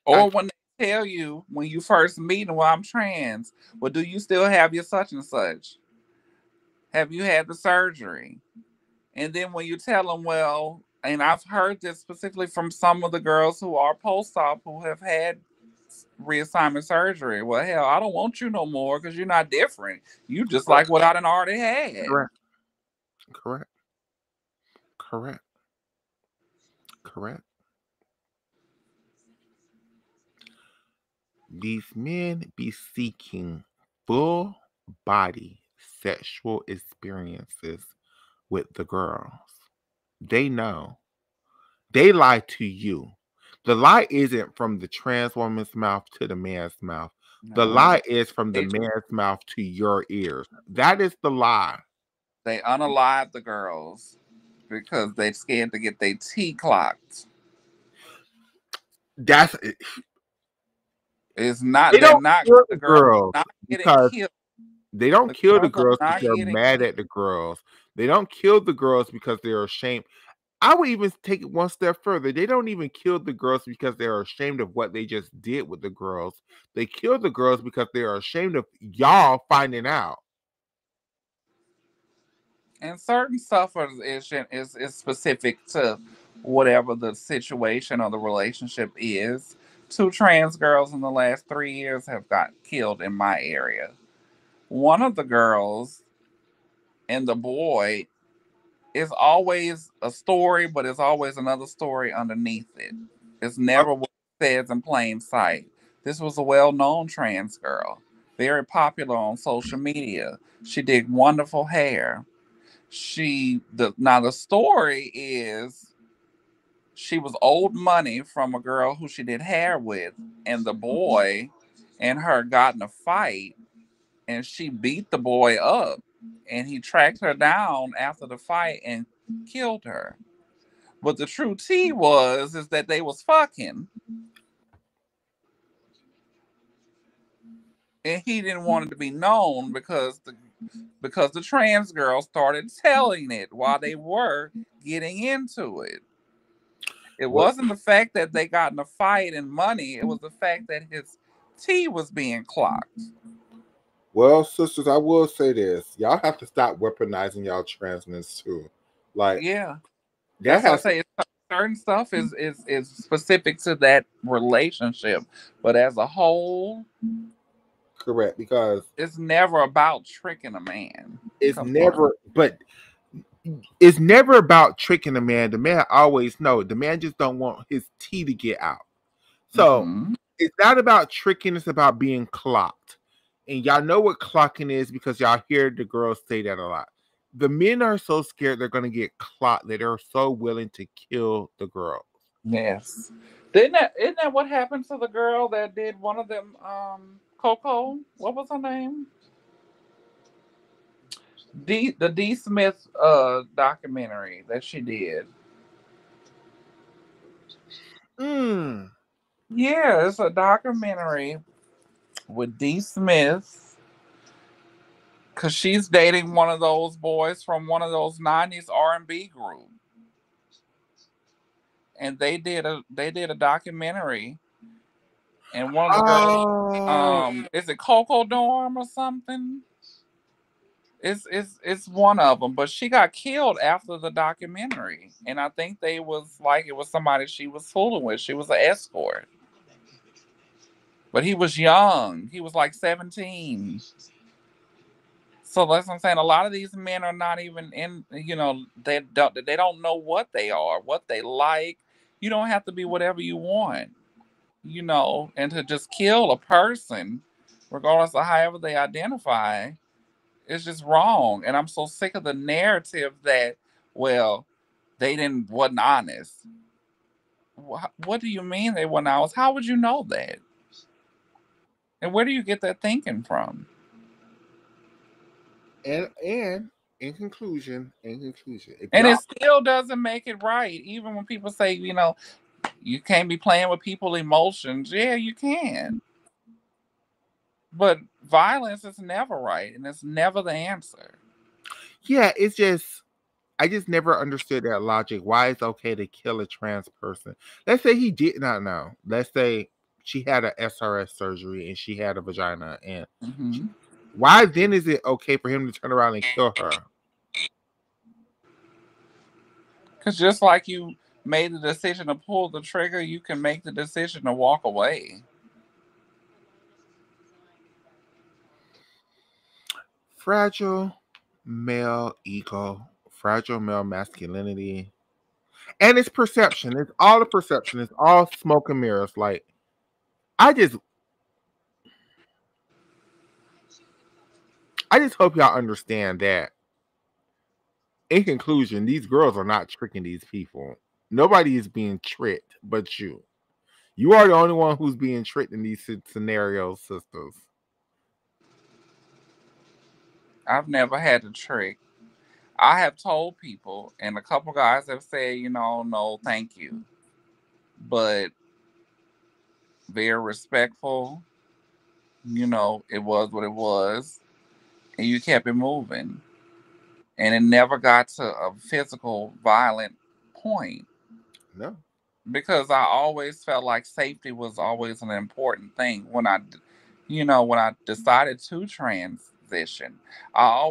Or when they tell you when you first meet them, well, I'm trans. Well, do you still have your such and such? Have you had the surgery? And then when you tell them, well, and I've heard this specifically from some of the girls who are post-op who have had reassignment surgery. Well, hell, I don't want you no more because you're not different. You just like what I done already had. Correct. These men be seeking full body sexual experiences with the girls. They know. They lie to you. The lie isn't from the trans woman's mouth to the man's mouth. No. The lie is from the man's mouth to your ears. That is the lie. They unalive the girls because they're scared to get their T clocked. That's it. It's not. They're not kill the girls not because killed. They don't kill the girls because they're mad at the girls. They don't kill the girls because they're ashamed. I would even take it one step further. They don't even kill the girls because they're ashamed of what they just did with the girls. They kill the girls because they're ashamed of y'all finding out. And certain stuff is specific to whatever the situation or the relationship is. Two trans girls in the last 3 years have got killed in my area. One of the girls and the boy is always a story, but it's always another story underneath it. It's never what it says in plain sight. This was a well known trans girl, very popular on social media. She did wonderful hair. Now the story is she was owed money from a girl who she did hair with, and the boy and her got in a fight, and she beat the boy up, and he tracked her down after the fight and killed her. But the true tea is that they was fucking, and he didn't want it to be known because the trans girl started telling it while they were getting into it. It Well, wasn't the fact that they got in a fight and money. It was the fact that his tea was being clocked. well, sisters, I will say this: y'all have to stop weaponizing y'all transness too. Like Yeah, that that's what I has say. Certain stuff is specific to that relationship, but as a whole, correct because it's never about tricking a man. it's Come on. never, but it's never about tricking the man. The man always know. The man just don't want his tea to get out. So Hmm. it's not about tricking, it's about being clocked. And y'all know what clocking is because y'all hear the girls say that a lot. The men are so scared they're gonna get clocked that they're so willing to kill the girl. Yes. Isn't that what happened to the girl that did one of them Coco? What was her name? The D Smith documentary that she did. Mm. Yeah, it's a documentary with D Smith because she's dating one of those boys from one of those '90s R&B group, and they did a documentary, and one of the girls, Oh, is it Coco Dorm or something? It's one of them, but she got killed after the documentary, and I think they was like it was somebody she was fooling with. She was an escort, but he was young. He was like 17. So that's what I'm saying. A lot of these men are not even in. They don't know what they are, what they like. You don't have to be whatever you want, and to just kill a person, regardless of however they identify, is just wrong. And I'm so sick of the narrative that, well, they wasn't honest. What do you mean they weren't honest? How would you know that? And where do you get that thinking from? and in conclusion, if And it y'all still doesn't make it right. Even when people say, you can't be playing with people's emotions. Yeah, you can. But violence is never right, and it's never the answer. yeah, it's just I just never understood that logic. Why it's okay to kill a trans person? Let's say he did not know. Let's say she had a SRS surgery and she had a vagina, and Hmm. why then is it okay for him to turn around and kill her? Because just like you made the decision to pull the trigger, you can make the decision to walk away. Fragile male ego, fragile male masculinity, and it's perception. It's all the perception. It's all smoke and mirrors. Like I just, I just hope y'all understand that. In conclusion, these girls are not tricking these people. Nobody is being tricked but you. You are the only one who's being tricked in these scenarios, sisters. I've never had a trick. I have told people, and a couple guys have said, no, thank you. But very respectful, it was what it was, and you kept it moving. And it never got to a physical, violent point No. because I always felt like safety was always an important thing when I decided to transition.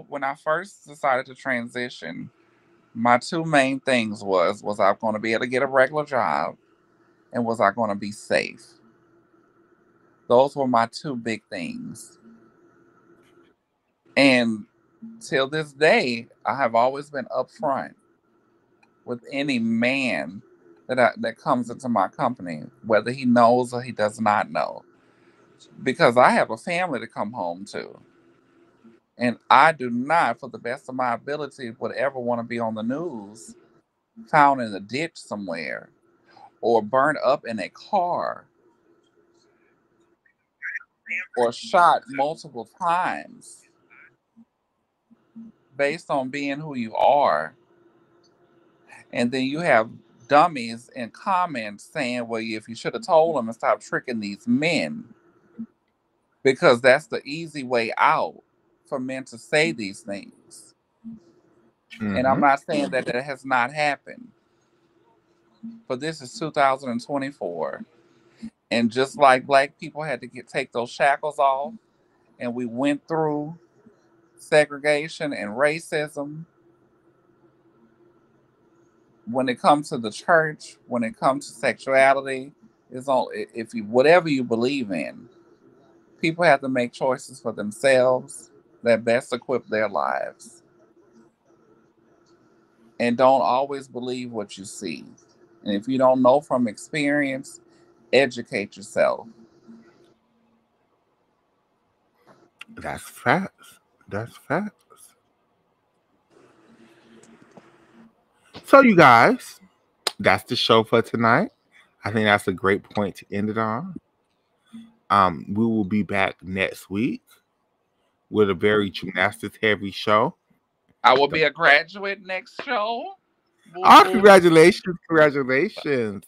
When I first decided to transition, My two main things was I going to be able to get a regular job, and was I going to be safe? Those were my two big things. And till this day, I have always been upfront with any man that comes into my company, whether he knows or he does not know, because I have a family to come home to, and I do not, for the best of my ability, would ever want to be on the news, found in a ditch somewhere, or burned up in a car, or shot multiple times based on being who you are. And then you have dummies in comments saying, well, if you should have told them and stop tricking these men, because that's the easy way out for men to say these things. And I'm Mm-hmm. not saying that that has not happened, but this is 2024. And just like black people had to take those shackles off, and we went through segregation and racism, when it comes to the church, when it comes to sexuality, it's all, if you, whatever you believe in, people have to make choices for themselves that best equip their lives. And don't always believe what you see. And if you don't know from experience, educate yourself. That's facts. That's facts. So, you guys, that's the show for tonight. I think that's a great point to end it on. We will be back next week with a very gymnastics heavy show. I will be a graduate next show. Woo Oh, woo. congratulations, congratulations.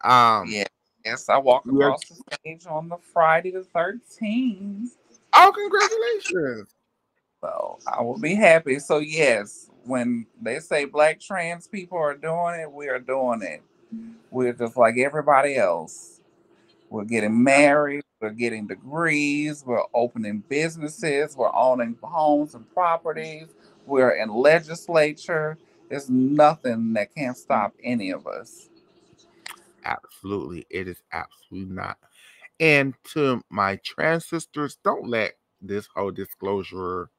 Um, Yes, yes, I walk we are, across the stage on the Friday the 13th. oh, congratulations. So I will be happy. So yes, when they say black trans people are doing it, we are doing it. We're just like everybody else. We're getting married, we're getting degrees, we're opening businesses, we're owning homes and properties, we're in legislature. There's nothing that can stop any of us. Absolutely. It is absolutely not. And to my trans sisters, don't let this whole disclosure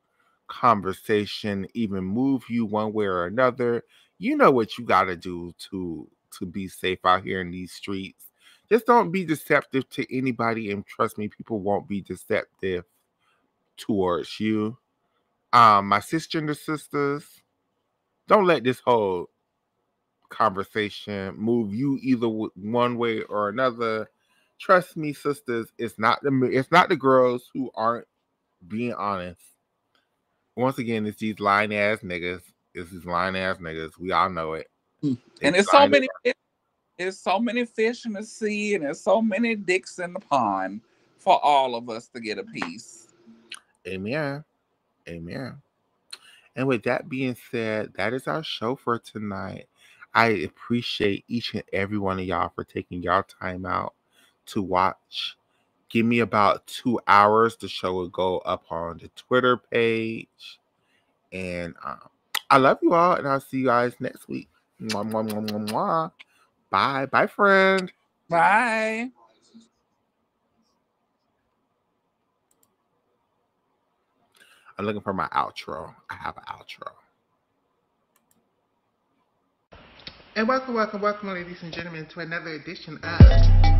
conversation even move you one way or another. You know what you got to do to be safe out here in these streets. Just don't be deceptive to anybody, and trust me, people won't be deceptive towards you. My sister and the sisters, don't let this whole conversation move you either one way or another. Trust me, sisters, it's not the girls who aren't being honest. Once again, it's these lying ass niggas. It's these lying ass niggas. We all know it. They And be there's so lying. many there's so many fish in the sea and there's so many dicks in the pond for all of us to get a piece. Amen. Amen. And with that being said, that is our show for tonight. I appreciate each and every one of y'all for taking y'all time out to watch. Give me about 2 hours. The show will go up on the Twitter page. And I love you all, and I'll see you guys next week. Mwah, mwah, mwah, mwah, mwah. Bye. Bye, friend. Bye. I'm looking for my outro. I have an outro. And welcome, welcome, welcome, ladies and gentlemen, to another edition of